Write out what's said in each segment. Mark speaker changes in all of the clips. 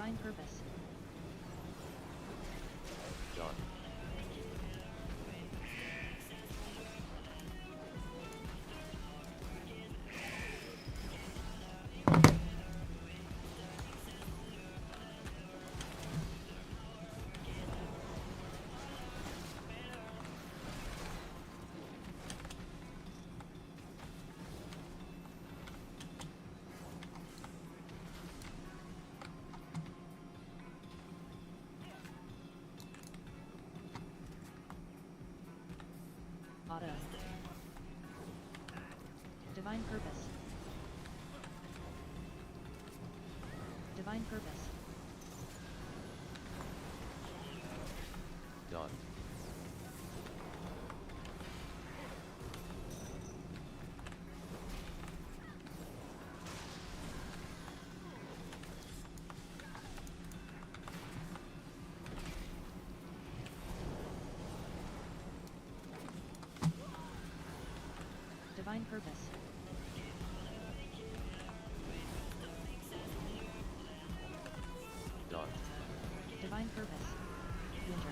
Speaker 1: Divine purpose.
Speaker 2: Done.
Speaker 1: Auto. Divine purpose. Divine purpose.
Speaker 2: Done.
Speaker 1: Divine purpose.
Speaker 2: Done.
Speaker 1: Divine purpose. Winter.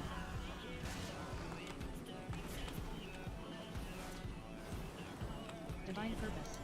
Speaker 1: Divine purpose.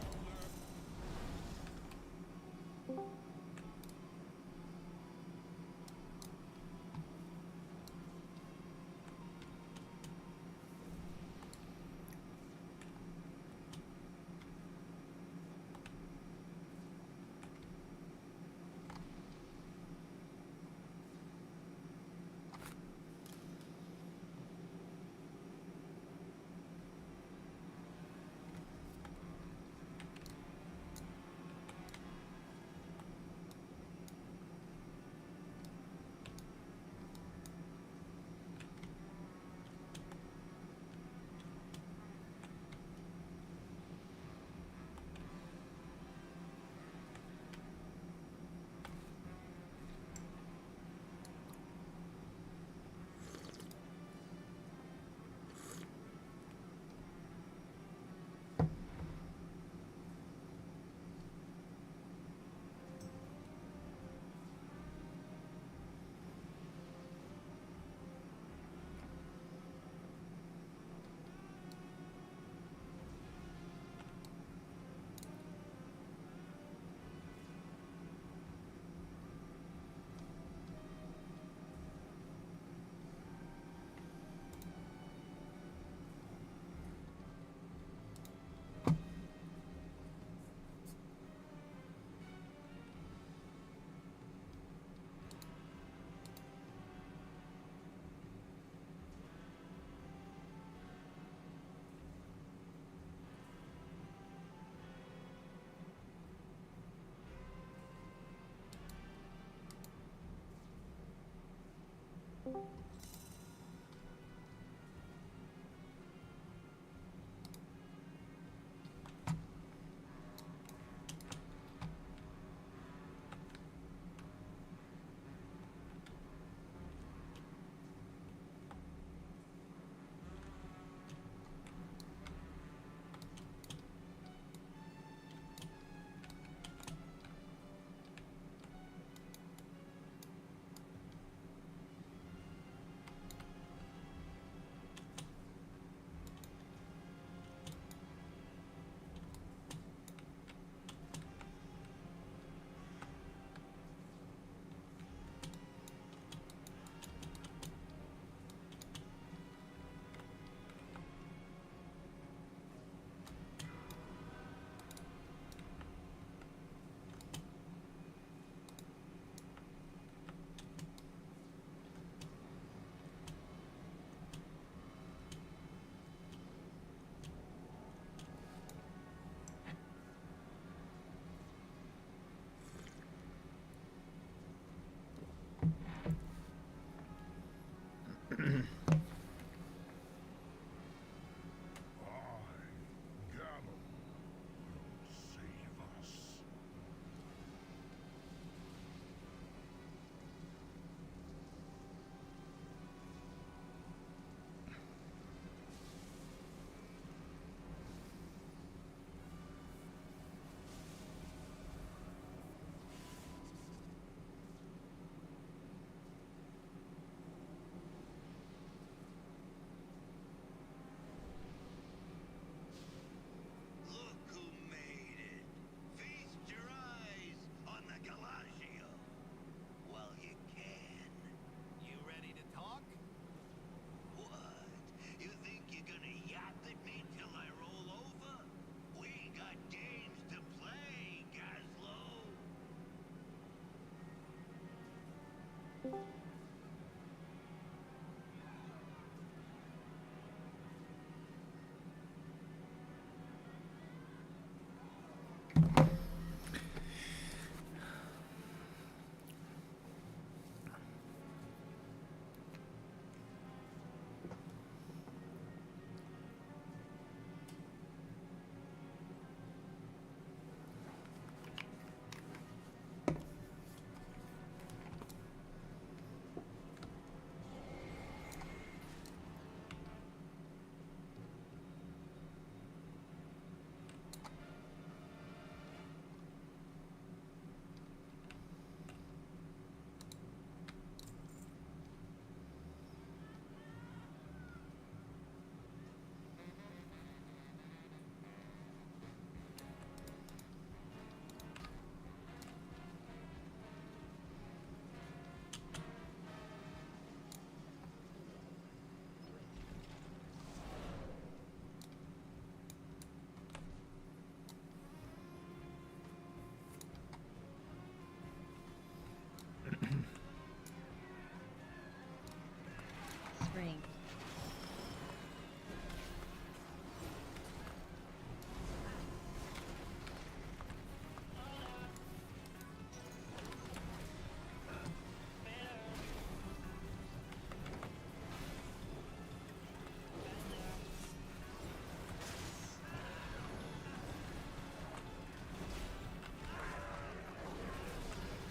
Speaker 1: Spring.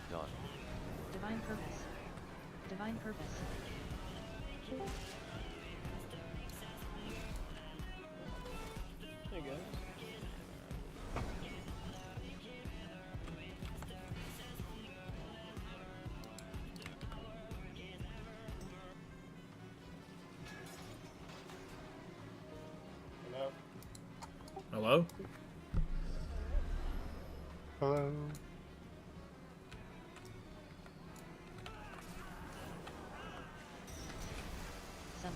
Speaker 2: Done.
Speaker 1: Divine purpose. Divine purpose.
Speaker 3: There you go.
Speaker 4: Hello?
Speaker 5: Hello.
Speaker 1: Summer.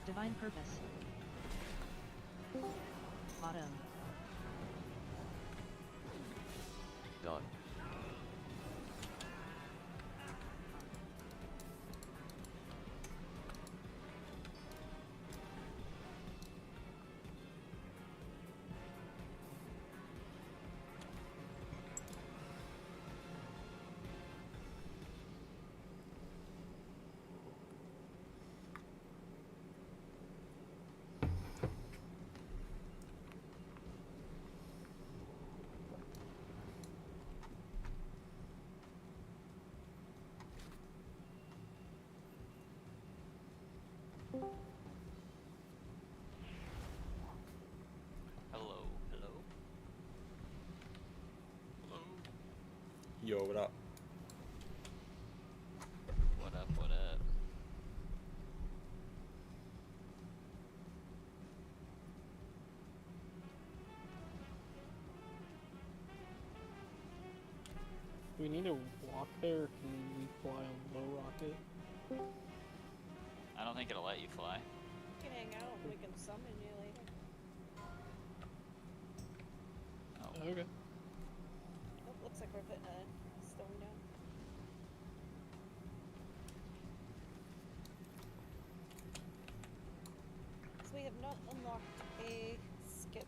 Speaker 1: Divine purpose. Autumn.
Speaker 2: Done.
Speaker 6: Hello, hello. Hello.
Speaker 5: Yo, what up?
Speaker 6: What up, what up?
Speaker 3: Do we need to walk there, or can we fly on low rocket?
Speaker 6: I don't think it'll let you fly.
Speaker 7: We can hang out and we can summon you later.
Speaker 6: Oh.
Speaker 3: Okay.
Speaker 7: Oh, looks like we're putting a stone down. So we have not unlocked a skip.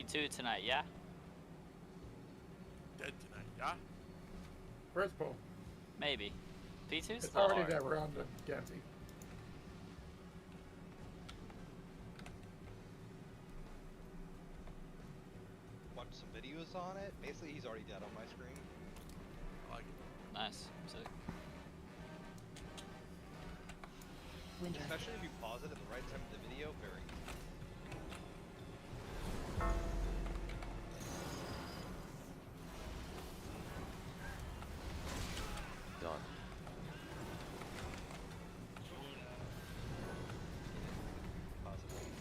Speaker 6: P2 tonight, yeah?
Speaker 4: Dead tonight, yeah?
Speaker 8: Where's Paul?
Speaker 6: Maybe. P2's
Speaker 8: It's
Speaker 6: still
Speaker 8: already
Speaker 6: hard.
Speaker 8: that round of Gansey.
Speaker 9: Watch some videos on it. Basically, he's already dead on my screen.
Speaker 4: I like it.
Speaker 6: Nice. Sick.
Speaker 1: Winter.
Speaker 9: Especially if you pause it at the right time of the video, very easy.
Speaker 2: Done.
Speaker 9: Pause it when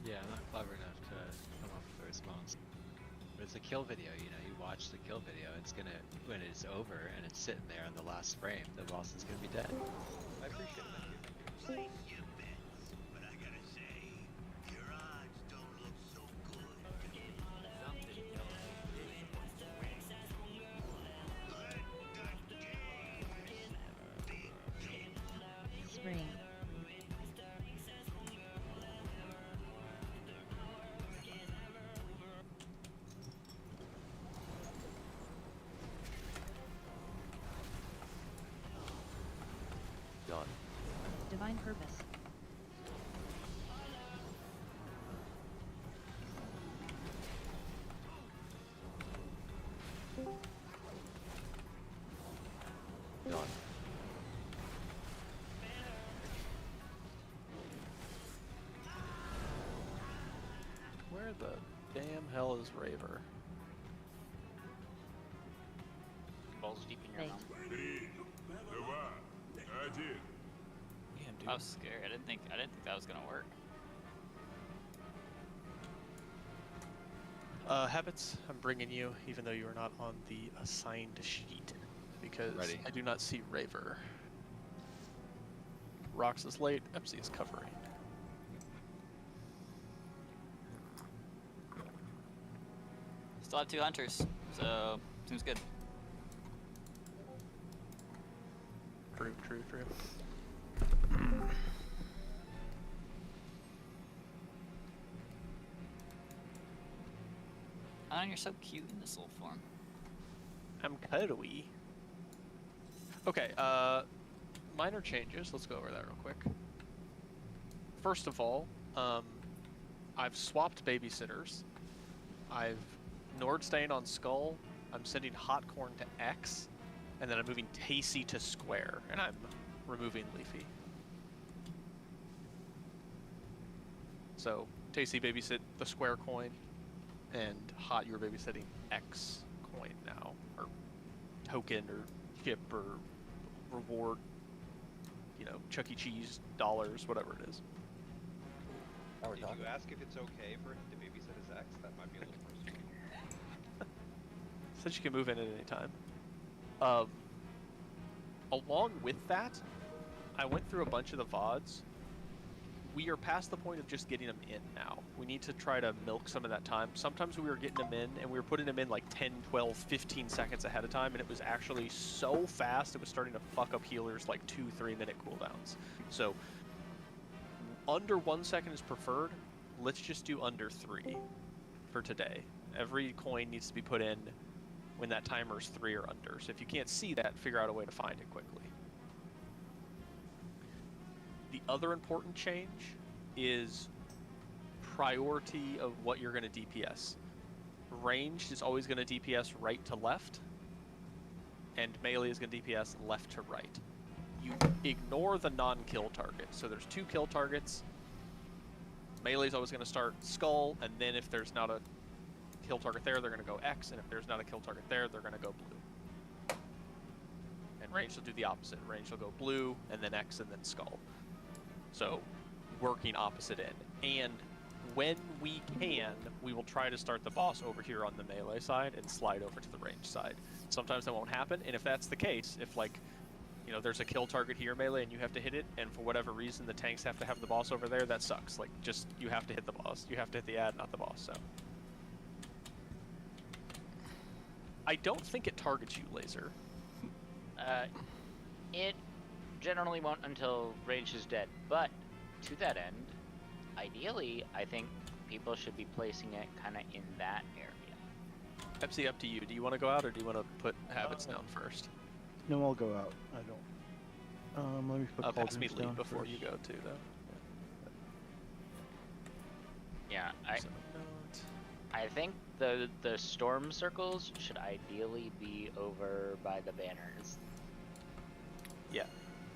Speaker 9: you're
Speaker 10: Yeah, I'm not clever enough to come up with a response. But it's a kill video, you know, you watch the kill video, it's gonna, when it's over and it's sitting there on the last frame, the boss is gonna be dead.
Speaker 9: I appreciate it. Thank you.
Speaker 1: Spring.
Speaker 2: Done.
Speaker 1: Divine purpose.
Speaker 2: Done.
Speaker 3: Where the damn hell is Raver?
Speaker 6: Balls deep in your
Speaker 1: Fate.
Speaker 6: mouth.
Speaker 3: Damn, dude.
Speaker 6: I was scared. I didn't think that was gonna work.
Speaker 3: Habits, I'm bringing you, even though you are not on the assigned sheet, because
Speaker 10: Ready.
Speaker 3: I do not see Raver. Rox is late, MC is covering.
Speaker 6: Still have 2 hunters, so seems good.
Speaker 3: True.
Speaker 6: Oh, you're so cute in this little form.
Speaker 3: I'm cuddly. Okay, minor changes. Let's go over that real quick. First of all, I've swapped babysitters. I've Nordstein on Skull. I'm sending Hot Corn to X. And then I'm moving Tasty to Square. And I'm removing Leafy. So, Tasty babysit the Square coin. And Hot, you're babysitting X coin now. Or token, or chip, or reward. You know, Chuck E. Cheese dollars, whatever it is.
Speaker 9: If you ask if it's okay for him to babysit his ex, that might be a little personal.
Speaker 3: Said you can move in at any time. Along with that, I went through a bunch of the VODs. We are past the point of just getting them in now. We need to try to milk some of that time. Sometimes we were getting them in, and we were putting them in like 10, 12, 15 seconds ahead of time, and it was actually so fast, it was starting to fuck up healers like 2-3 minute cooldowns. So, under 1 second is preferred. Let's just do under 3 for today. Every coin needs to be put in when that timer is 3 or under. So if you can't see that, figure out a way to find it quickly. The other important change is priority of what you're going to DPS. Ranged is always going to DPS right to left, and melee is going to DPS left to right. You ignore the non-kill target. So there's 2 kill targets. Melee is always going to start Skull, and then if there's not a kill target there, they're going to go X, and if there's not a kill target there, they're going to go blue. And range will do the opposite. Range will go blue, and then X, and then Skull. So, working opposite end. And when we can, we will try to start the boss over here on the melee side and slide over to the range side. Sometimes that won't happen, and if that's the case, if like, you know, there's a kill target here melee and you have to hit it, and for whatever reason the tanks have to have the boss over there, that sucks. Like, just, you have to hit the boss. You have to hit the ad, not the boss, so. I don't think it targets you, Laser.
Speaker 11: It generally won't until range is dead, but to that end, Ideally, I think people should be placing it kind of in that area.
Speaker 3: Pepsi, up to you. Do you want to go out or do you want to put habits down first?
Speaker 12: No, I'll go out. I don't. Let me put
Speaker 3: Pass me
Speaker 12: cauldrons
Speaker 3: lead
Speaker 12: down
Speaker 3: before
Speaker 12: first.
Speaker 3: you go too, though.
Speaker 11: Yeah,
Speaker 3: So,
Speaker 11: I think the storm circles should ideally be over by the banners.
Speaker 3: yeah,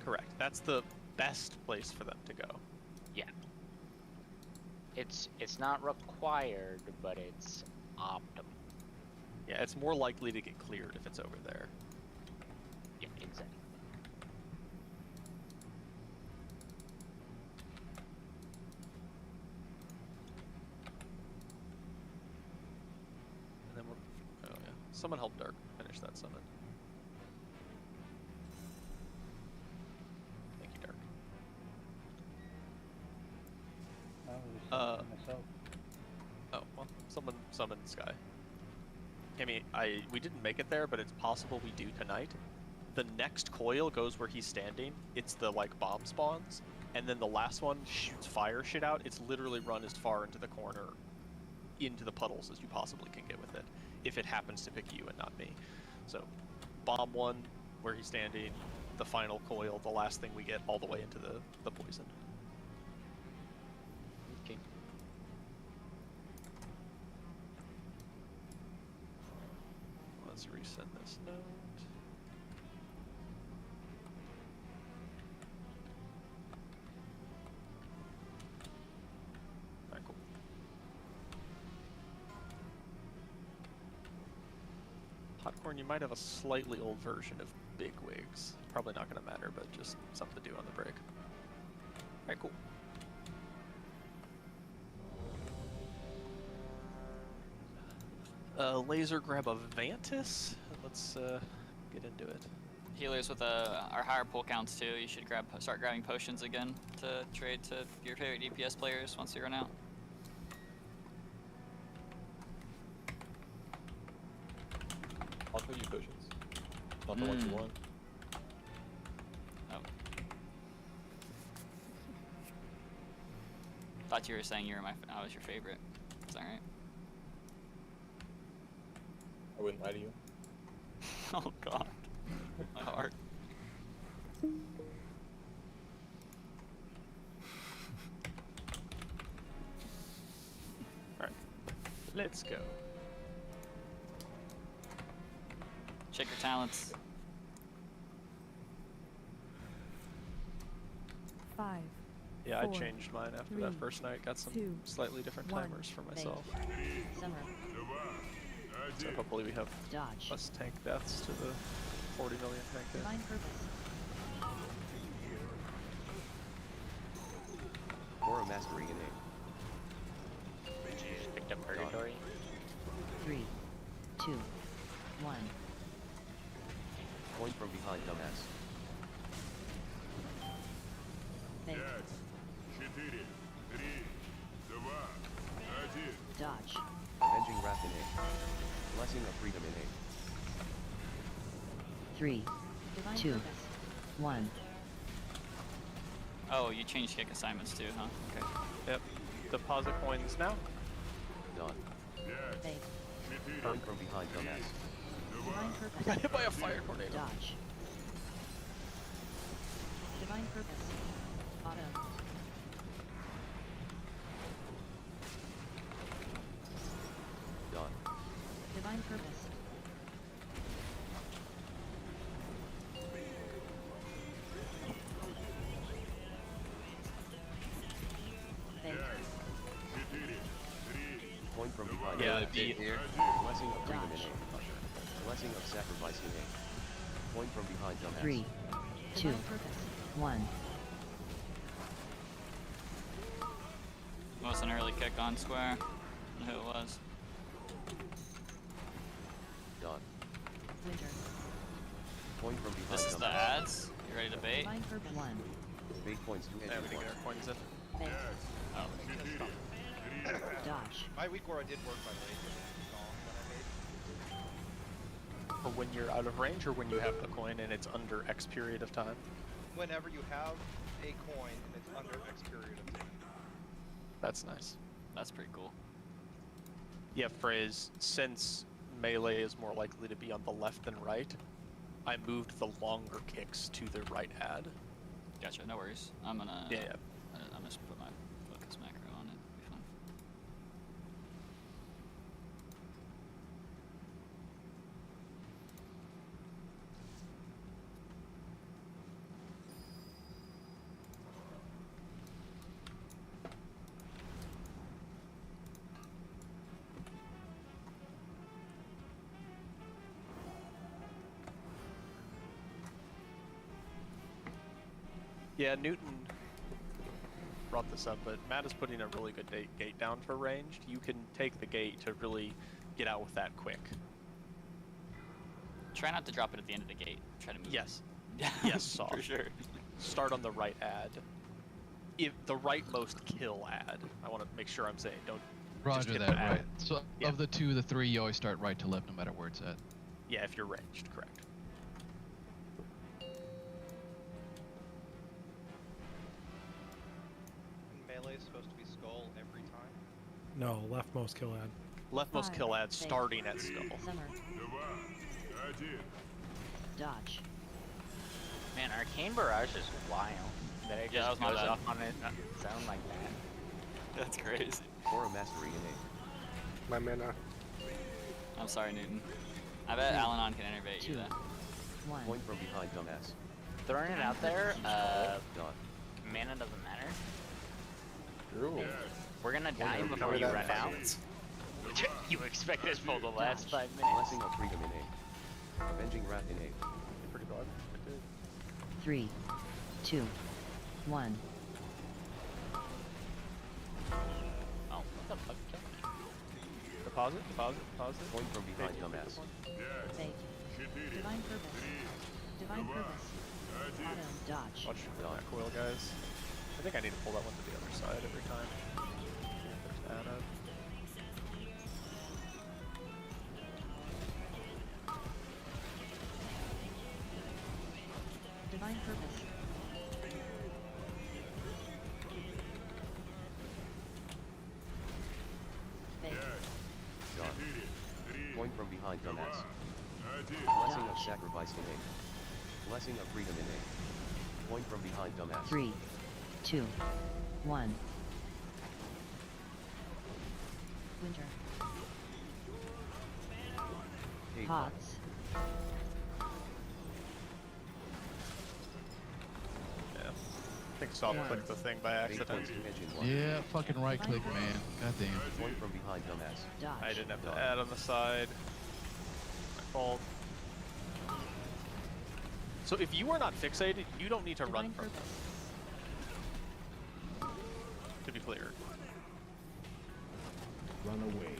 Speaker 3: correct. That's the best place for them to go.
Speaker 11: Yeah. It's not required, but it's optimal.
Speaker 3: Yeah, it's more likely to get cleared if it's over there.
Speaker 11: Yeah, exactly.
Speaker 3: And then we're... Oh, yeah. Someone help Dark finish that summon. Thank you, Dark.
Speaker 12: I was just myself.
Speaker 3: Oh, well, someone summon Sky. Kimmy, we didn't make it there, but it's possible we do tonight. The next coil goes where he's standing. It's the, like, bomb spawns. And then the last one shoots fire shit out. It's literally run as far into the corner, into the puddles as you possibly can get with it, if it happens to pick you and not me. So, bomb one, where he's standing, the final coil, the last thing we get, all the way into the poison.
Speaker 11: Okay.
Speaker 3: Let's resend this note. Alright, cool. Popcorn, you might have a slightly old version of Big Wigs. Probably not going to matter, but just something to do on the break. Alright, cool. Laser grab a Vantis. Let's get into it.
Speaker 6: Healers with our higher pull counts too. You should start grabbing potions again to trade to your favorite DPS players once they run out.
Speaker 5: I'll put you potions. Not the ones you want.
Speaker 6: Oh. Thought you were saying I was your favorite. Is that right?
Speaker 5: I wouldn't lie to you.
Speaker 6: Oh god. My heart.
Speaker 3: Alright. Let's go.
Speaker 6: Check your talents.
Speaker 1: 5.
Speaker 3: Yeah, I
Speaker 1: 4,
Speaker 3: changed mine after
Speaker 1: 3,
Speaker 3: that first night. Got some
Speaker 1: 2,
Speaker 3: slightly different
Speaker 1: 1.
Speaker 3: timers for myself.
Speaker 1: Summer.
Speaker 3: So hopefully we have
Speaker 1: Dodge.
Speaker 3: less tank deaths to the 40 million tank deaths.
Speaker 1: Divine purpose.
Speaker 2: Aura Mastery in
Speaker 11: You just picked up Purgatory.
Speaker 1: 3, 2, 1.
Speaker 2: Point from behind, dumbass.
Speaker 1: Fake. Dodge.
Speaker 2: Avenging Wrath in A. Blessing of Freedom in A.
Speaker 1: 3,
Speaker 7: Divine
Speaker 1: 2,
Speaker 7: purpose.
Speaker 1: 1.
Speaker 6: Oh, you changed kick assignments too, huh? Okay.
Speaker 3: Yep. Deposit coins now.
Speaker 2: Done.
Speaker 1: Fake.
Speaker 2: Point from behind, dumbass.
Speaker 1: Divine purpose.
Speaker 3: Got hit by a fire tornado.
Speaker 1: Dodge. Divine purpose. Auto.
Speaker 2: Done.
Speaker 1: Divine purpose. Fake.
Speaker 2: Point from behind.
Speaker 3: Yeah,
Speaker 2: dumbass.
Speaker 3: the
Speaker 2: Blessing of Freedom in
Speaker 1: Dodge.
Speaker 2: A. Blessing of Sacrifice in A. Point from behind, dumbass.
Speaker 1: 3, 2,
Speaker 7: Divine purpose.
Speaker 1: 1.
Speaker 6: It was an early kick on square. I don't know who it was.
Speaker 2: Done.
Speaker 1: Winter.
Speaker 2: Point from behind,
Speaker 6: This is the
Speaker 2: dumbass.
Speaker 6: ads. You ready to bait?
Speaker 1: Divine purpose. 1.
Speaker 2: Bait points to
Speaker 3: There we
Speaker 2: engine
Speaker 3: go.
Speaker 2: points.
Speaker 3: Our coins in.
Speaker 1: Fake.
Speaker 6: Oh.
Speaker 1: Dodge.
Speaker 9: My weak aura did work, by the way, for the song that I made.
Speaker 3: For when you're out of range or when you have the coin and it's under X period of time?
Speaker 9: Whenever you have a coin and it's under X period of time.
Speaker 3: That's nice.
Speaker 6: That's pretty cool.
Speaker 3: Yeah, phrase, since melee is more likely to be on the left than right, I moved the longer kicks to the right ad.
Speaker 6: Gotcha. No worries. I'm gonna.
Speaker 3: Yeah.
Speaker 6: I'm just put my focus macro on it. Be fine.
Speaker 3: Yeah, Newton brought this up, but Matt is putting a really good gate down for ranged. You can take the gate to really get out with that quick.
Speaker 6: Try not to drop it at the end of the gate. Try to move.
Speaker 3: Yes.
Speaker 6: It.
Speaker 3: Yes, soft.
Speaker 6: For sure.
Speaker 3: Start on the right ad. If the rightmost kill ad. I want to make sure I'm saying don't. just
Speaker 13: Roger
Speaker 3: hit
Speaker 13: that,
Speaker 3: the ad.
Speaker 13: right. So
Speaker 3: Yeah.
Speaker 13: of the 2, the 3, you always start right to left no matter where it's at.
Speaker 3: Yeah, if you're ranged, correct.
Speaker 9: And melee is supposed to be skull every time.
Speaker 14: No, leftmost kill ad.
Speaker 3: Leftmost
Speaker 1: 5,
Speaker 3: kill ad
Speaker 1: six,
Speaker 3: starting at skull.
Speaker 1: Summer. Dodge.
Speaker 11: Man, Arcane Barrage is wild. That it
Speaker 6: Yeah, that
Speaker 11: just
Speaker 6: was my
Speaker 11: goes
Speaker 6: bad.
Speaker 11: off on it sound like that.
Speaker 6: That's crazy.
Speaker 2: Aura Mastery innate.
Speaker 14: My mana.
Speaker 6: I'm sorry, Newton. I bet Alanon can innervate you
Speaker 1: 2,
Speaker 6: then.
Speaker 1: 1.
Speaker 2: Point from behind, dumbass.
Speaker 11: Throwing it out there,
Speaker 2: Dot.
Speaker 11: mana doesn't matter.
Speaker 5: True.
Speaker 11: We're gonna die
Speaker 5: Cover
Speaker 11: before you
Speaker 5: that
Speaker 11: run
Speaker 5: in 5
Speaker 11: out.
Speaker 5: minutes.
Speaker 11: You expect this for the last 5 minutes?
Speaker 2: Blessing of Freedom innate. Avenging Wrath innate.
Speaker 3: Pretty broad.
Speaker 1: 3, 2, 1.
Speaker 11: Oh, what the fuck?
Speaker 3: Deposit.
Speaker 2: Point from behind, dumbass.
Speaker 1: Fate. Divine Purpose. Divine Purpose. Auto. Dodge.
Speaker 3: Watch for that coil, guys. I think I need to pull that one to the other side every time. See if there's ad.
Speaker 1: Divine Purpose. Fate.
Speaker 2: Dot. Point from behind, dumbass. Blessing of Sacrifice innate. Blessing of Freedom innate. Point from behind, dumbass.
Speaker 1: 3, 2, 1. Winter.
Speaker 2: Hey,
Speaker 1: Pots.
Speaker 3: Yeah. I think Soft clicked the thing by
Speaker 2: Fate
Speaker 3: accident.
Speaker 2: points to edge in 1.
Speaker 13: Yeah, fucking right click, man. Goddamn.
Speaker 2: Point from behind, dumbass.
Speaker 1: Dodge.
Speaker 3: I didn't have to add on the side. My fault. So if you are not fixated, you don't need to run
Speaker 1: Divine
Speaker 3: from them,
Speaker 1: Purpose.
Speaker 3: to be clear.
Speaker 14: Run away.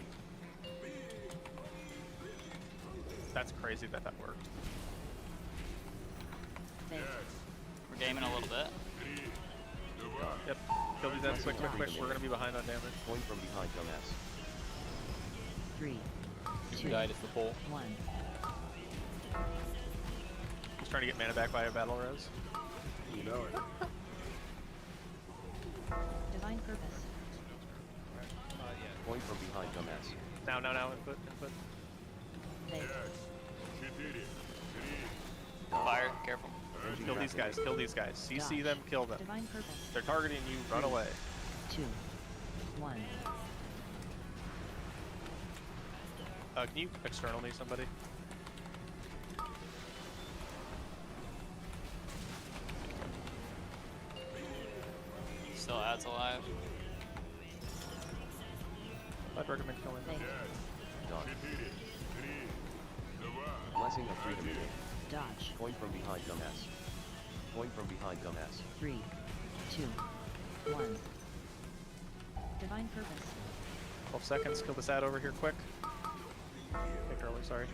Speaker 3: That's crazy that worked.
Speaker 1: Fate.
Speaker 6: We're gaming a little bit.
Speaker 3: Yep. Kill these ads quick. We're gonna be behind on damage.
Speaker 2: Point from behind, dumbass.
Speaker 1: 3,
Speaker 5: If
Speaker 1: 2,
Speaker 5: you died, it's the pull.
Speaker 1: 1.
Speaker 3: He's trying to get mana back by a battle res.
Speaker 14: You know it.
Speaker 1: Divine Purpose.
Speaker 2: Point from behind, dumbass.
Speaker 3: Now, input.
Speaker 1: Fate.
Speaker 6: Fire. Careful.
Speaker 2: Avenging
Speaker 3: Kill
Speaker 2: Wrath
Speaker 3: these guys,
Speaker 2: innate.
Speaker 3: kill these guys. CC
Speaker 1: Dodge.
Speaker 3: them, kill them.
Speaker 1: Divine Purpose.
Speaker 3: They're targeting you, run away.
Speaker 1: 2, 1.
Speaker 3: Can you external me somebody?
Speaker 6: Still adds alive.
Speaker 3: I'd recommend killing them.
Speaker 1: Fate.
Speaker 2: Dot. Blessing of Freedom innate.
Speaker 1: Dodge.
Speaker 2: Point from behind, dumbass. Point from behind, dumbass.
Speaker 1: 3, 2, 1. Divine Purpose.
Speaker 3: 12 seconds, kill this ad over here quick. Take early, sorry.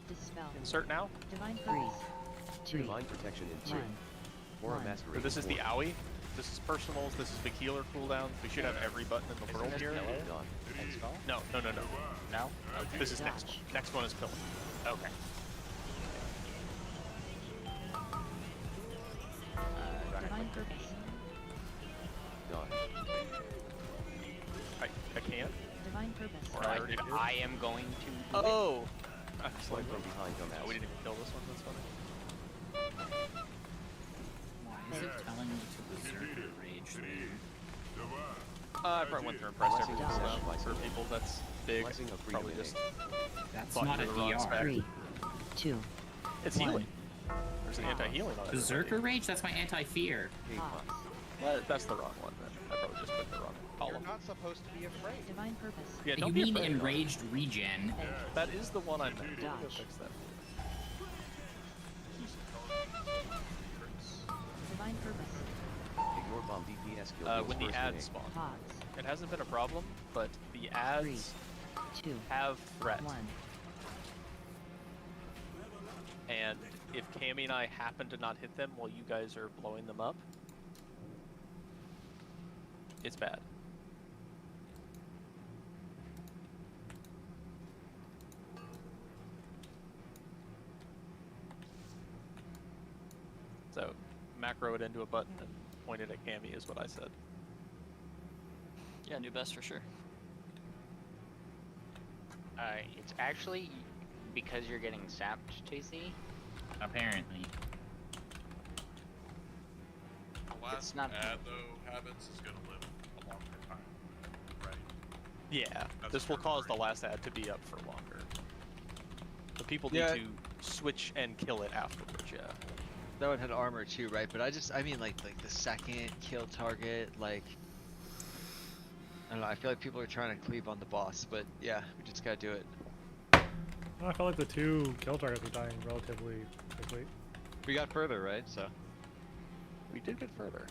Speaker 1: Dispel.
Speaker 3: Insert now.
Speaker 1: Divine Purpose. 2,
Speaker 2: Divine Protection in 2.
Speaker 1: 1.
Speaker 2: Aura
Speaker 1: 1.
Speaker 2: Mastery
Speaker 3: So this
Speaker 2: in
Speaker 3: is the
Speaker 2: 4.
Speaker 3: owie. This is personals. This is big healer cooldown. We should have every button in the world here.
Speaker 2: Dot.
Speaker 3: No.
Speaker 11: No?
Speaker 3: This is next
Speaker 1: Dodge.
Speaker 3: one. Next one is pillar.
Speaker 11: Okay.
Speaker 1: Divine purpose.
Speaker 3: Or I already did.
Speaker 11: I am going to.
Speaker 3: Oh!
Speaker 2: Point from behind, dumbass.
Speaker 3: Oh, we didn't even kill this one, that's funny.
Speaker 15: Why is it telling me to berserker rage thing?
Speaker 3: I probably went through and pressed everything
Speaker 2: Blessing of
Speaker 3: for
Speaker 2: sacrifice.
Speaker 3: people that's big.
Speaker 2: Blessing of freedom
Speaker 3: Probably
Speaker 2: in
Speaker 3: just
Speaker 15: That's
Speaker 3: thought
Speaker 15: not
Speaker 3: you
Speaker 15: a
Speaker 3: were the wrong
Speaker 15: DR.
Speaker 3: spec.
Speaker 1: 3, 2,
Speaker 3: It's
Speaker 1: One.
Speaker 3: healing. There's an anti-healing on it.
Speaker 15: Berserker rage? That's my anti-fear.
Speaker 1: pause.
Speaker 3: Well, that's the wrong one then. I probably just put the wrong
Speaker 9: You're
Speaker 3: column.
Speaker 9: not supposed to be afraid.
Speaker 1: Divine purpose.
Speaker 3: Yeah,
Speaker 15: You
Speaker 3: don't be
Speaker 15: mean
Speaker 3: afraid.
Speaker 15: enraged regen?
Speaker 3: That is the one I meant. We'll go
Speaker 1: Dodge.
Speaker 3: fix that.
Speaker 1: Divine purpose.
Speaker 2: Ignore bomb DPS kill deals
Speaker 3: When the
Speaker 2: first
Speaker 3: ads
Speaker 2: inning.
Speaker 3: spawn.
Speaker 1: Pause.
Speaker 3: It hasn't been a problem, but the ads
Speaker 1: 2,
Speaker 3: have threat.
Speaker 1: 1.
Speaker 3: And if Cammy and I happen to not hit them while you guys are blowing them up, it's bad. So, macro it into a button and point it at Cammy is what I said.
Speaker 6: Yeah, new best for sure.
Speaker 11: It's actually because you're getting sapped, JC.
Speaker 15: Apparently.
Speaker 4: The last
Speaker 11: It's not-
Speaker 4: ad, though, habits is gonna live a longer time, right?
Speaker 3: Yeah,
Speaker 4: That's
Speaker 3: this will
Speaker 4: for
Speaker 3: cause the
Speaker 4: free.
Speaker 3: last ad to be up for longer. The people need
Speaker 10: Yeah.
Speaker 3: to switch and kill it afterwards, yeah.
Speaker 10: That one had armor too, right? But I mean like the second kill target, like I don't know, I feel like people are trying to cleave on the boss, but yeah, we just gotta do it.
Speaker 14: I felt like the 2 kill targets were dying relatively quickly.
Speaker 10: We got further, right? So
Speaker 3: We did get further.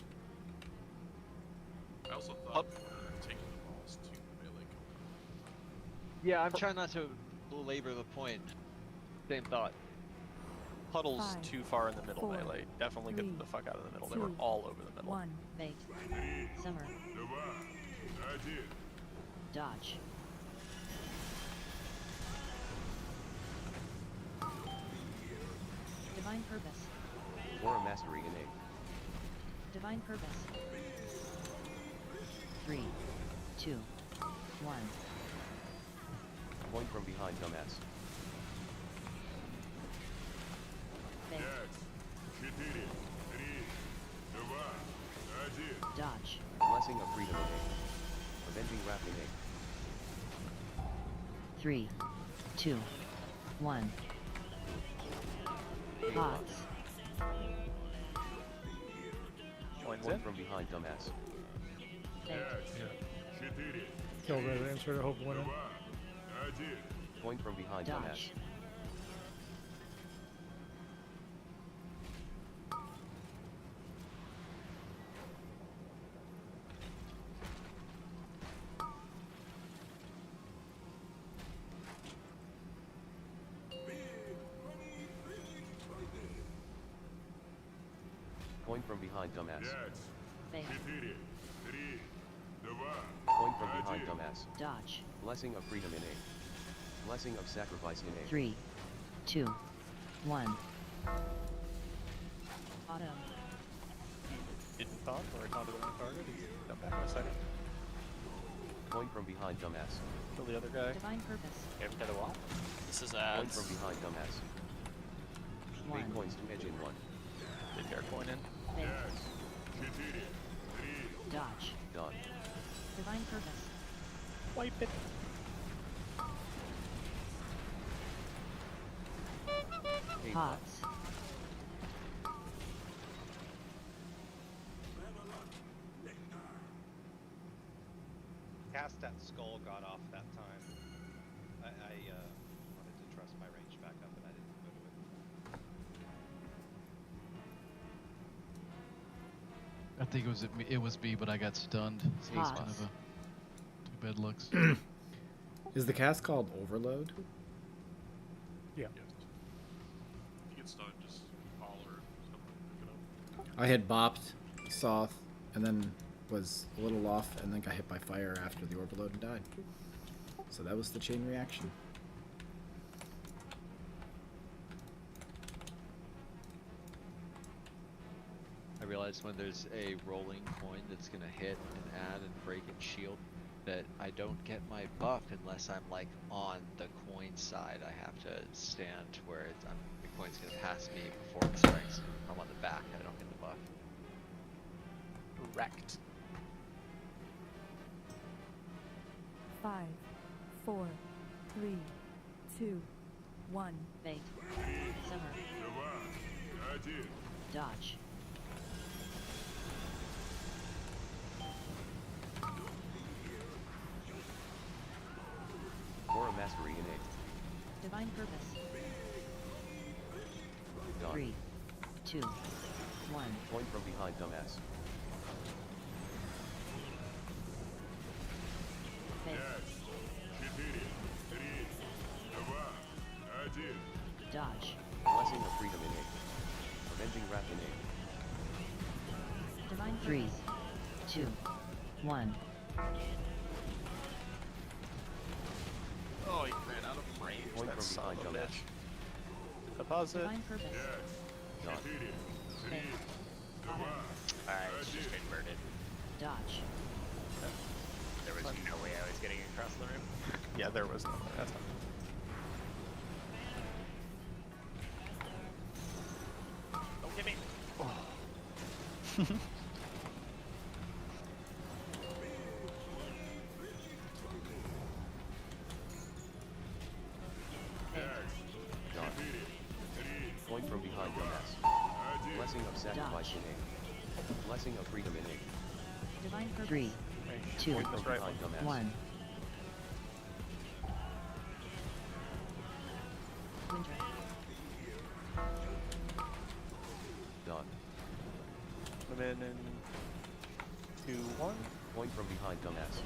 Speaker 4: I also thought we were taking the balls to melee kill.
Speaker 10: yeah, I'm trying not to belabor the point. Same thought.
Speaker 3: Puddle's
Speaker 1: 5,
Speaker 3: too far in the middle
Speaker 1: 4,
Speaker 3: melee. Definitely get
Speaker 1: 3,
Speaker 3: the fuck out of the middle. They were
Speaker 1: 2,
Speaker 3: all over the middle.
Speaker 1: 1. Bait. Summer. Dodge. Divine purpose.
Speaker 2: Aura mastery innate.
Speaker 1: Divine purpose. 3, 2, 1.
Speaker 2: Point from behind, dumbass.
Speaker 1: Bait. Dodge.
Speaker 2: Blessing of freedom innate. Avenging wrath innate.
Speaker 1: 3, 2, 1. Pause.
Speaker 3: Points
Speaker 2: Point
Speaker 3: in.
Speaker 2: from behind, dumbass.
Speaker 1: Bait.
Speaker 8: Kill the answer to hope winning.
Speaker 2: Point from behind, dumbass.
Speaker 1: Dodge.
Speaker 2: Point from behind, dumbass.
Speaker 1: Bait.
Speaker 2: Point from behind, dumbass.
Speaker 1: Dodge.
Speaker 2: Blessing of freedom innate. Blessing of sacrifice innate.
Speaker 1: 3, 2, 1. Autumn.
Speaker 3: Didn't thought, or I taunted the wrong target. He's jump back in a second.
Speaker 2: Point from behind, dumbass.
Speaker 3: Kill the other guy.
Speaker 1: Divine purpose.
Speaker 11: Get him to the wall.
Speaker 6: This is
Speaker 2: Point
Speaker 6: ads.
Speaker 2: from behind, dumbass.
Speaker 1: 1.
Speaker 2: 8 points to edge in 1.
Speaker 3: Did our coin in.
Speaker 1: Bait. Dodge.
Speaker 2: Done.
Speaker 1: Divine purpose.
Speaker 3: Wipe it.
Speaker 1: Pause.
Speaker 9: Cast that skull got off that time. I wanted to trust my range back up, and I didn't go to it.
Speaker 13: I think it was B, but I got stunned. So it's kind of a two bad looks.
Speaker 14: Is the cast called Overload?
Speaker 8: Yeah.
Speaker 4: Yes. If you get stunned, just holler or something, pick it up.
Speaker 14: I had bopped, Soth, and then was a little off, and then got hit by fire after the overload and died. So that was the chain reaction.
Speaker 10: I realized when there's a rolling coin that's gonna hit and add and break and shield, that I don't get my buff unless I'm like on the coin side. I have to stand where the coin's gonna pass me before it strikes. If I'm on the back, I don't get the buff.
Speaker 3: Wrecked.
Speaker 16: 5, 4, 3, 2, 1.
Speaker 1: Bait. Simmer. Dodge.
Speaker 2: Aura Mastery innate.
Speaker 1: Divine Purpose.
Speaker 2: Done.
Speaker 1: 3, 2, 1.
Speaker 2: Point from behind, dumbass.
Speaker 1: Bait. Dodge.
Speaker 2: Blessing of freedom innate. Avenging wrath innate.
Speaker 1: Divine 3, 2, 1.
Speaker 3: Oh, he ran out of range.
Speaker 2: Point
Speaker 3: That
Speaker 2: from
Speaker 3: son
Speaker 2: behind,
Speaker 3: of a
Speaker 2: dumbass.
Speaker 3: bitch. Deposit.
Speaker 1: Divine Purpose.
Speaker 2: Done.
Speaker 1: Bait.
Speaker 11: Alright, it's just inverted.
Speaker 1: Dodge.
Speaker 11: There was no way I was getting across the room.
Speaker 3: Yeah, there was no way. That's not. Don't get me.
Speaker 2: Done. Point from behind, dumbass. Blessing of sacrifice innate. Blessing of freedom innate.
Speaker 1: Divine Purpose. 3, 2,
Speaker 2: Point from behind, dumbass.
Speaker 1: 1. Winter.
Speaker 2: Done.
Speaker 3: Come in 2, 1.
Speaker 2: Point from behind, dumbass.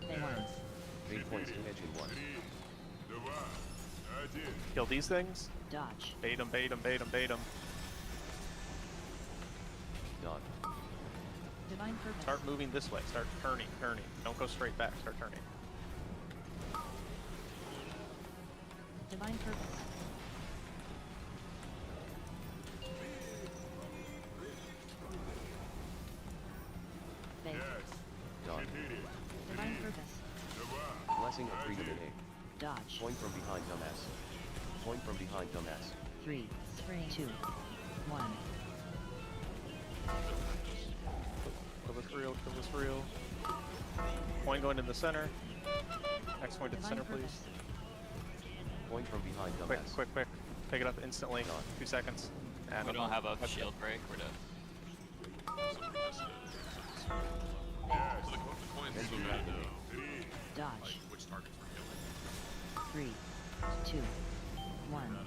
Speaker 1: Bait 1.
Speaker 2: 8 points to edge in 1.
Speaker 3: Kill these things.
Speaker 1: Dodge.
Speaker 3: Bait them, bait them, bait them, bait them.
Speaker 2: Done.
Speaker 1: Divine Purpose.
Speaker 3: Start moving this way. Start turning, turning. Don't go straight back. Start turning.
Speaker 1: Divine Purpose. Bait.
Speaker 2: Done.
Speaker 1: Divine Purpose.
Speaker 2: Blessing of freedom innate.
Speaker 1: Dodge.
Speaker 2: Point from behind, dumbass. Point from behind, dumbass.
Speaker 1: 3, 2, 1.
Speaker 3: Kill this real, kill this real. Point going in the center. Next point to the
Speaker 1: Divine
Speaker 3: center, please.
Speaker 1: Purpose.
Speaker 2: Point from behind, dumbass.
Speaker 3: Quick, quick, quick. Pick it up instantly. 2 seconds. And
Speaker 6: We don't have a shield break. We're dead.
Speaker 4: So the coin's so bad though.
Speaker 1: Dodge.
Speaker 4: Like, which targets we're killing.
Speaker 1: 3, 2, 1.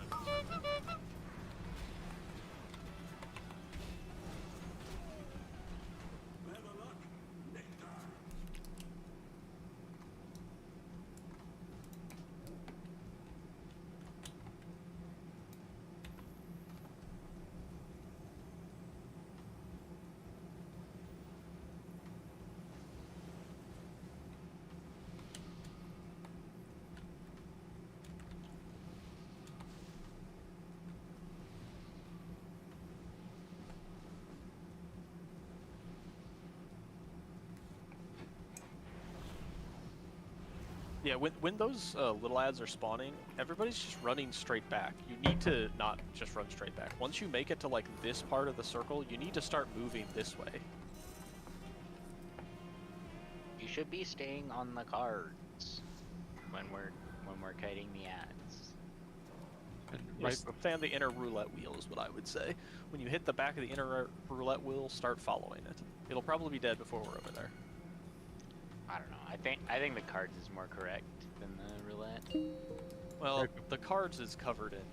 Speaker 3: Yeah, when those little ads are spawning, everybody's just running straight back. You need to not just run straight back. Once you make it to like this part of the circle, you need to start moving this way.
Speaker 11: You should be staying on the cards when we're kiting the ads.
Speaker 3: Right, stay on the inner roulette wheel is what I would say. When you hit the back of the inner roulette wheel, start following it. It'll probably be dead before we're over there.
Speaker 11: I don't know. I think the cards is more correct than the roulette.
Speaker 3: Well, the cards is covered in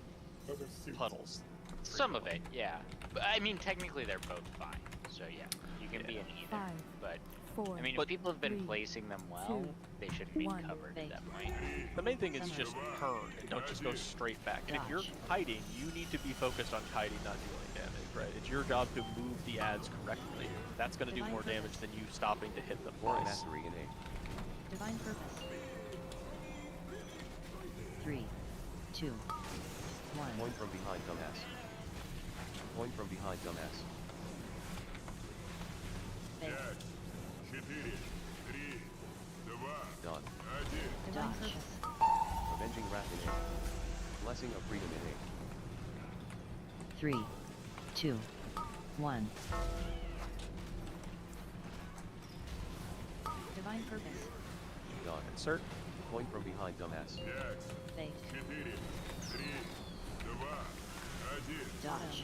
Speaker 3: puddles.
Speaker 11: Some of it, yeah. But I mean, technically they're both fine. So yeah, you can be in either.
Speaker 16: 5,
Speaker 11: But
Speaker 16: 4,
Speaker 11: I mean, if people have been placing them well, they shouldn't be
Speaker 16: 1.
Speaker 11: covered at that point.
Speaker 3: The main thing is just turn and don't just go straight back. And if you're kiting, you need to be focused on kiting, not dealing damage, right? It's your job to move the ads correctly. That's going to do more damage than you stopping to hit them
Speaker 2: Aura
Speaker 3: twice.
Speaker 2: Mastery innate.
Speaker 1: Divine Purpose. 3, 2, 1.
Speaker 2: Point from behind, dumbass. Point from behind, dumbass.
Speaker 1: Bait.
Speaker 2: Done.
Speaker 1: Divine
Speaker 2: Dodge.
Speaker 1: purpose.
Speaker 2: Avenging Wrath in A. Blessing of Freedom in A.
Speaker 1: 3, 2, 1. Divine purpose.
Speaker 2: Done.
Speaker 3: Insert.
Speaker 2: Point from behind, dumbass.
Speaker 1: Fate. Dodge.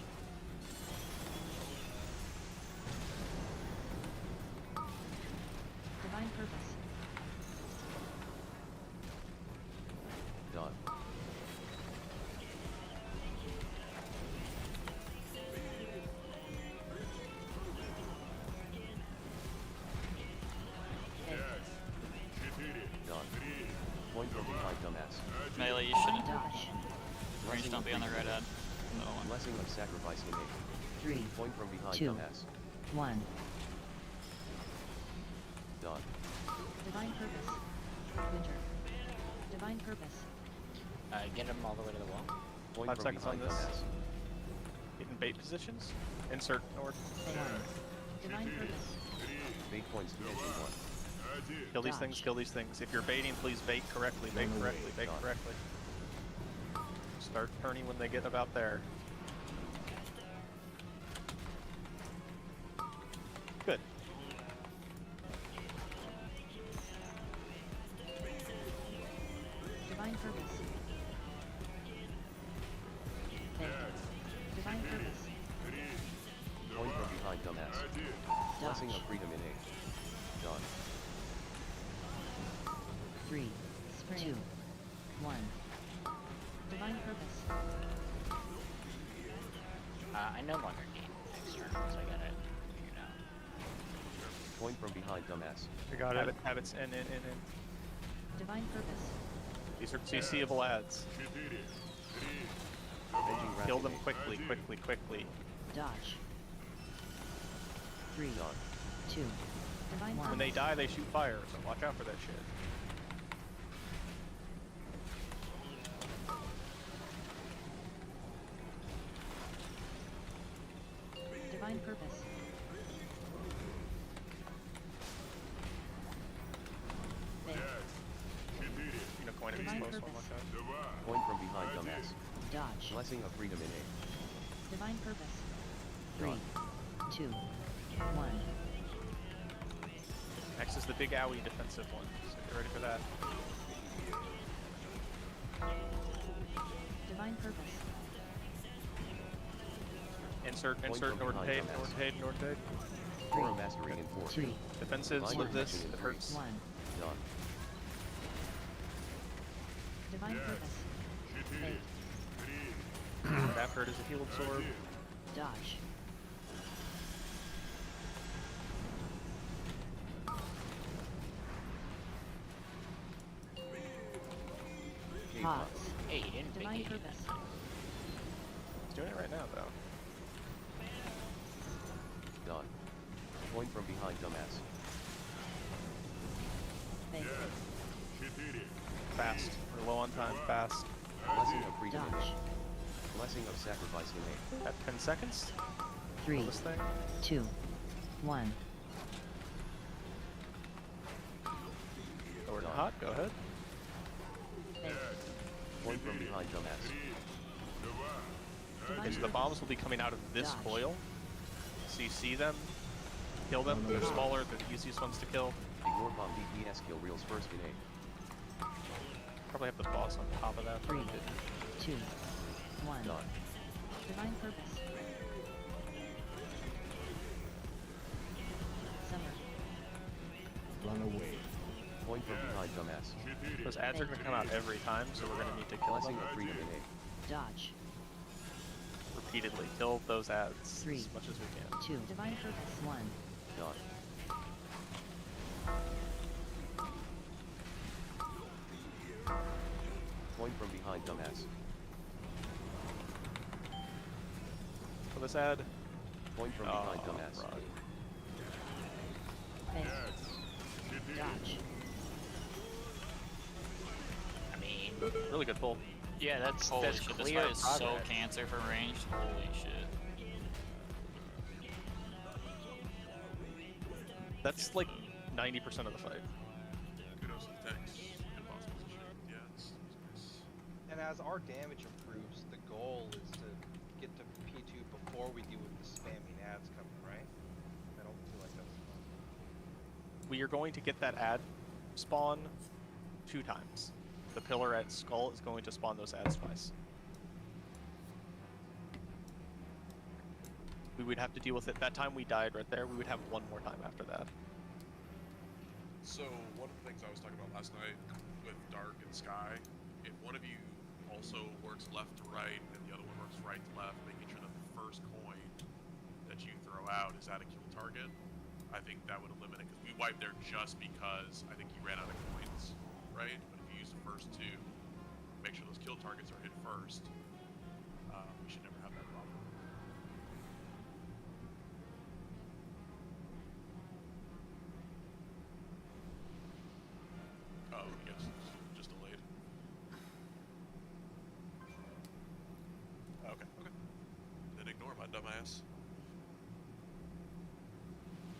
Speaker 1: Divine purpose.
Speaker 2: Done. Done. Point from behind, dumbass.
Speaker 6: Melee, you shouldn't.
Speaker 1: Dodge.
Speaker 6: Range, don't be on the red ad. Middle one.
Speaker 2: Blessing of Sacrifice in A.
Speaker 1: 3,
Speaker 2: Point from behind,
Speaker 1: 2,
Speaker 2: dumbass.
Speaker 1: 1.
Speaker 2: Done.
Speaker 1: Divine purpose. Winter. Divine purpose.
Speaker 11: Get him all the way to the wall.
Speaker 2: Point
Speaker 3: 5
Speaker 2: from
Speaker 3: seconds on
Speaker 2: behind,
Speaker 3: this.
Speaker 2: dumbass.
Speaker 3: Get in bait positions. Insert north.
Speaker 1: 1. Divine purpose.
Speaker 2: Bait points to engine 1.
Speaker 3: Kill these things, kill these things. If you're baiting, please bait correctly, bait correctly, bait
Speaker 2: Done.
Speaker 3: correctly. Start turning when they get about there. Good.
Speaker 1: Divine purpose. Fate. Divine purpose.
Speaker 2: Point from behind, dumbass. Blessing of Freedom in A. Done.
Speaker 1: 3, 2, 1. Divine purpose.
Speaker 11: I no longer need externals. I got it figured out.
Speaker 2: Point from behind, dumbass.
Speaker 3: We got it. Habits in.
Speaker 1: Divine purpose.
Speaker 3: These are CCable ads.
Speaker 2: Avenging Wrath
Speaker 3: Kill
Speaker 2: in
Speaker 3: them
Speaker 2: A.
Speaker 3: quickly, quickly, quickly.
Speaker 1: Dodge. 3,
Speaker 2: Done.
Speaker 1: 2. Divine purpose.
Speaker 3: When they die, they shoot fire, so watch out for that shit.
Speaker 1: Divine purpose. Fate.
Speaker 3: You know, coin it
Speaker 1: Divine
Speaker 3: close one
Speaker 1: purpose.
Speaker 3: like that.
Speaker 2: Point from behind, dumbass.
Speaker 1: Dodge.
Speaker 2: Blessing of Freedom in A.
Speaker 1: Divine purpose. 3,
Speaker 2: Done.
Speaker 1: 2, 1.
Speaker 3: Next is the big owie defensive one, so get ready for that.
Speaker 1: Divine purpose.
Speaker 3: Insert,
Speaker 2: Point
Speaker 3: insert,
Speaker 2: from
Speaker 3: Nord
Speaker 2: behind,
Speaker 3: Pade,
Speaker 2: dumbass.
Speaker 3: Nord Pade, Nord Pade.
Speaker 2: Aura Mastery in 4.
Speaker 1: 2,
Speaker 3: Defensives
Speaker 2: Divine
Speaker 3: with this,
Speaker 2: protection in
Speaker 3: it
Speaker 2: 3.
Speaker 3: hurts.
Speaker 1: 1.
Speaker 2: Done.
Speaker 1: Divine purpose. Fate.
Speaker 3: And after it is a healed sword.
Speaker 1: Dodge. Pause.
Speaker 11: Hey, you didn't
Speaker 1: Divine
Speaker 11: pick it.
Speaker 1: purpose.
Speaker 3: He's doing it right now, though.
Speaker 2: Done. Point from behind, dumbass.
Speaker 1: Fate.
Speaker 3: Fast. We're low on time, fast.
Speaker 2: Blessing of Freedom in
Speaker 1: Dodge.
Speaker 2: A. Blessing of Sacrifice in
Speaker 3: At 10 seconds.
Speaker 1: 3,
Speaker 3: Kill this thing.
Speaker 1: 2, 1.
Speaker 3: Sword and hot, go ahead.
Speaker 1: Fate.
Speaker 2: A. Point from behind, dumbass.
Speaker 1: Divine
Speaker 3: Okay, so the
Speaker 1: purpose.
Speaker 3: bombs will be coming out of this
Speaker 1: Dodge.
Speaker 3: coil. So you see them, kill them. They're smaller, they're the easiest ones to kill.
Speaker 2: Ignore bomb DPS kill reels first in A.
Speaker 3: Probably have the boss on top of that.
Speaker 1: 3, 2, 1.
Speaker 2: Done.
Speaker 1: Divine purpose. Summer.
Speaker 12: Run away.
Speaker 2: Point from behind, dumbass.
Speaker 3: Those ads are going to come out every time, so we're going to need to kill
Speaker 2: Blessing
Speaker 3: them
Speaker 2: of Freedom in A.
Speaker 1: Dodge.
Speaker 3: repeatedly. Kill those ads
Speaker 1: 3,
Speaker 3: as much as we can.
Speaker 1: 2. Divine purpose. 1.
Speaker 2: Done. Point from behind, dumbass.
Speaker 3: For this ad.
Speaker 2: Point from behind, dumbass.
Speaker 3: Right.
Speaker 1: Fake. Dodge.
Speaker 11: I mean,
Speaker 3: Really good pull.
Speaker 11: yeah, that's
Speaker 6: Holy
Speaker 11: that's
Speaker 6: shit, this
Speaker 11: clear
Speaker 6: fight is so
Speaker 11: progress.
Speaker 6: cancer for ranged. Holy shit.
Speaker 3: That's like 90% of the fight.
Speaker 9: as our damage improves, the goal is to get to P2 before we deal with the spamming ads coming, right? I don't feel like that's
Speaker 3: We are going to get that ad spawn 2 times. The pillar at Skull is going to spawn those ads twice. We would have to deal with it. That time we died right there, we would have 1 more time after that.
Speaker 4: So one of the things I was talking about last night with Dark and Sky, if one of you also works left to right and the other one works right to left, making sure that the first coin that you throw out is at a kill target, I think that would eliminate, because we wiped there just because I think you ran out of coins, right? But if you use the first 2, make sure those kill targets are hit first, we should never have that problem. Oh, yes, it's just delayed. Okay, okay. Then ignore my dumb ass.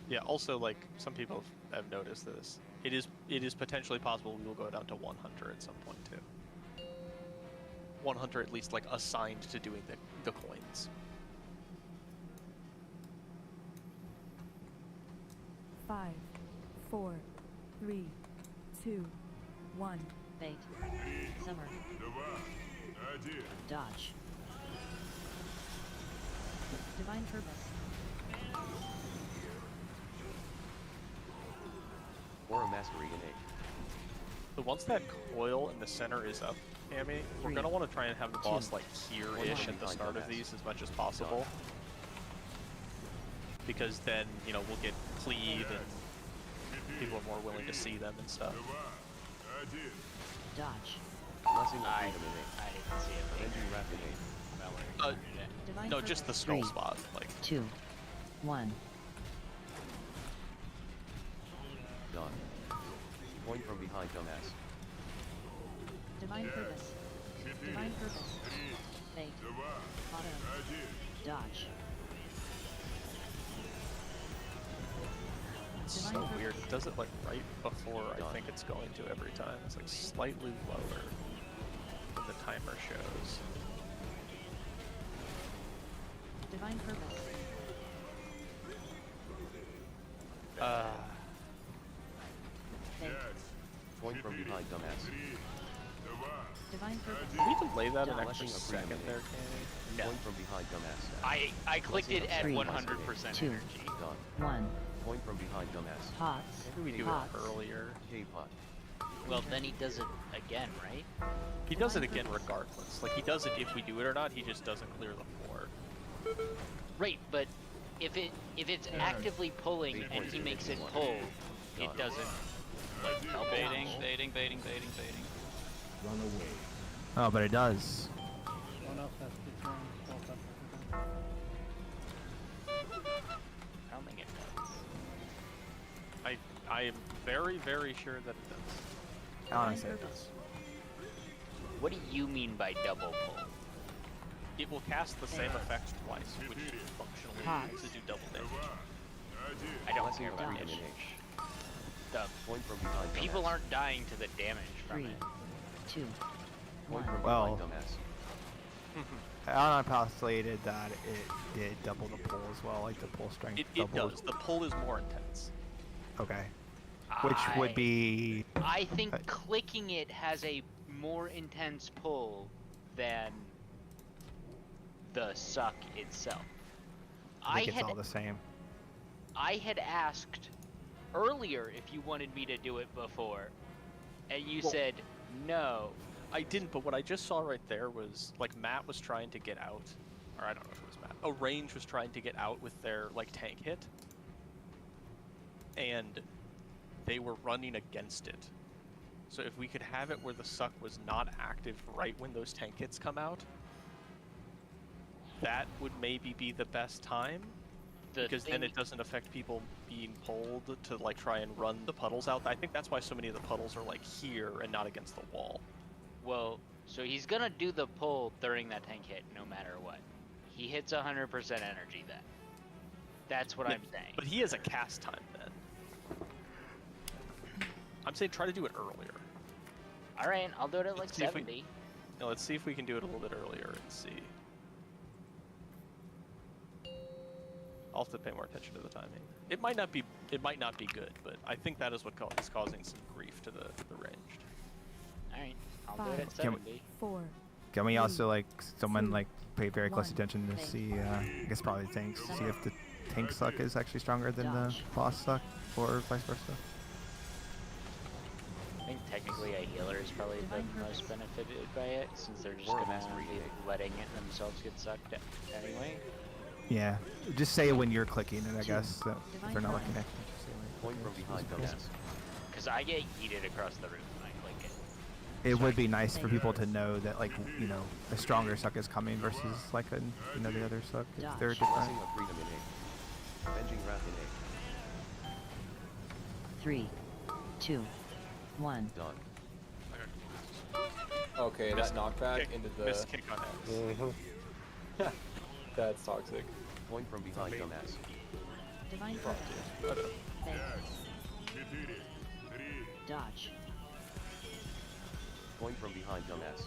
Speaker 3: Yeah, also, like, some people have noticed this. It is potentially possible we will go down to 100 at some point, too. 100 at least, like, assigned to doing the coins.
Speaker 16: Five, 4, 3, 2, 1.
Speaker 1: Bait. Summer. Dodge. Divine Purpose.
Speaker 2: Or a mastery innate.
Speaker 3: So once that coil in the center is up, Cammy, we're going to want to try and have the boss, like, here-ish at the start of these as much as possible. Because then, you know, we'll get cleave and people are more willing to see them and stuff.
Speaker 1: Dodge.
Speaker 2: Blessing of freedom innate.
Speaker 11: I didn't see it.
Speaker 2: Engine wrap innate.
Speaker 1: Divine
Speaker 3: No,
Speaker 1: Purpose.
Speaker 3: just the skull
Speaker 1: 3,
Speaker 3: spot. Like
Speaker 1: 2, 1.
Speaker 2: Done. Point from behind, dumbass.
Speaker 1: Divine Purpose. Divine Purpose. Bait. Auto. Dodge.
Speaker 3: It's so weird. It does it like right before I think it's going to every time. It's like slightly lower than the timer shows.
Speaker 1: Divine Purpose. Bait.
Speaker 2: Point from behind, dumbass.
Speaker 1: Divine Purpose.
Speaker 3: Can we delay that an
Speaker 1: Dodge.
Speaker 3: extra second there, Kenny?
Speaker 11: No.
Speaker 2: Point from behind, dumbass.
Speaker 11: I clicked it at
Speaker 1: 3,
Speaker 11: 100%
Speaker 1: 2,
Speaker 11: energy.
Speaker 2: Done.
Speaker 1: 1.
Speaker 2: Point from behind, dumbass.
Speaker 1: Pots.
Speaker 3: Maybe we do
Speaker 1: Pots.
Speaker 3: it earlier.
Speaker 2: K-pot.
Speaker 11: Well, then he does it again, right?
Speaker 3: He does it again regardless. Like, he does it if we do it or not, he just doesn't clear the floor.
Speaker 11: Right, but if it's actively pulling and he makes it pull, it doesn't like help it out.
Speaker 6: Baiting.
Speaker 12: Run away.
Speaker 13: Oh, but it does.
Speaker 11: I don't think it does.
Speaker 3: I am very, very sure that it does.
Speaker 13: Honestly, it does.
Speaker 11: What do you mean by double pull?
Speaker 3: It will cast the same effect twice, which functionally
Speaker 1: Pots.
Speaker 3: means to do double damage.
Speaker 11: I don't
Speaker 2: Blessing
Speaker 11: care
Speaker 2: of
Speaker 11: about
Speaker 2: freedom
Speaker 11: damage.
Speaker 2: innate.
Speaker 11: The
Speaker 2: Point from behind,
Speaker 11: people
Speaker 2: dumbass.
Speaker 11: aren't dying to the damage from
Speaker 1: 3,
Speaker 11: it.
Speaker 1: 2,
Speaker 2: Point
Speaker 1: 1.
Speaker 2: from
Speaker 13: Well-
Speaker 2: behind, dumbass.
Speaker 13: I postulated that it did double the pull as well, like the pull strength
Speaker 3: It
Speaker 13: doubled.
Speaker 3: does. The pull is more intense.
Speaker 13: Okay. Which would be...
Speaker 11: I think clicking it has a more intense pull than the suck itself.
Speaker 13: I think it's all the same.
Speaker 11: I had asked earlier if you wanted me to do it before, and you
Speaker 3: Well-
Speaker 11: said no.
Speaker 3: I didn't, but what I just saw right there was, like, Matt was trying to get out. Or I don't know if it was Matt. Oh, Range was trying to get out with their, like, tank hit. And they were running against it. So if we could have it where the suck was not active right when those tank hits come out, that would maybe be the best time. Because then it doesn't affect people being pulled to, like, try and run the puddles out. I think that's why so many of the puddles are, like, here and not against the wall.
Speaker 11: Well, so he's gonna do the pull during that tank hit no matter what. He hits 100% energy then. That's what
Speaker 3: Yeah,
Speaker 11: I'm saying.
Speaker 3: But he has a cast time then. I'm saying try to do it earlier.
Speaker 11: Alright, I'll do it at like
Speaker 3: See if we-
Speaker 11: 70.
Speaker 3: Now let's see if we can do it a little bit earlier and see. I'll have to pay more attention to the timing. It might not be good, but I think that is what is causing some grief to the ranged.
Speaker 11: Alright, I'll do it at
Speaker 13: 5,
Speaker 11: 70.
Speaker 16: 4.
Speaker 13: Can we also like someone
Speaker 16: 2,
Speaker 13: like pay very close
Speaker 16: 1.
Speaker 13: attention to see? I guess probably the tanks. See if the tank suck is actually stronger than the boss suck, or vice versa.
Speaker 11: I think technically a healer is probably the most benefited by it, since they're just
Speaker 2: Or a
Speaker 11: gonna
Speaker 2: mastery
Speaker 11: be
Speaker 2: tank.
Speaker 11: letting it themselves get sucked anyway.
Speaker 13: Yeah, just say when you're clicking it, I guess. So if they're not looking at you, just say
Speaker 2: Point from behind dumbass.
Speaker 11: Because I get yeeted across the room when I click it.
Speaker 13: it would be nice for people to know that, like, you know, a stronger suck is coming versus like a, you know, the other suck. If they're different.
Speaker 2: Blessing of freedom in A. Avenging wrath in A.
Speaker 1: 3, 2, 1.
Speaker 2: Done.
Speaker 5: Okay, that knockback into the.
Speaker 3: Missed kick on X.
Speaker 5: That's toxic.
Speaker 2: Point from behind dumbass.
Speaker 1: Divine purpose. Dodge.
Speaker 2: Point from behind dumbass.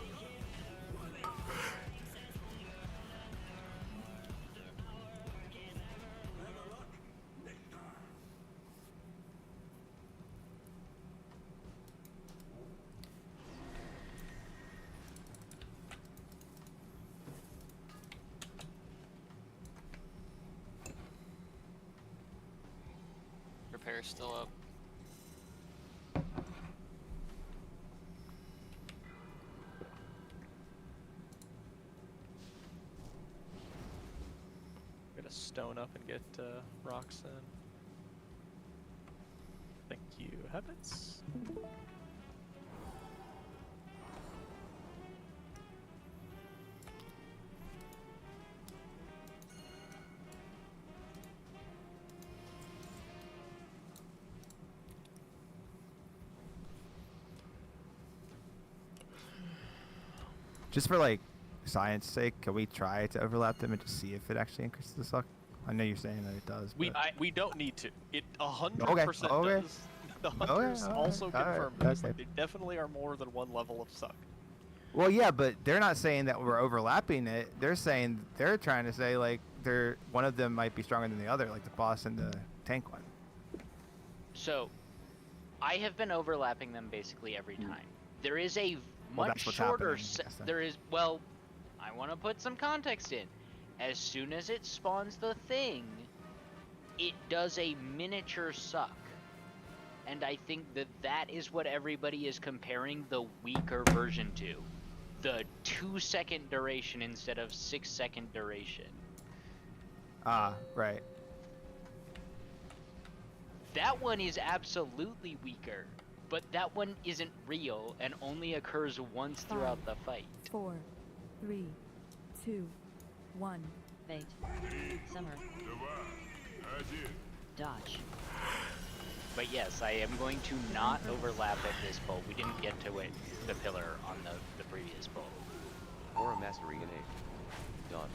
Speaker 6: Repair's still up.
Speaker 3: Get a stone up and get rocks in. Thank you, habits.
Speaker 13: Just for like science sake, can we try to overlap them and just see if it actually increases the suck? I know you're saying that it does.
Speaker 3: We
Speaker 13: but-
Speaker 3: we don't need to. It 100%
Speaker 13: Okay.
Speaker 3: does. The
Speaker 13: Okay,
Speaker 3: hunters
Speaker 13: alright,
Speaker 3: also
Speaker 13: alright,
Speaker 3: confirmed this.
Speaker 13: okay.
Speaker 3: Like, they definitely are more than one level of suck.
Speaker 13: Well, yeah, but they're not saying that we're overlapping it. They're saying they're trying to say like they're one of them might be stronger than the other, like the boss and the tank one.
Speaker 11: So, I have been overlapping them basically every time. There is a
Speaker 13: Well,
Speaker 11: much
Speaker 13: that's what's
Speaker 11: shorter.
Speaker 13: happening, I guess then.
Speaker 11: There is, well, I want to put some context in. As soon as it spawns the thing, it does a miniature suck. And I think that that is what everybody is comparing the weaker version to. The 2-second duration instead of 6-second duration.
Speaker 13: Ah, right.
Speaker 11: That one is absolutely weaker, but that one isn't real and only occurs once throughout the fight.
Speaker 16: 4, 3, 2, 1.
Speaker 1: Fate. Summer. Dodge.
Speaker 11: But yes, I am going to not overlap at this bolt. We didn't get to it, the pillar on the previous bolt.
Speaker 2: Or a mastery in A. Done.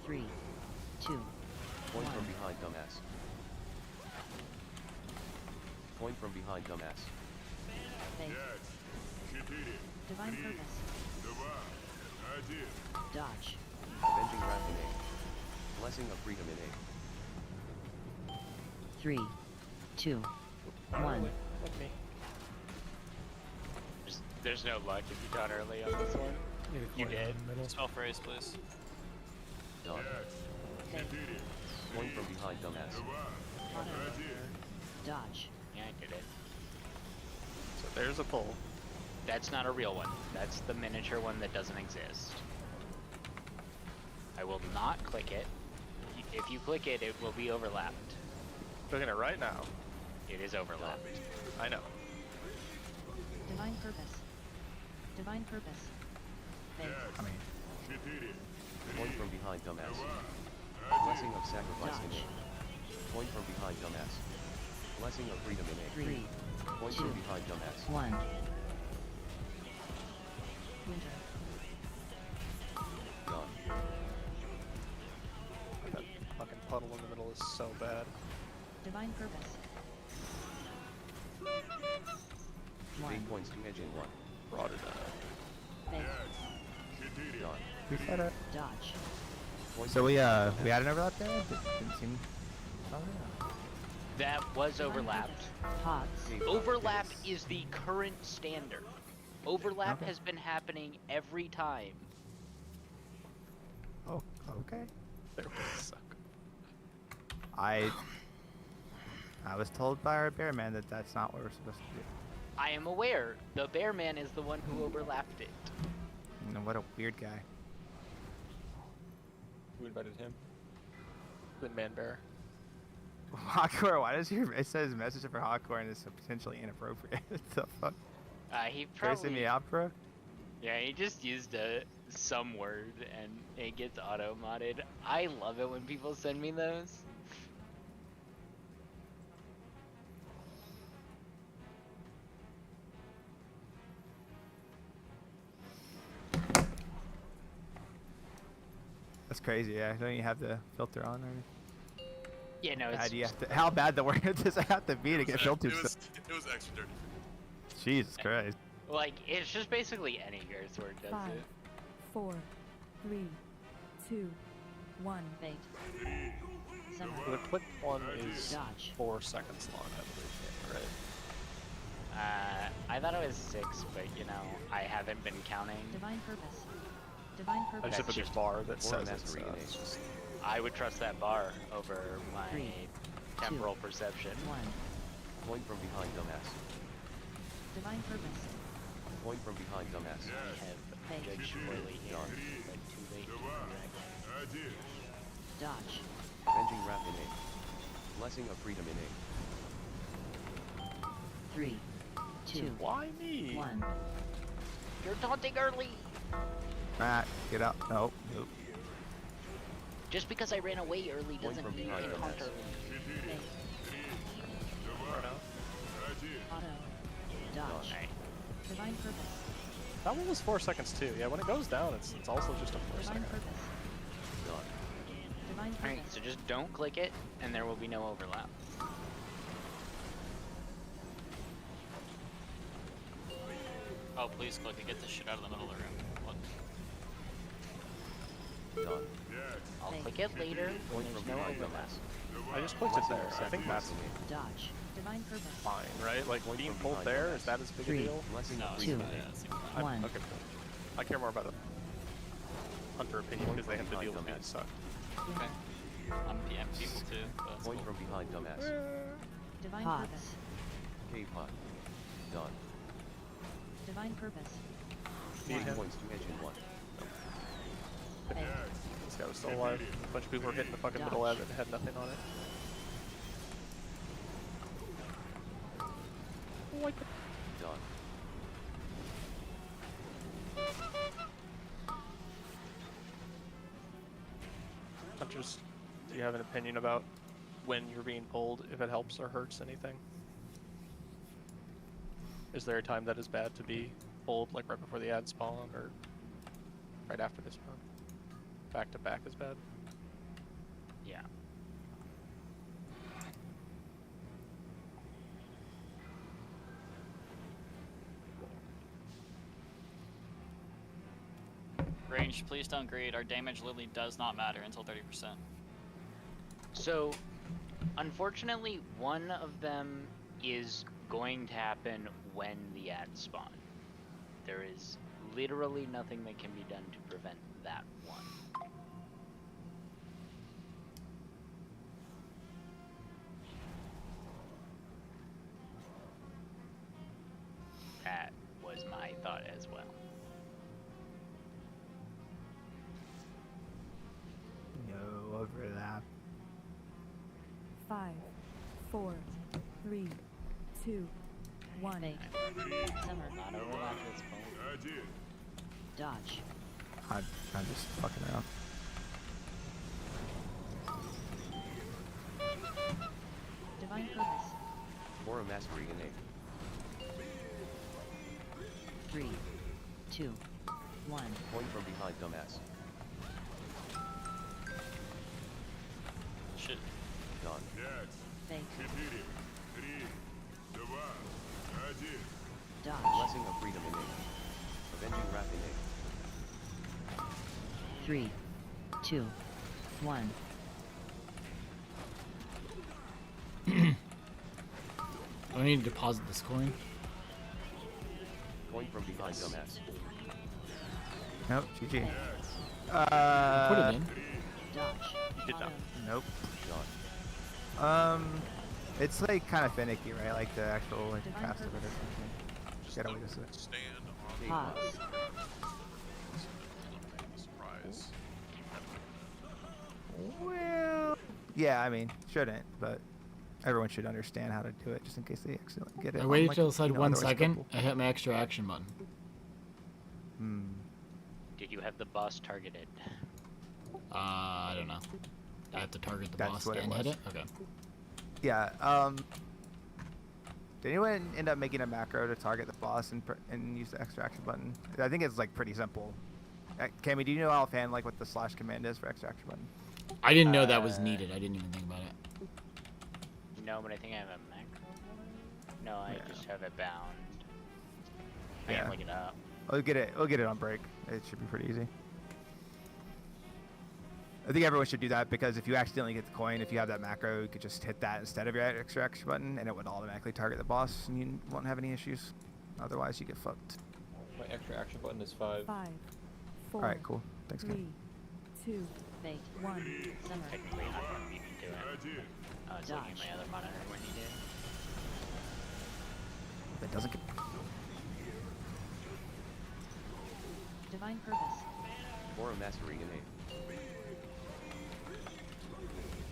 Speaker 1: 3, 2,
Speaker 2: Point from behind dumbass. Point from behind dumbass.
Speaker 1: Fate. Divine purpose. Dodge.
Speaker 2: Avenging wrath in A. Blessing of freedom in A.
Speaker 1: 3, 2, 1.
Speaker 11: There's no luck if you got early on this one. You did.
Speaker 3: Spell phrase, please.
Speaker 2: Done.
Speaker 1: Fate.
Speaker 2: Point from behind dumbass.
Speaker 1: Dodge.
Speaker 11: Yeah, I did it.
Speaker 3: So there's a pull.
Speaker 11: That's not a real one. That's the miniature one that doesn't exist. I will not click it. If you click it, it will be overlapped.
Speaker 3: Looking at it right now.
Speaker 11: It is overlapped.
Speaker 3: I know.
Speaker 1: Divine purpose. Divine purpose. Fate.
Speaker 13: I mean,
Speaker 2: Point from behind dumbass. Blessing of sacrifice in A. Point from behind dumbass. Blessing of freedom in A.
Speaker 1: 3,
Speaker 2: Point
Speaker 1: 2,
Speaker 2: from behind dumbass.
Speaker 1: 1. Winter.
Speaker 2: Done.
Speaker 3: That fucking puddle in the middle is so bad.
Speaker 1: Divine purpose. 1.
Speaker 2: 8 points to edge in 1.
Speaker 3: brought it up.
Speaker 1: Fake.
Speaker 2: Done.
Speaker 13: Who said it?
Speaker 1: Dodge.
Speaker 13: So we had an overlap there? Didn't seem. Oh yeah.
Speaker 11: That was
Speaker 1: Divine
Speaker 11: overlapped.
Speaker 1: purpose. Pods.
Speaker 11: Overlapped is the current standard. Overlap
Speaker 13: Okay.
Speaker 11: has been happening every time.
Speaker 13: Oh, okay.
Speaker 3: They really suck.
Speaker 13: I was told by our bear man that that's not what we're supposed to do.
Speaker 11: I am aware. The bear man is the one who overlapped it.
Speaker 13: You know, what a weird guy.
Speaker 5: Who invited him?
Speaker 3: The man bear.
Speaker 13: Hawkcore, why does it says message for Hawkcore and it's potentially inappropriate? What the fuck?
Speaker 11: He
Speaker 13: Tracing
Speaker 11: probably.
Speaker 13: me out, bro?
Speaker 11: Yeah, he just used some word and it gets auto modded. I love it when people send me those.
Speaker 13: That's crazy, yeah. Don't you have the filter on or
Speaker 11: Yeah, no,
Speaker 13: how,
Speaker 11: it's
Speaker 13: do you have to, how bad the word does it have to be to get filtered?
Speaker 4: It was extra dirty.
Speaker 13: Jesus Christ.
Speaker 11: like it's just basically any curse word does
Speaker 16: 5,
Speaker 11: it.
Speaker 16: 4, 3, 2, 1.
Speaker 1: Bait. Summer.
Speaker 3: The quick one is
Speaker 1: Dodge.
Speaker 3: 4 seconds long, I believe, right?
Speaker 11: I thought it was 6, but you know, I haven't been counting.
Speaker 1: Divine purpose. Divine
Speaker 3: I
Speaker 1: purpose.
Speaker 3: just have a big bar that says it's,
Speaker 2: mastery in
Speaker 3: it's just
Speaker 11: I would trust that bar over my
Speaker 1: 3,
Speaker 11: temporal perception.
Speaker 1: 1.
Speaker 2: Point from behind, dumbass.
Speaker 1: Divine purpose.
Speaker 2: Point from behind, dumbass.
Speaker 11: I have
Speaker 1: Fake.
Speaker 11: judged poorly here, but too late to correct.
Speaker 1: Dodge.
Speaker 2: Avenging wrath in A. Blessing of freedom in A.
Speaker 1: 3, 2,
Speaker 3: why me?
Speaker 1: 1.
Speaker 11: You're taunting early!
Speaker 13: Matt, get up. Nope. Nope.
Speaker 11: Just because I ran away early
Speaker 2: Point
Speaker 11: doesn't
Speaker 2: from
Speaker 11: mean you
Speaker 2: behind,
Speaker 11: can taunt
Speaker 2: dumbass.
Speaker 11: early.
Speaker 1: Fake. Auto. Dodge.
Speaker 11: Alright.
Speaker 1: Divine purpose.
Speaker 3: That one was 4 seconds too. Yeah, when it goes down, it's also just a 4
Speaker 1: Divine
Speaker 3: second.
Speaker 1: purpose.
Speaker 2: Done.
Speaker 1: Divine
Speaker 11: Alright,
Speaker 1: purpose.
Speaker 11: so just don't click it, and there will be no overlap.
Speaker 6: Oh, please click it. Get this shit out of the middle of the room. What?
Speaker 2: Done.
Speaker 11: I'll click it later when
Speaker 2: Point
Speaker 11: there's
Speaker 2: from
Speaker 11: no
Speaker 2: behind,
Speaker 11: overlap.
Speaker 2: dumbass.
Speaker 3: I just clicked it there. I think that's
Speaker 1: Dodge. Divine purpose.
Speaker 3: fine, right? Like,
Speaker 2: Point
Speaker 3: being
Speaker 2: from
Speaker 3: pulled
Speaker 2: behind,
Speaker 3: there,
Speaker 2: dumbass.
Speaker 3: is that as big a
Speaker 1: 3,
Speaker 3: deal?
Speaker 2: Blessing
Speaker 6: No,
Speaker 2: of
Speaker 6: it's
Speaker 1: Two.
Speaker 2: freedom in
Speaker 6: yeah,
Speaker 2: A.
Speaker 6: it seems fine.
Speaker 1: 1.
Speaker 3: Okay, cool. I care more about the hunter opinion because they have to deal with being sucked.
Speaker 6: Okay. I'm PM people too, but that's
Speaker 2: Point
Speaker 6: cool.
Speaker 2: from behind, dumbass.
Speaker 1: Divine
Speaker 16: Pods.
Speaker 1: purpose.
Speaker 2: K-Pod. Done.
Speaker 1: Divine purpose.
Speaker 3: Need
Speaker 2: 3
Speaker 3: him.
Speaker 2: points to engine 1.
Speaker 1: Fake.
Speaker 3: This guy was still alive. A bunch of people were hitting the fucking middle
Speaker 1: Dodge.
Speaker 3: lab and had nothing on it.
Speaker 2: Done.
Speaker 3: Hunters, do you have an opinion about when you're being pulled, if it helps or hurts anything? Is there a time that is bad to be pulled, like right before the ad spawn or right after they spawn? Back to back is bad?
Speaker 11: Yeah.
Speaker 6: Range, please don't greed. Our damage literally does not matter until 30%.
Speaker 11: So, unfortunately, one of them is going to happen when the ads spawn. There is literally nothing that can be done to prevent that one. That was my thought as well.
Speaker 13: No overlap.
Speaker 16: 5, 4, 3, 2, 1.
Speaker 1: Fake. Summer.
Speaker 11: Not overlap this point.
Speaker 1: Dodge.
Speaker 13: I'm just fucking around.
Speaker 1: Divine purpose.
Speaker 2: Aura mastery in A.
Speaker 1: 3, 2, 1.
Speaker 2: Point from behind, dumbass.
Speaker 6: Shit.
Speaker 2: Done.
Speaker 1: Fake. Dodge.
Speaker 2: Blessing of freedom in A. Avenging Wrath innate.
Speaker 1: 3, 2, 1.
Speaker 14: I need to deposit this coin.
Speaker 2: Coin from behind dumbass.
Speaker 13: Nope, GG.
Speaker 14: Put it in.
Speaker 1: Dodge.
Speaker 3: You did not.
Speaker 13: Nope.
Speaker 2: Dodge.
Speaker 13: It's like kind of finicky, right? Like the actual like cast of it or something.
Speaker 4: Just
Speaker 13: Gotta
Speaker 4: don't
Speaker 13: wait a sec.
Speaker 4: stand on
Speaker 1: Pause.
Speaker 4: the surprise.
Speaker 13: Well, yeah, I mean, shouldn't, but everyone should understand how to do it, just in case they accidentally get it.
Speaker 14: I
Speaker 13: on,
Speaker 14: waited
Speaker 13: like,
Speaker 14: till it said
Speaker 13: you know,
Speaker 14: 1
Speaker 13: otherwise
Speaker 14: second.
Speaker 13: couple.
Speaker 14: I hit my extra action button.
Speaker 13: Hmm.
Speaker 11: Did you have the boss targeted?
Speaker 14: I don't know. I have to target the
Speaker 13: That's
Speaker 14: boss
Speaker 13: what it
Speaker 14: and hit
Speaker 13: was.
Speaker 14: it? Okay.
Speaker 13: Yeah. Did anyone end up making a macro to target the boss and use the extraction button? I think it's like pretty simple. Cammy, do you know offhand like what the slash command is for extraction button?
Speaker 14: I didn't know that was needed. I didn't even think about it.
Speaker 11: No, but I think I have a macro. No, I just have it bound. I can look it up.
Speaker 13: We'll get it on break. It should be pretty easy. I think everyone should do that because if you accidentally get the coin, if you have that macro, you could just hit that instead of your extraction button, and it would automatically target the boss, and you won't have any issues. Otherwise, you get fucked.
Speaker 5: My extra action button is 5.
Speaker 16: 5, 4,
Speaker 13: All right, cool. Thanks,
Speaker 16: 3,
Speaker 13: Cam.
Speaker 16: 2,
Speaker 1: Fate.
Speaker 16: 1.
Speaker 1: Summer.
Speaker 11: Technically, I'm not beating to it. I was looking at my other monitor when you did.
Speaker 13: That doesn't get...
Speaker 1: Divine Purpose.
Speaker 2: Aura Mastery innate.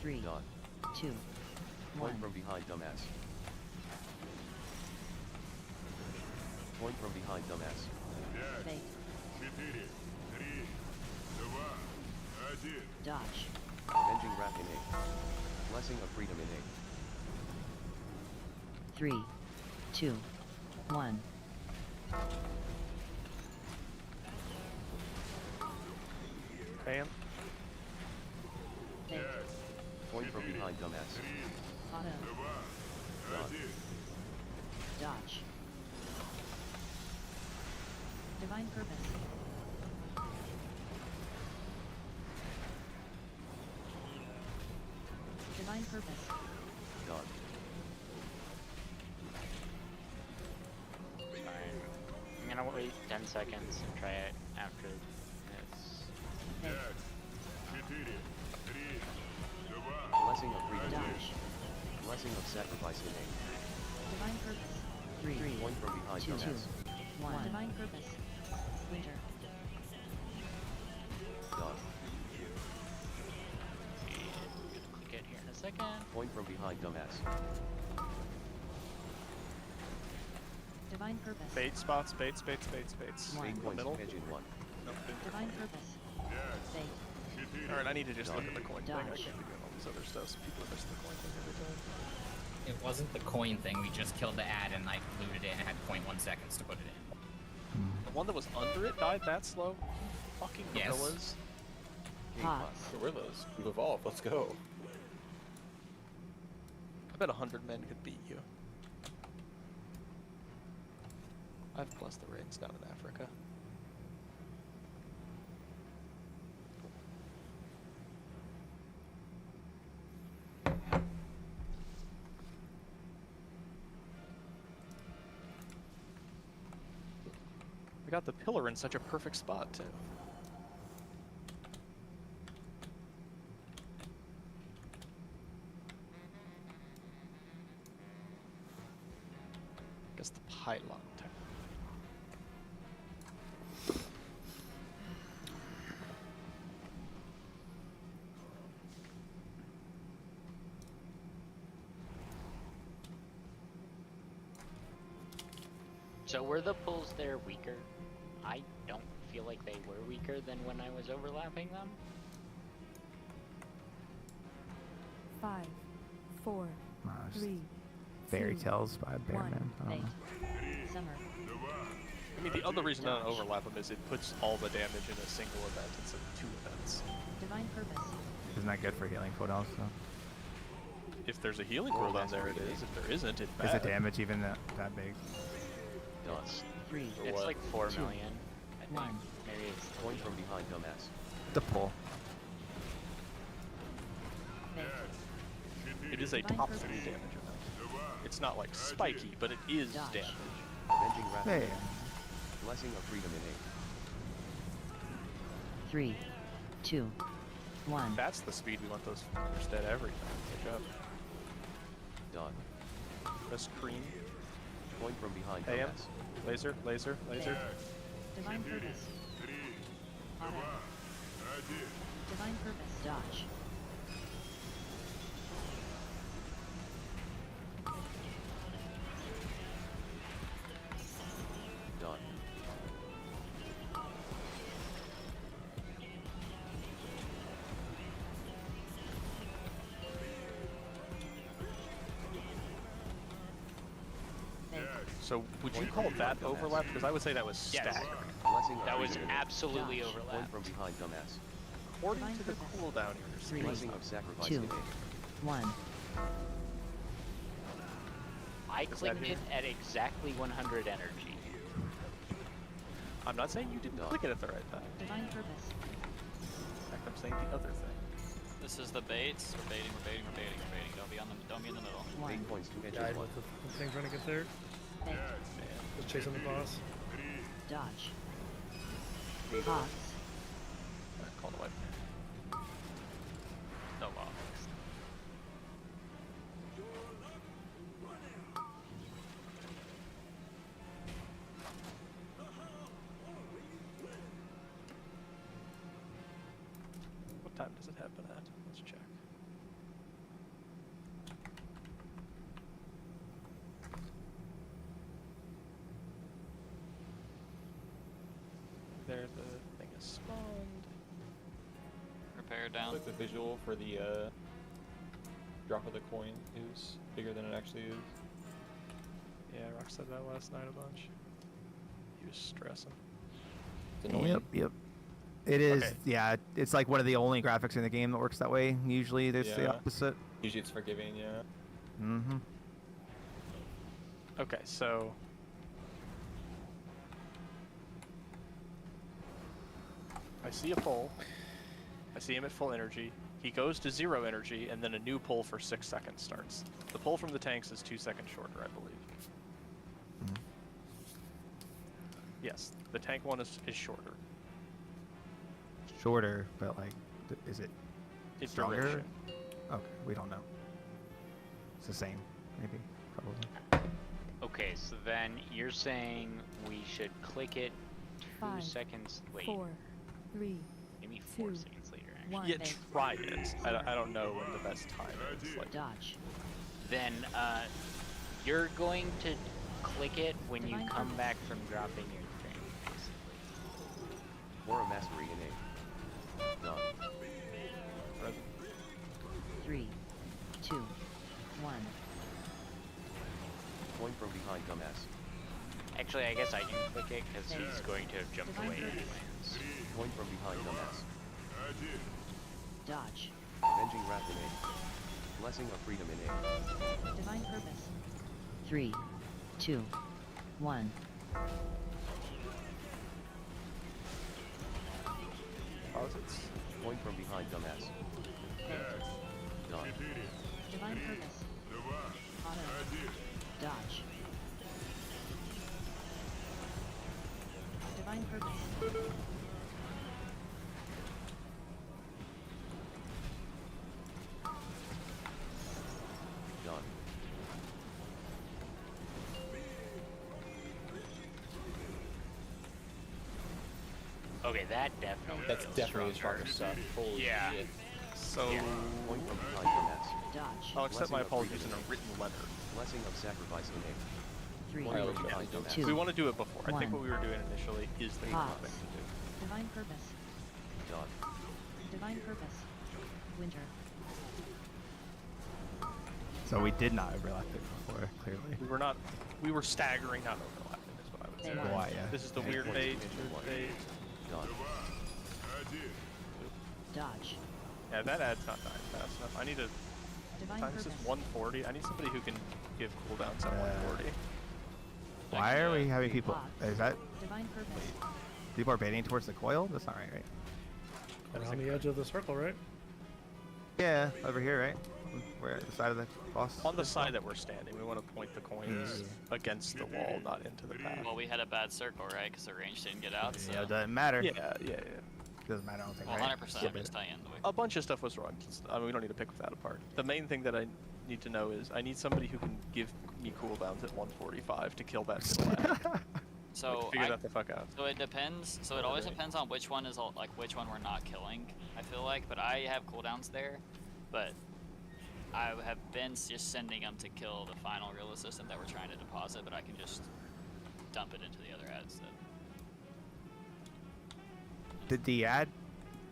Speaker 1: 3,
Speaker 2: Dot.
Speaker 1: 2,
Speaker 2: Point
Speaker 1: 1.
Speaker 2: from behind dumbass. Point from behind dumbass.
Speaker 1: Fate. Dodge.
Speaker 2: Avenging Wrath innate. Blessing of Freedom innate.
Speaker 1: 3, 2, 1.
Speaker 3: Bam.
Speaker 1: Fate.
Speaker 2: Point from behind dumbass.
Speaker 1: Auto.
Speaker 2: Dot.
Speaker 1: Dodge. Divine Purpose. Divine Purpose.
Speaker 2: Dot.
Speaker 11: Fine. I'm gonna wait 10 seconds and try it after this.
Speaker 2: Blessing of Freedom innate.
Speaker 1: Dodge.
Speaker 2: Blessing of Sacrifice innate.
Speaker 1: Divine Purpose. 3,
Speaker 2: Point from behind
Speaker 1: 2,
Speaker 2: dumbass.
Speaker 1: 1. Divine Purpose. Winter.
Speaker 2: Dot.
Speaker 11: Click it here in a second.
Speaker 2: Point from behind dumbass.
Speaker 1: Divine Purpose.
Speaker 3: Bait spots, baits.
Speaker 1: One.
Speaker 2: Eight
Speaker 3: In the
Speaker 2: points.
Speaker 3: middle.
Speaker 2: Engine 1.
Speaker 3: Nope.
Speaker 1: Divine Purpose. Fate.
Speaker 3: Alright, I need to just look at the
Speaker 2: Dodge.
Speaker 3: coin thing. I
Speaker 1: Dodge.
Speaker 3: can't be doing all this other stuff, so people miss the coin thing every time.
Speaker 15: It wasn't the coin thing. We just killed the ad and I looted it and had 0.1 seconds to put it in.
Speaker 3: The one that was under it died that slow? Fucking
Speaker 15: Yes.
Speaker 3: gorillas.
Speaker 1: Pause.
Speaker 5: Gorillas. We've evolved. Let's go.
Speaker 3: I bet 100 men could beat you. I've blessed the rains down in Africa. We got the pillar in such a perfect spot, too. Guess the pylon tech.
Speaker 11: So were the pulls there weaker? I don't feel like they were weaker than when I was overlapping them.
Speaker 16: 5, 4,
Speaker 13: just
Speaker 16: 3,
Speaker 13: Fairy
Speaker 16: 2,
Speaker 13: Tales by Bearman.
Speaker 16: 1.
Speaker 13: I don't
Speaker 1: Fate.
Speaker 13: know.
Speaker 1: Summer.
Speaker 3: I mean, the other reason I don't overlap them is it puts all the damage in a single event instead of 2 events.
Speaker 1: Divine Purpose.
Speaker 13: Isn't that good for healing cooldowns? So?
Speaker 3: If there's a healing
Speaker 2: Or
Speaker 3: cooldown there,
Speaker 2: mastery
Speaker 3: it is. If there isn't, it's
Speaker 13: Is
Speaker 3: bad.
Speaker 13: the damage even that big?
Speaker 2: Dot.
Speaker 1: 3,
Speaker 11: It's
Speaker 5: what?
Speaker 11: like 4
Speaker 1: 2,
Speaker 11: million.
Speaker 1: One.
Speaker 11: There he is.
Speaker 2: Coin from behind, dumbass.
Speaker 13: The pull.
Speaker 1: Bait.
Speaker 3: It is a
Speaker 1: Divine
Speaker 3: top
Speaker 1: purpose.
Speaker 3: 3 damage amount. It's not like spiky, but it is
Speaker 1: Dodge.
Speaker 3: damage.
Speaker 2: Avenging Wrath
Speaker 13: Hey.
Speaker 2: innate. Blessing of freedom innate.
Speaker 1: 3, 2, 1.
Speaker 3: That's the speed we want those fuckers dead every time. Good job.
Speaker 2: Done.
Speaker 3: Press cream.
Speaker 2: Coin from behind,
Speaker 3: AM.
Speaker 2: dumbass.
Speaker 3: Laser, laser, laser.
Speaker 1: Divine purpose. Auto. Divine purpose. Dodge.
Speaker 2: Done.
Speaker 3: So would you call that overlap? Because I would say that was
Speaker 11: Yes.
Speaker 3: staggered.
Speaker 2: Blessing of
Speaker 11: That was
Speaker 2: freedom innate.
Speaker 11: absolutely
Speaker 1: Dodge.
Speaker 2: Coin
Speaker 11: overlapped.
Speaker 2: from behind, dumbass.
Speaker 3: According
Speaker 1: Divine
Speaker 3: to the
Speaker 1: purpose.
Speaker 3: cooldown here,
Speaker 1: Three.
Speaker 2: Blessing of sacrifice
Speaker 1: 2,
Speaker 2: innate.
Speaker 1: 1.
Speaker 11: I
Speaker 3: Is that
Speaker 11: clicked
Speaker 3: here?
Speaker 11: it at exactly 100 energy.
Speaker 3: I'm not saying you didn't
Speaker 11: No.
Speaker 3: click it at the right time.
Speaker 1: Divine purpose.
Speaker 3: In fact, I'm saying the other thing.
Speaker 6: This is the baits. We're baiting, we're baiting, we're baiting, we're baiting. Don't be in the middle.
Speaker 2: 8 points to edge
Speaker 8: Died
Speaker 2: one.
Speaker 8: with the thing trying to get there.
Speaker 1: Bait.
Speaker 8: Just chasing the boss.
Speaker 1: Dodge. Hogs.
Speaker 3: Call the wipe.
Speaker 6: No logs.
Speaker 3: What time does it happen at? Let's check. There, the thing is spawned.
Speaker 6: Repair down.
Speaker 5: Like the visual for the drop of the coin is bigger than it actually is.
Speaker 3: Yeah, Rock said that last night a bunch. He was stressing.
Speaker 5: It's annoying.
Speaker 13: Yep, yep. It is,
Speaker 3: Okay.
Speaker 13: yeah. It's like one of the only graphics in the game that works that way. Usually there's the
Speaker 5: Yeah.
Speaker 13: opposite.
Speaker 5: Usually it's forgiving, yeah.
Speaker 13: Mm-hmm.
Speaker 3: Okay, so I see a pull. I see him at full energy. He goes to 0 energy, and then a new pull for 6 seconds starts. The pull from the tanks is 2 seconds shorter, I believe. Yes, the tank one is shorter.
Speaker 13: Shorter, but like, is it
Speaker 3: It's
Speaker 13: stronger?
Speaker 3: duration.
Speaker 13: Okay, we don't know. It's the same, maybe, probably.
Speaker 11: Okay, so then you're saying we should click it 2
Speaker 16: 5,
Speaker 11: seconds. Wait,
Speaker 16: 4, 3,
Speaker 11: maybe 4
Speaker 16: 2,
Speaker 11: seconds later. Actually.
Speaker 16: 1.
Speaker 3: Yeah, try it. I don't know when the best time is. Like,
Speaker 1: Dodge.
Speaker 11: Then you're going to click it when you
Speaker 1: Divine
Speaker 11: come
Speaker 1: purpose.
Speaker 11: back from dropping your thing, basically.
Speaker 2: Aura mastery innate. Done.
Speaker 3: present.
Speaker 1: 3, 2, 1.
Speaker 2: Coin from behind, dumbass.
Speaker 11: Actually, I guess I can click it because he's going to have jumped
Speaker 1: Divine
Speaker 11: away
Speaker 1: purpose.
Speaker 11: anyways.
Speaker 2: Coin from behind, dumbass.
Speaker 1: Dodge.
Speaker 2: Avenging Wrath innate. Blessing of freedom innate.
Speaker 1: Divine purpose. 3, 2, 1.
Speaker 3: Posits.
Speaker 2: Coin from behind, dumbass. Done.
Speaker 1: Divine purpose. Auto. Dodge. Divine purpose.
Speaker 2: Done.
Speaker 11: Okay, that definitely.
Speaker 5: That's
Speaker 11: feels
Speaker 5: definitely
Speaker 11: stronger.
Speaker 5: stronger stuff. Holy
Speaker 11: Yeah.
Speaker 5: shit.
Speaker 3: So
Speaker 2: Coin from behind, dumbass.
Speaker 1: Dodge.
Speaker 3: I'll accept
Speaker 2: Blessing
Speaker 3: my
Speaker 2: of
Speaker 3: apologies in
Speaker 2: freedom
Speaker 3: a written letter.
Speaker 2: Blessing of sacrifice innate.
Speaker 1: 3,
Speaker 2: Coin from
Speaker 5: Yeah.
Speaker 2: behind, dumbass.
Speaker 1: 2,
Speaker 3: We want to do it before. I think
Speaker 1: One.
Speaker 3: what we were doing initially is the
Speaker 1: Pause.
Speaker 3: proper thing to do.
Speaker 1: Divine purpose.
Speaker 2: Done.
Speaker 1: Divine purpose. Winter.
Speaker 13: So we did not overlap it before, clearly.
Speaker 3: We were not. We were staggering, not overlapping. Is what I would say.
Speaker 1: Why?
Speaker 13: Why, yeah.
Speaker 3: This is the
Speaker 2: Eight
Speaker 3: weird
Speaker 2: points
Speaker 3: bait.
Speaker 2: to edge
Speaker 3: Weird
Speaker 2: one.
Speaker 3: bait.
Speaker 2: Done.
Speaker 1: Dodge.
Speaker 3: Yeah, that ad's not dying fast enough. I need a.
Speaker 1: Divine
Speaker 3: Times is
Speaker 1: purpose.
Speaker 3: 140. I need somebody who can give cooldowns at 140.
Speaker 13: Why are we having people? Is that?
Speaker 1: Divine purpose.
Speaker 13: People are baiting towards the coil? That's not right, right?
Speaker 8: And on the edge of the circle, right?
Speaker 13: Yeah, over here, right? We're at the side of the boss.
Speaker 3: On the side that we're standing, we want to point the coins against the wall, not into the path.
Speaker 6: Well, we had a bad circle, right? Because the range didn't get out. So.
Speaker 13: Yeah, it doesn't matter.
Speaker 3: Yeah.
Speaker 13: Doesn't matter, I don't think,
Speaker 6: Well,
Speaker 13: right?
Speaker 6: 100%. I'm just telling you.
Speaker 3: A bunch of stuff was wrong. I mean, we don't need to pick that apart. The main thing that I need to know is I need somebody who can give me cooldowns at 145 to kill that middle ad.
Speaker 6: So
Speaker 3: figure that the fuck out.
Speaker 6: So it depends. So it always depends on which one is like which one we're not killing. I feel like, but I have cooldowns there, but I have been just sending them to kill the final real assistant that we're trying to deposit, but I can just dump it into the other ad instead.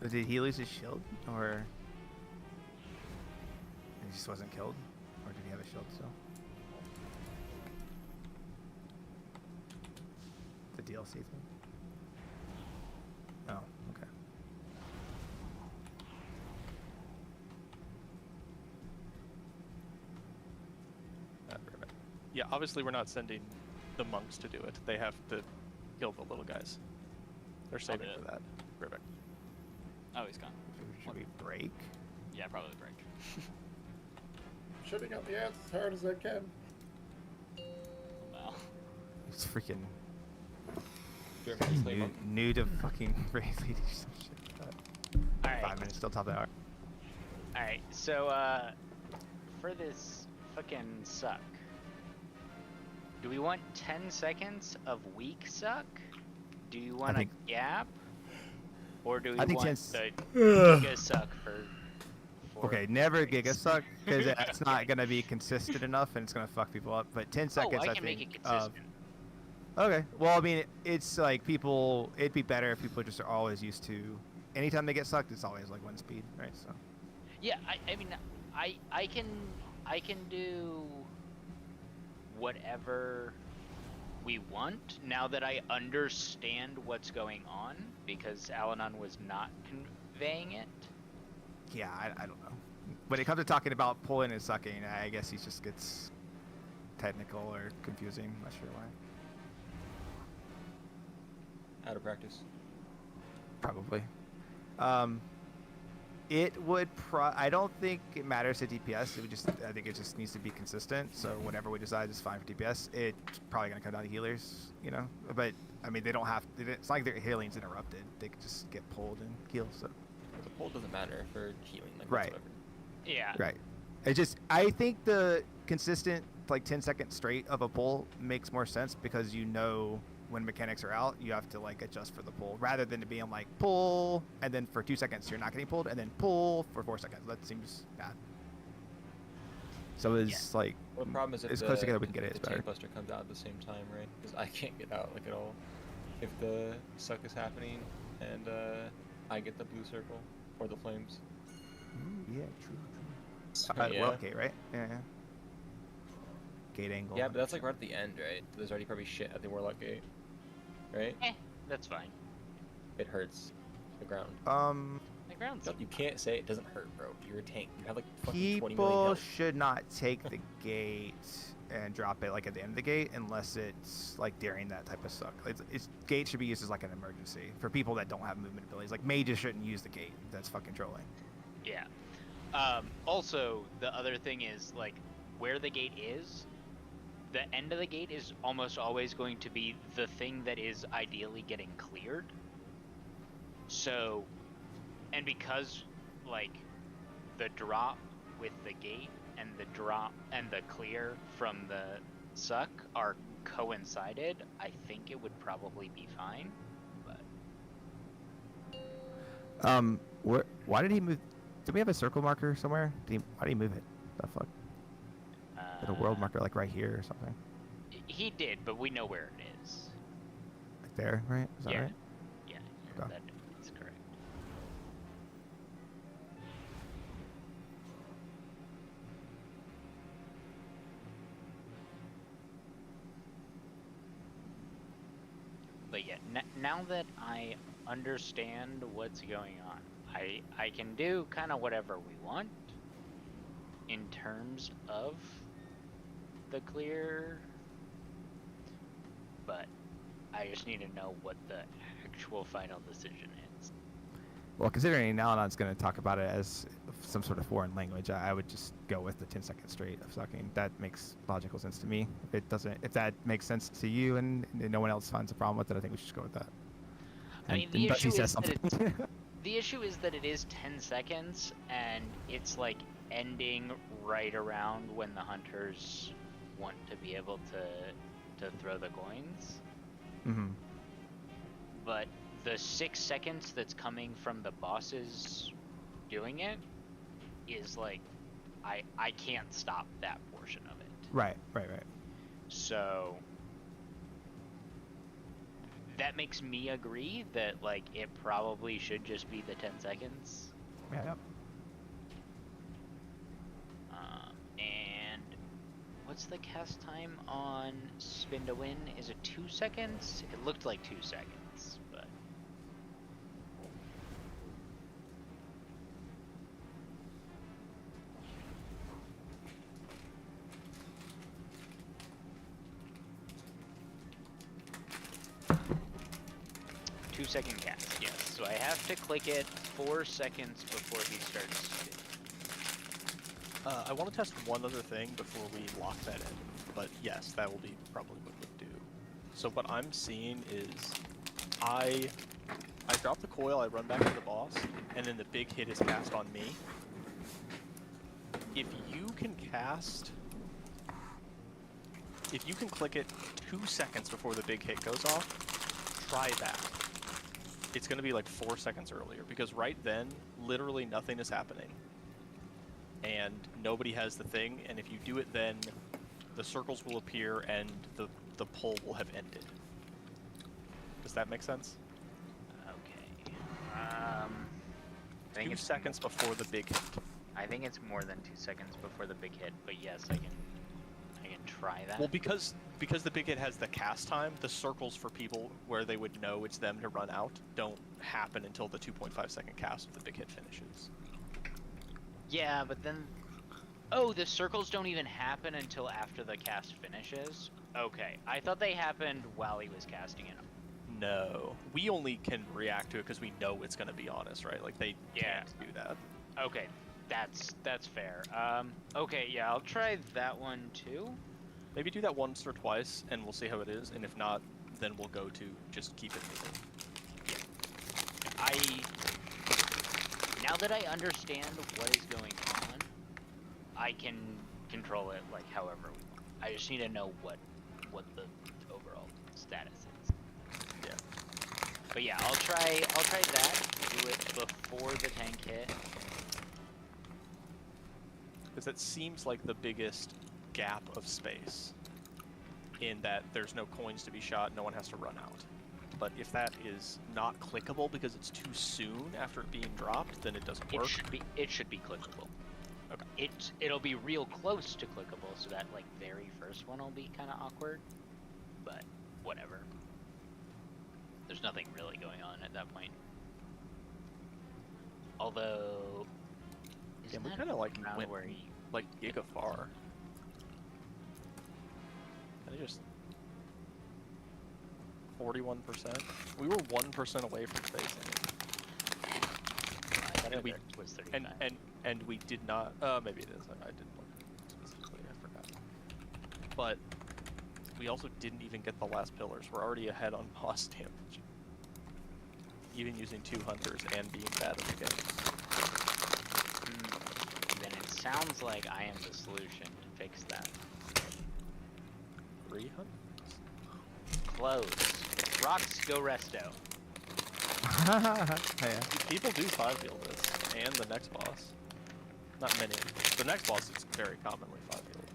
Speaker 13: Did he lose his shield, or he just wasn't killed, or did he have a shield still? The DLC thing. Oh, okay.
Speaker 3: Yeah, obviously we're not sending the monks to do it. They have to kill the little guys. They're saving for that. Perfect.
Speaker 6: Oh, he's gone.
Speaker 13: Should we break?
Speaker 6: Yeah, probably break.
Speaker 14: Shooting up the ants as hard as I can.
Speaker 6: Wow.
Speaker 13: It's freaking
Speaker 5: Germany's labor.
Speaker 13: new to fucking race leading some shit.
Speaker 11: Alright.
Speaker 13: 5 minutes till top of the hour.
Speaker 11: Alright, so for this fucking suck, do we want 10 seconds of weak suck? Do you want a gap? Or do we want the giga suck for
Speaker 13: Okay, never giga suck, because it's not going to be consistent enough and it's going to fuck people up. But 10 seconds,
Speaker 11: I
Speaker 13: I
Speaker 11: can
Speaker 13: think.
Speaker 11: make it consistent.
Speaker 13: Okay, well, I mean, it's like people, it'd be better if people just are always used to, anytime they get sucked, it's always like 1 speed, right? So.
Speaker 11: Yeah, I mean, I can do whatever we want now that I understand what's going on, because Alanon was not conveying it.
Speaker 13: Yeah, I don't know. When it comes to talking about pulling and sucking, I guess he just gets technical or confusing. I'm not sure why.
Speaker 5: Out of practice.
Speaker 13: Probably. It would I don't think it matters to DPS. It would just, I think it just needs to be consistent. So whatever we decide is fine for DPS. It's probably gonna come down to healers, you know. But I mean, they don't have. It's not like their healing's interrupted. They could just get pulled and heal. So.
Speaker 5: The pull doesn't matter for healing. Like,
Speaker 13: Right.
Speaker 5: whatsoever.
Speaker 11: Yeah.
Speaker 13: Right. It's just, I think the consistent like 10 seconds straight of a pull makes more sense, because you know when mechanics are out, you have to like adjust for the pull, rather than it being like pull and then for 2 seconds you're not getting pulled, and then pull for 4 seconds. That seems bad. So it's like,
Speaker 5: Well, the problem is if
Speaker 13: as
Speaker 5: the,
Speaker 13: close together we can get it,
Speaker 5: the
Speaker 13: it's better.
Speaker 5: tank buster comes out at the same time, right? Because I can't get out like at all. If the suck is happening and I get the blue circle or the flames.
Speaker 13: Yeah, true.
Speaker 5: Yeah.
Speaker 13: Well, okay, right? Yeah. Gate angle.
Speaker 5: Yeah, but that's like right at the end, right? There's already probably shit at the warlock gate, right?
Speaker 11: That's fine.
Speaker 5: It hurts the ground.
Speaker 11: The ground's
Speaker 5: You can't say it doesn't hurt, bro. You're a tank. You have like fucking 20 million
Speaker 13: People
Speaker 5: health.
Speaker 13: should not take the gate and drop it like at the end of the gate unless it's like during that type of suck. Gate should be used as like an emergency for people that don't have movement abilities. Like mages shouldn't use the gate. That's fucking trolling.
Speaker 11: Yeah. Also, the other thing is, like, where the gate is, the end of the gate is almost always going to be the thing that is ideally getting cleared. So, and because, like, the drop with the gate and the drop and the clear from the suck are coincided, I think it would probably be fine. But
Speaker 13: Why did he move? Did we have a circle marker somewhere? Why did he move it? The fuck? Like a world marker, like right here or something.
Speaker 11: he did, but we know where it is.
Speaker 13: Like there, right? Is that
Speaker 11: Yeah.
Speaker 13: right?
Speaker 11: Yeah,
Speaker 13: Okay.
Speaker 11: that's correct. But yeah, now that I understand what's going on, I can do kind of whatever we want in terms of the clear, but I just need to know what the actual final decision is.
Speaker 13: Well, considering Nalanon's going to talk about it as some sort of foreign language, I would just go with the 10 second straight of sucking. That makes logical sense to me. If that makes sense to you and no one else finds a problem with it, I think we should just go with that.
Speaker 11: I mean, the issue is that the issue is that it is 10 seconds, and it's like ending right around when the hunters want to be able to throw the coins.
Speaker 13: Mm-hmm.
Speaker 11: But the 6 seconds that's coming from the bosses doing it is like, I can't stop that portion of it.
Speaker 13: Right.
Speaker 11: So that makes me agree that like it probably should just be the 10 seconds.
Speaker 13: Yeah.
Speaker 11: And what's the cast time on Spin to Win? Is it 2 seconds? It looked like 2 seconds, but 2 second cast, yes. So I have to click it 4 seconds before he starts spinning.
Speaker 3: I want to test one other thing before we lock that in, but yes, that will be probably what we'll do. So what I'm seeing is I drop the coil, I run back to the boss, and then the big hit is cast on me. If you can click it 2 seconds before the big hit goes off, try that. It's going to be like 4 seconds earlier, because right then, literally nothing is happening. And nobody has the thing, and if you do it then, the circles will appear and the pull will have ended. Does that make sense?
Speaker 11: Okay. I think
Speaker 3: 2
Speaker 11: it's
Speaker 3: seconds before the big hit.
Speaker 11: I think it's more than 2 seconds before the big hit, but yes, I can try that.
Speaker 3: Well, because the big hit has the cast time, the circles for people where they would know it's them to run out don't happen until the 2.5 second cast of the big hit finishes.
Speaker 11: Yeah, but then... Oh, the circles don't even happen until after the cast finishes? Okay, I thought they happened while he was casting it.
Speaker 3: No. We only can react to it because we know it's going to be on us, right? Like, they can't do that.
Speaker 11: Okay, that's fair. Okay, yeah, I'll try that one too.
Speaker 3: Maybe do that once or twice, and we'll see how it is, and if not, then we'll go to just keep it moving.
Speaker 11: Now that I understand what is going on, I can control it like however we want. I just need to know what the overall status is.
Speaker 3: Yeah.
Speaker 11: But yeah, I'll try that. Do it before the tank hit.
Speaker 3: Because that seems like the biggest gap of space, in that there's no coins to be shot, no one has to run out. But if that is not clickable because it's too soon after it being dropped, then it doesn't work.
Speaker 11: It should be clickable.
Speaker 3: Okay.
Speaker 11: It'll be real close to clickable, so that like very first one will be kind of awkward. But whatever. There's nothing really going on at that point. Although,
Speaker 3: yeah, we kind of like went
Speaker 11: where he
Speaker 3: like gigafar. Kind of just 41%. We were 1% away from facing it.
Speaker 11: and we was 35.
Speaker 3: And we did not. Maybe it is. I didn't look specifically. I forgot. But we also didn't even get the last pillars. We're already ahead on boss damage, even using 2 hunters and being bad at the game.
Speaker 11: Then it sounds like I am the solution to fix that.
Speaker 3: 3 hunters?
Speaker 11: Close. Rocks, go resto.
Speaker 13: Yeah.
Speaker 3: People do 5 heal this, and the next boss. Not many. The next boss is very commonly 5 healed.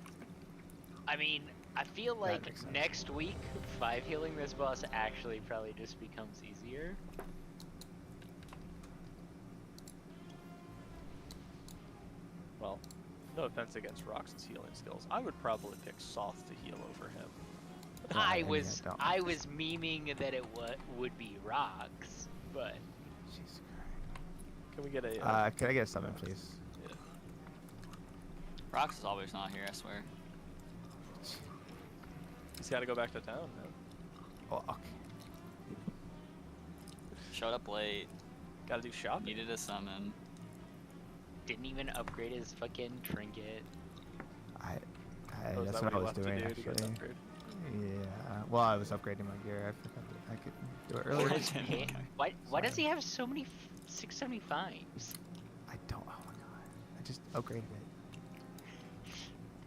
Speaker 11: I mean, I feel like next week, 5 healing this boss actually probably just becomes easier.
Speaker 3: Well, no offense against Rox's healing skills. I would probably pick Soth to heal over him.
Speaker 11: I was memeing that it would be Rocks, but...
Speaker 3: Can we get a...
Speaker 13: can I get a summon, please?
Speaker 3: Yeah.
Speaker 6: Rocks is always not here, I swear.
Speaker 3: He's got to go back to town, man.
Speaker 13: Oh, okay.
Speaker 6: showed up late.
Speaker 3: Gotta do shopping.
Speaker 6: Needed a summon.
Speaker 11: Didn't even upgrade his fucking trinket.
Speaker 3: Oh, is
Speaker 13: That's
Speaker 3: that
Speaker 13: what I
Speaker 3: you
Speaker 13: was
Speaker 3: left to
Speaker 13: doing
Speaker 3: do to get
Speaker 13: actually.
Speaker 3: an upgrade?
Speaker 13: Yeah. Well, I was upgrading my gear. I forgot that I could do it earlier.
Speaker 11: Why does he have so many 675s?
Speaker 13: I don't. Oh my god. I just upgraded it.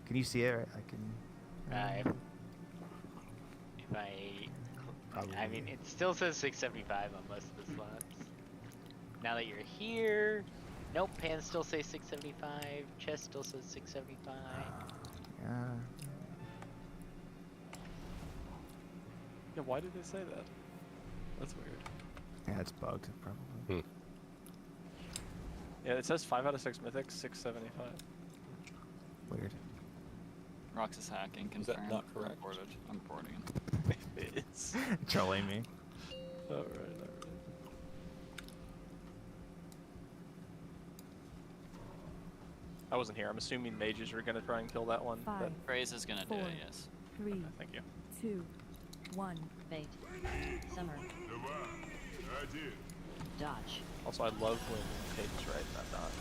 Speaker 13: Can you see it? Right? I can.
Speaker 11: If I
Speaker 13: Probably.
Speaker 11: mean, it still says 675 on most of the slots. Now that you're here, nope, pants still say 675, chest still says 675.
Speaker 13: Yeah.
Speaker 3: Yeah, why did they say that? That's weird.
Speaker 13: Yeah, it's bugged probably.
Speaker 3: Yeah, it says 5 out of 6 mythics, 675.
Speaker 13: Weird.
Speaker 6: Rox is hacking.
Speaker 5: Is that
Speaker 6: Confirmed.
Speaker 5: not correct?
Speaker 6: Reported. I'm reporting.
Speaker 3: It is.
Speaker 13: Trolling me.
Speaker 3: Alright. I wasn't here. I'm assuming mages are gonna try and kill that one.
Speaker 16: Five,
Speaker 6: Praise is gonna do it, yes.
Speaker 16: 3,
Speaker 3: Thank you.
Speaker 16: 2, 1.
Speaker 1: Bait. Summer. Dodge.
Speaker 3: Also, I love when Kate is right and I'm not.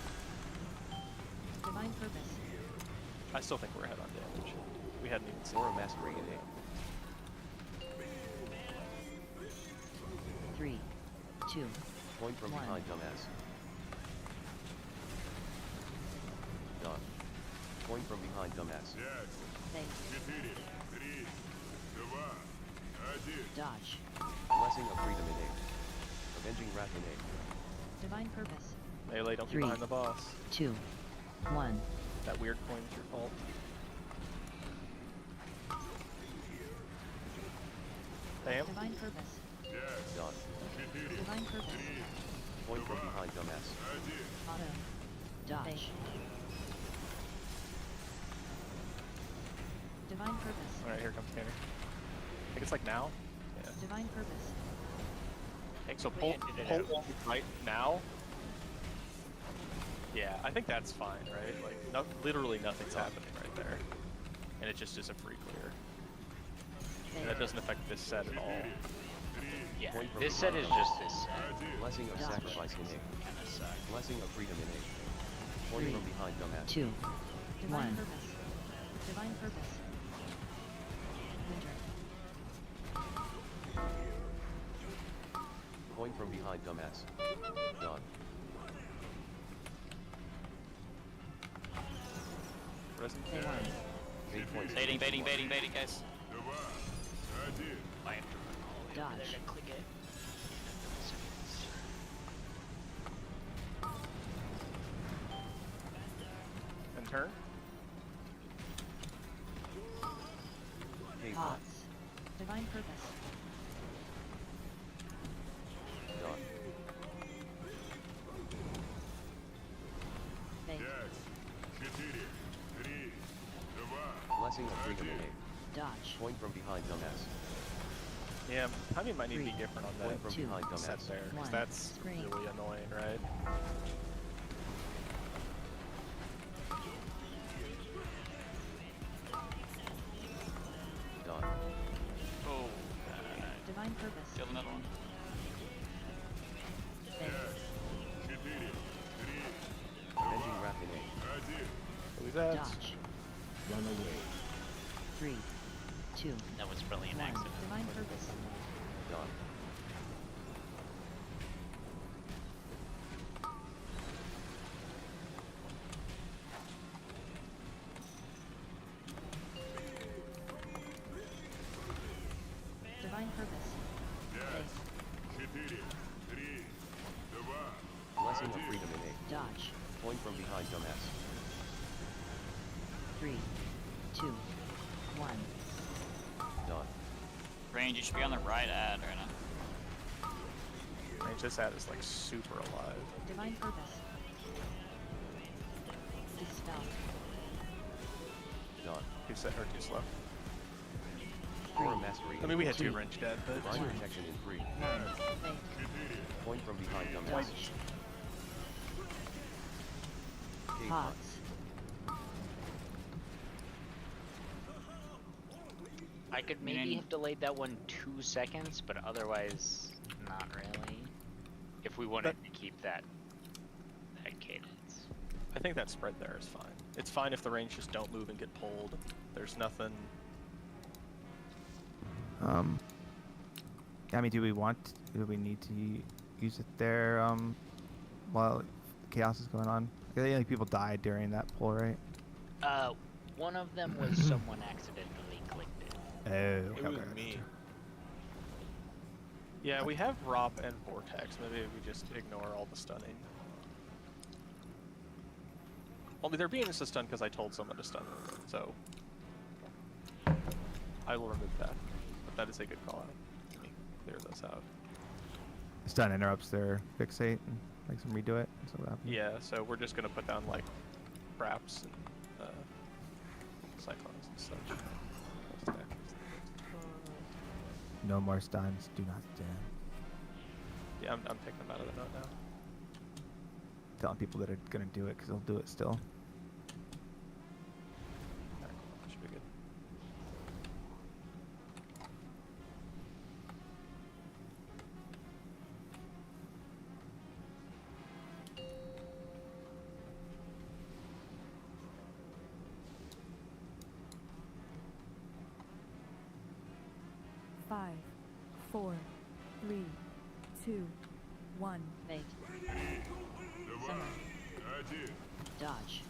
Speaker 1: Divine Purpose.
Speaker 3: I still think we're ahead on damage. We hadn't even seen
Speaker 2: Aura Masquerade in
Speaker 1: 3, 2,
Speaker 2: Point from
Speaker 1: 1.
Speaker 2: behind, dumbass. Done. Point from behind, dumbass.
Speaker 1: Bait. Dodge.
Speaker 2: Blessing of freedom in A. Avenging wrath in A.
Speaker 1: Divine Purpose.
Speaker 3: Melee, don't be
Speaker 1: 3,
Speaker 3: behind the boss.
Speaker 1: 2, 1.
Speaker 3: That weird coin's your fault. Damn.
Speaker 1: Divine Purpose.
Speaker 2: Done.
Speaker 1: Divine Purpose.
Speaker 2: Point from behind, dumbass.
Speaker 1: Auto. Dodge. Divine Purpose.
Speaker 3: Alright, here comes Tanner. I think it's like now. Yeah.
Speaker 1: Divine Purpose.
Speaker 3: Okay, so
Speaker 11: We
Speaker 3: pull
Speaker 11: ended it out.
Speaker 3: right now. Yeah, I think that's fine, right? Like, no, literally nothing's happening right there. And it just is a free clear. And that doesn't affect this set at all.
Speaker 11: Yeah,
Speaker 2: Point from
Speaker 11: this set is
Speaker 2: behind,
Speaker 11: just this set.
Speaker 2: Blessing of
Speaker 1: Dodge.
Speaker 2: sacrifice in A.
Speaker 11: Kinda sucks.
Speaker 2: Blessing of freedom in A. Point
Speaker 1: 3,
Speaker 2: from behind, dumbass.
Speaker 1: 2,
Speaker 16: Divine
Speaker 1: 1.
Speaker 16: purpose.
Speaker 1: Divine Purpose. Winter.
Speaker 2: Point from behind, dumbass. Done.
Speaker 3: Resin.
Speaker 1: They won.
Speaker 2: 8 points.
Speaker 6: Baiting, guys.
Speaker 1: Dodge.
Speaker 11: Click it.
Speaker 3: And turn.
Speaker 2: K
Speaker 1: Pause. Divine Purpose.
Speaker 2: Done.
Speaker 1: Bait.
Speaker 2: Blessing of freedom in A.
Speaker 1: Dodge.
Speaker 2: Point from behind, dumbass.
Speaker 3: Yeah, timing might need to be
Speaker 1: 3,
Speaker 3: different on that.
Speaker 2: Point from
Speaker 1: 2,
Speaker 2: behind,
Speaker 3: Set
Speaker 2: dumbass.
Speaker 3: there, 'cause
Speaker 1: 1.
Speaker 3: that's
Speaker 1: Screen.
Speaker 3: really annoying, right?
Speaker 2: Done.
Speaker 6: Oh,
Speaker 1: Divine Purpose.
Speaker 6: kill the middle one.
Speaker 1: Bait.
Speaker 2: Avenging wrath in A.
Speaker 3: Who's that?
Speaker 1: Dodge. Run away. 3, 2,
Speaker 11: That was probably an
Speaker 1: 1.
Speaker 11: accident.
Speaker 1: Divine Purpose.
Speaker 2: Done.
Speaker 1: Divine Purpose. Bait.
Speaker 2: Blessing of freedom in A.
Speaker 1: Dodge.
Speaker 2: Point from behind, dumbass.
Speaker 1: 3, 2, 1.
Speaker 2: Done.
Speaker 6: Range, you should be on the right ad right now.
Speaker 3: Range, this ad is like super alive.
Speaker 1: Divine Purpose. Dispel.
Speaker 2: Done.
Speaker 3: Too set or too slow.
Speaker 2: Aura Masquerade.
Speaker 3: I mean, we had 2
Speaker 1: 3,
Speaker 3: range dead, but
Speaker 2: Divine protection in 3.
Speaker 1: 1. Bait.
Speaker 2: Point from behind, dumbass.
Speaker 1: Dodge.
Speaker 2: K
Speaker 1: Pause.
Speaker 11: I could maybe have delayed that one 2 seconds, but otherwise, not really. if we wanted to keep that cadence.
Speaker 3: I think that spread there is fine. It's fine if the range just don't move and get pulled. There's nothing.
Speaker 13: I mean, do we need to use it there while chaos is going on? I think like, people died during that pull, right?
Speaker 11: One of them was someone accidentally clicked it.
Speaker 13: Oh,
Speaker 5: It
Speaker 13: okay,
Speaker 5: was
Speaker 13: okay,
Speaker 5: me.
Speaker 13: gotcha.
Speaker 3: Yeah, we have Rop and Vortex. Maybe we just ignore all the stunning. Only they're being stunned because I told someone to stun them, so I will remove that. But that is a good call out. Let me clear those out.
Speaker 13: Stun interrupts their fixate and makes them redo it. So what happens?
Speaker 3: Yeah, so we're just gonna put down like traps and cyclones and such.
Speaker 13: No more stuns. Do not stun.
Speaker 3: Yeah, I'm taking them out of the note now.
Speaker 13: Telling people that are gonna do it because they'll do it still.
Speaker 3: Should be good.
Speaker 16: Five, 4, 3, 2, 1.
Speaker 1: Bait. Summer. Dodge.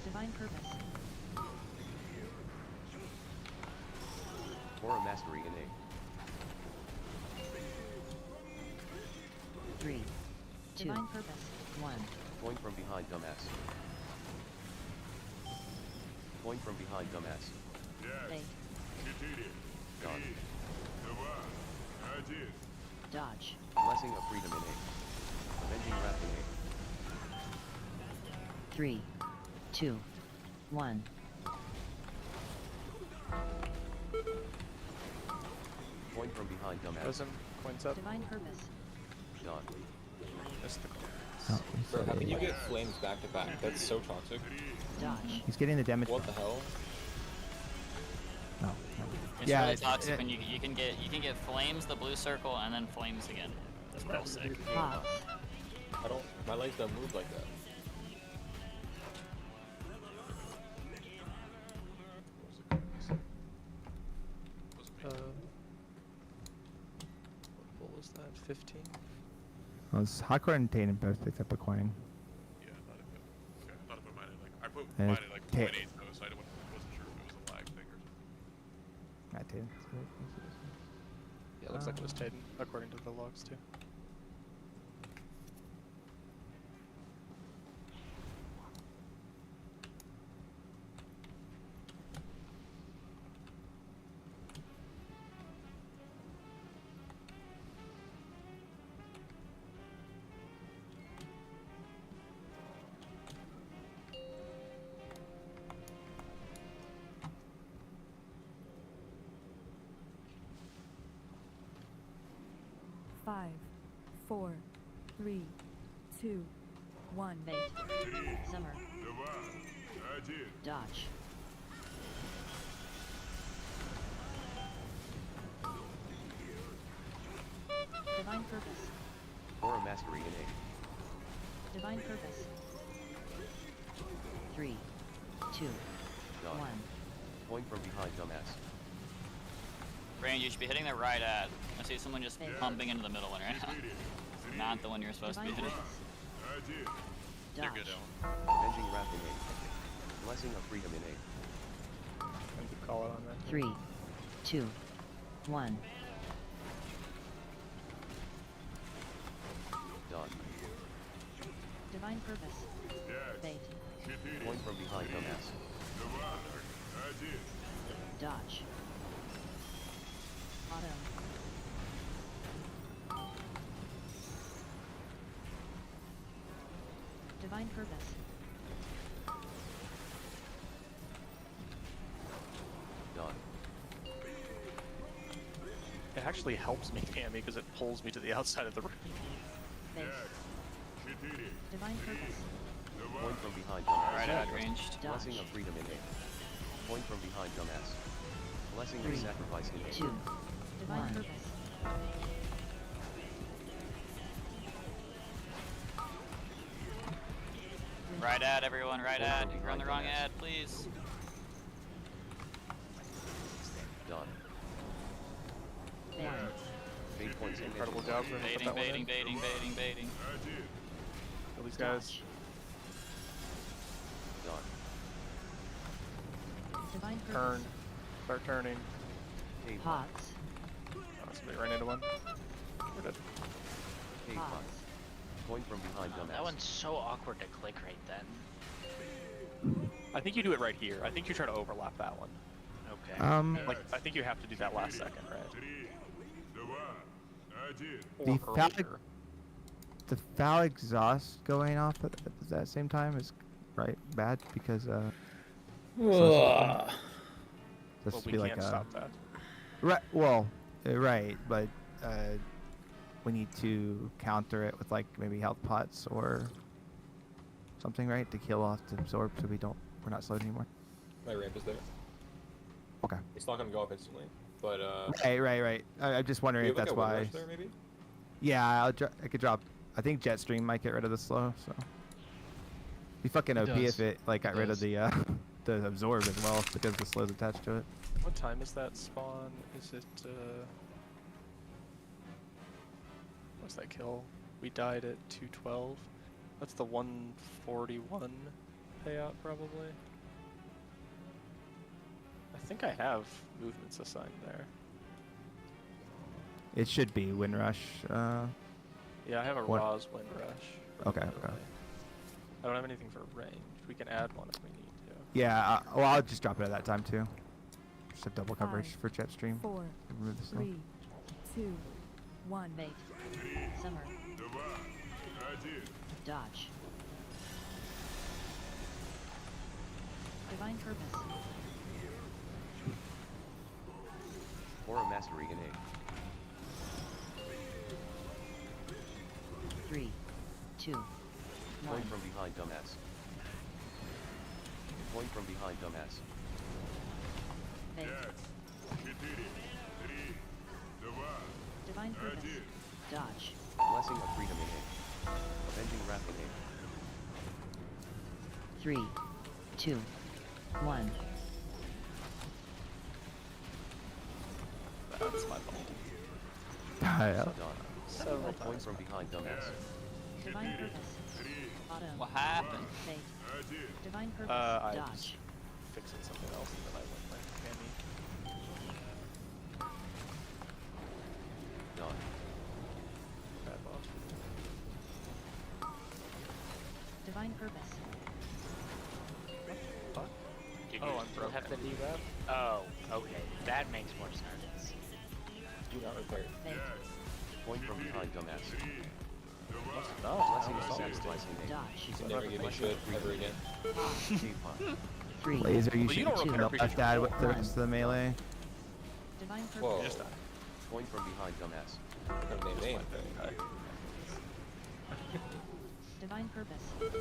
Speaker 1: Divine Purpose.
Speaker 2: Aura Mastery innate.
Speaker 1: 3, 2, Divine Purpose. 1.
Speaker 2: Point from behind, dumbass. Point from behind, dumbass.
Speaker 1: Bait.
Speaker 2: Gone.
Speaker 1: Dodge.
Speaker 2: Blessing of freedom innate. Avenging wrath innate.
Speaker 1: 3, 2, 1.
Speaker 2: Point from behind, dumbass.
Speaker 3: Prism points up.
Speaker 1: Divine Purpose.
Speaker 2: Done.
Speaker 3: Missed the call.
Speaker 13: Oh,
Speaker 5: Bro, how can you get flames back to back? That's so toxic.
Speaker 1: Dodge.
Speaker 13: He's getting the damage.
Speaker 5: What the hell?
Speaker 13: No.
Speaker 6: It's
Speaker 13: Yeah,
Speaker 6: really
Speaker 13: it's-
Speaker 6: toxic when you can get flames, the blue circle, and then flames again. That's real sick.
Speaker 1: Pause.
Speaker 5: I don't. My legs don't move like that.
Speaker 3: What was that? 15?
Speaker 13: Well, it's Hardcore and Tatum both picked up a coin.
Speaker 4: Yeah, I thought it put. Okay, I thought I put mine at like. I put
Speaker 13: And
Speaker 4: mine at like
Speaker 13: Ta-
Speaker 4: 0.8 though, so I wasn't sure if it was a lag thing or something.
Speaker 13: Not Tatum.
Speaker 3: Yeah, it looks like it was Taden, according to the logs too.
Speaker 16: Five, 4, 3, 2, 1.
Speaker 1: Bait. Summer. Dodge. Divine Purpose.
Speaker 2: Aura Mastery innate.
Speaker 1: Divine Purpose. 3, 2,
Speaker 2: Done.
Speaker 1: 1.
Speaker 2: Point from behind, dumbass.
Speaker 6: Brand, you should be hitting the right ad. I see someone just pumping into the middle one right now. Not the one you're supposed to be
Speaker 1: Divine
Speaker 6: hitting.
Speaker 1: Purpose.
Speaker 6: You're
Speaker 1: Dodge.
Speaker 6: good, Dylan.
Speaker 2: Avenging wrath innate. Blessing of freedom innate.
Speaker 3: And good call out on that.
Speaker 1: 3, 2, 1.
Speaker 2: Done.
Speaker 1: Divine Purpose. Bait.
Speaker 2: Point from behind, dumbass.
Speaker 1: Dodge. Auto. Divine Purpose.
Speaker 2: Done.
Speaker 3: It actually helps me cammy because it pulls me to the outside of the room.
Speaker 1: Bait. Divine Purpose.
Speaker 2: Point from behind, dumbass.
Speaker 6: Right ad ranged.
Speaker 2: Blessing
Speaker 1: Dodge.
Speaker 2: of freedom innate. Point from behind, dumbass. Blessing of
Speaker 1: 3,
Speaker 2: sacrifice innate.
Speaker 1: 2, Divine Purpose.
Speaker 6: Right ad, everyone, right ad. You're on the wrong ad, please.
Speaker 2: Done.
Speaker 1: Bait.
Speaker 2: Fade points
Speaker 3: Incredible job for
Speaker 6: Baiting,
Speaker 3: that one
Speaker 6: baiting,
Speaker 3: in.
Speaker 6: baiting, baiting, baiting.
Speaker 3: Kill these guys.
Speaker 1: Dodge.
Speaker 2: Done.
Speaker 1: Divine purpose.
Speaker 3: Turn. Start turning.
Speaker 2: Cave
Speaker 1: Pots.
Speaker 3: Oh, somebody ran into one. We're dead.
Speaker 2: Cave
Speaker 1: Pots.
Speaker 2: pot. Going from behind dumbass.
Speaker 11: That one's so awkward to click right then.
Speaker 3: I think you do it right here. I think you try to overlap that one.
Speaker 11: Okay.
Speaker 3: Like, I think you have to do that last second, right?
Speaker 13: The
Speaker 3: Or
Speaker 13: foul,
Speaker 3: earlier.
Speaker 13: the foul exhaust going off at that same time is right bad because
Speaker 14: Ugh.
Speaker 13: this
Speaker 3: Well,
Speaker 13: would
Speaker 3: we
Speaker 13: be like
Speaker 3: can't
Speaker 13: a
Speaker 3: stop that.
Speaker 13: right. Well, right, but we need to counter it with like maybe health pots or something, right, to kill off the absorb so we're not slowed anymore.
Speaker 5: My ramp is there.
Speaker 13: Okay.
Speaker 5: It's not gonna go off instantly, but
Speaker 13: Right. I'm just wondering
Speaker 5: do
Speaker 13: if
Speaker 5: you have,
Speaker 13: that's
Speaker 5: like, a
Speaker 13: why.
Speaker 5: wind rush there, maybe?
Speaker 13: Yeah, I could drop. I think Jetstream might get rid of the slow, so. Be fucking
Speaker 17: It
Speaker 13: OP
Speaker 17: does.
Speaker 13: if it like got
Speaker 17: It
Speaker 13: rid of
Speaker 17: does.
Speaker 13: the absorb as well because the slow's attached to it.
Speaker 3: What time is that spawn? Is it, what's that kill? We died at 212. That's the 141 payout, probably. I think I have movements assigned there.
Speaker 13: It should be Wind Rush.
Speaker 3: Yeah, I have a
Speaker 13: What-
Speaker 3: Ra's Wind Rush.
Speaker 13: Okay.
Speaker 3: I don't have anything for range. We can add one if we need to.
Speaker 13: Yeah. Well, I'll just drop it at that time too. Just have double coverage
Speaker 16: 5,
Speaker 13: for Jetstream.
Speaker 16: 4,
Speaker 13: Remove the slow.
Speaker 16: 3, 2, 1.
Speaker 1: Bait. Summer. Dodge. Divine purpose.
Speaker 2: Aura mastery in A.
Speaker 1: 3, 2, 1.
Speaker 2: Point from behind dumbass. Point from behind dumbass.
Speaker 1: Bait. Divine purpose. Dodge.
Speaker 2: Blessing of freedom in A. Avenging wrath in A.
Speaker 1: 3, 2, 1.
Speaker 3: That's my fault.
Speaker 13: Yeah.
Speaker 2: Done.
Speaker 3: Several
Speaker 2: Point
Speaker 3: times.
Speaker 2: from behind dumbass.
Speaker 1: Divine purpose. Auto.
Speaker 6: What happened?
Speaker 1: Bait. Divine purpose.
Speaker 3: I
Speaker 1: Dodge.
Speaker 3: was fixing something else and then I went like hammy.
Speaker 2: Done.
Speaker 3: Bad boss.
Speaker 1: Divine purpose.
Speaker 11: Did
Speaker 3: Oh,
Speaker 11: you
Speaker 3: I'm
Speaker 11: still
Speaker 3: broken.
Speaker 11: have the debuff? Oh, okay. That makes more sense.
Speaker 5: Do not repair.
Speaker 1: Bait.
Speaker 2: Point from behind dumbass.
Speaker 3: No,
Speaker 2: Blessing of sacrifice in A.
Speaker 1: Dodge.
Speaker 5: You can never give me shit ever again.
Speaker 2: Cave pot.
Speaker 1: 3,
Speaker 13: Laser, you
Speaker 3: Well, you
Speaker 13: should
Speaker 3: don't
Speaker 13: shoot
Speaker 3: repair
Speaker 13: the
Speaker 3: because
Speaker 13: left
Speaker 3: you're
Speaker 13: ad with the
Speaker 1: full.
Speaker 13: rest of the melee.
Speaker 1: Divine purpose.
Speaker 5: Whoa.
Speaker 3: Just die.
Speaker 2: Point from behind dumbass.
Speaker 5: Don't name name.
Speaker 1: Divine purpose.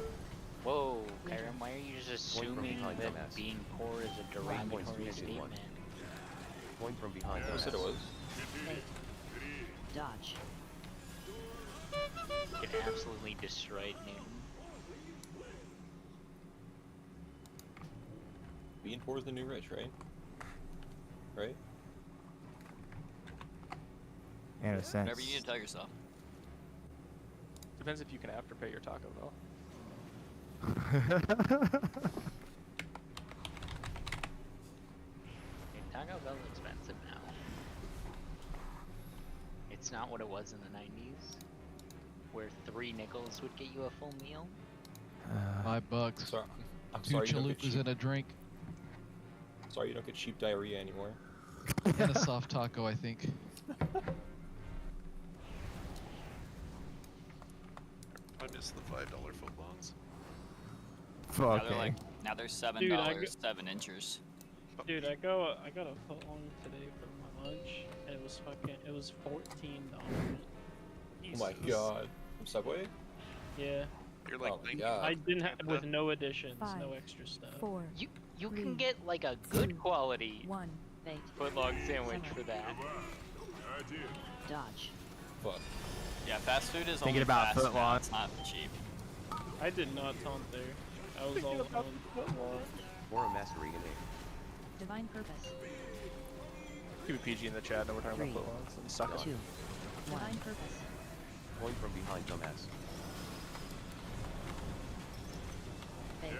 Speaker 11: Whoa, Kyron, why are you just
Speaker 2: Point from
Speaker 11: assuming
Speaker 2: behind
Speaker 11: that
Speaker 2: dumbass.
Speaker 11: being poor is a
Speaker 2: points,
Speaker 11: derogatory
Speaker 2: 3
Speaker 11: statement?
Speaker 2: one. Point from behind
Speaker 5: I said it
Speaker 2: dumbass.
Speaker 5: was.
Speaker 1: Bait. Dodge.
Speaker 11: It absolutely destroyed Newton.
Speaker 5: Being poor is the new rich, right? Right?
Speaker 13: In a sense.
Speaker 6: Whatever you need to tell yourself.
Speaker 3: Depends if you can afterpay your Taco Bell.
Speaker 11: Taco Bell's expensive now. It's not what it was in the 90s, where 3 nickels would get you a full meal.
Speaker 17: $5.
Speaker 5: Sorry, I'm
Speaker 17: 2
Speaker 5: sorry you don't get
Speaker 17: chalupas
Speaker 5: cheap.
Speaker 17: and a drink.
Speaker 5: Sorry you don't get cheap diarrhea anymore.
Speaker 17: And a soft taco, I think.
Speaker 4: I miss the $5 footlongs.
Speaker 13: Okay.
Speaker 6: Now they're $7,
Speaker 18: Dude, I go-
Speaker 6: 7 inches.
Speaker 18: Dude, I got a foot long today for my lunch, and it was $14.
Speaker 5: Oh my god. From Subway?
Speaker 18: Yeah.
Speaker 4: You're like,
Speaker 5: Oh my
Speaker 4: thank
Speaker 5: god.
Speaker 18: I didn't have with no additions,
Speaker 16: 5,
Speaker 18: no extra stuff.
Speaker 16: 4,
Speaker 11: You
Speaker 16: Three,
Speaker 11: can get like a good quality
Speaker 16: 1.
Speaker 1: Bait.
Speaker 11: footlong sandwich for that.
Speaker 1: Dodge.
Speaker 5: Fuck.
Speaker 6: Yeah, fast food is
Speaker 13: Thinking
Speaker 6: only
Speaker 13: about
Speaker 6: fast now,
Speaker 13: footlong.
Speaker 6: it's not cheap.
Speaker 18: I did not taunt there. I was all alone.
Speaker 2: Aura Mastery innate.
Speaker 1: Divine Purpose.
Speaker 3: Keep it PG in the chat. No, we're talking about footlongs and suck it.
Speaker 1: 2. Divine Purpose.
Speaker 2: Point from behind, dumbass.
Speaker 1: Fate.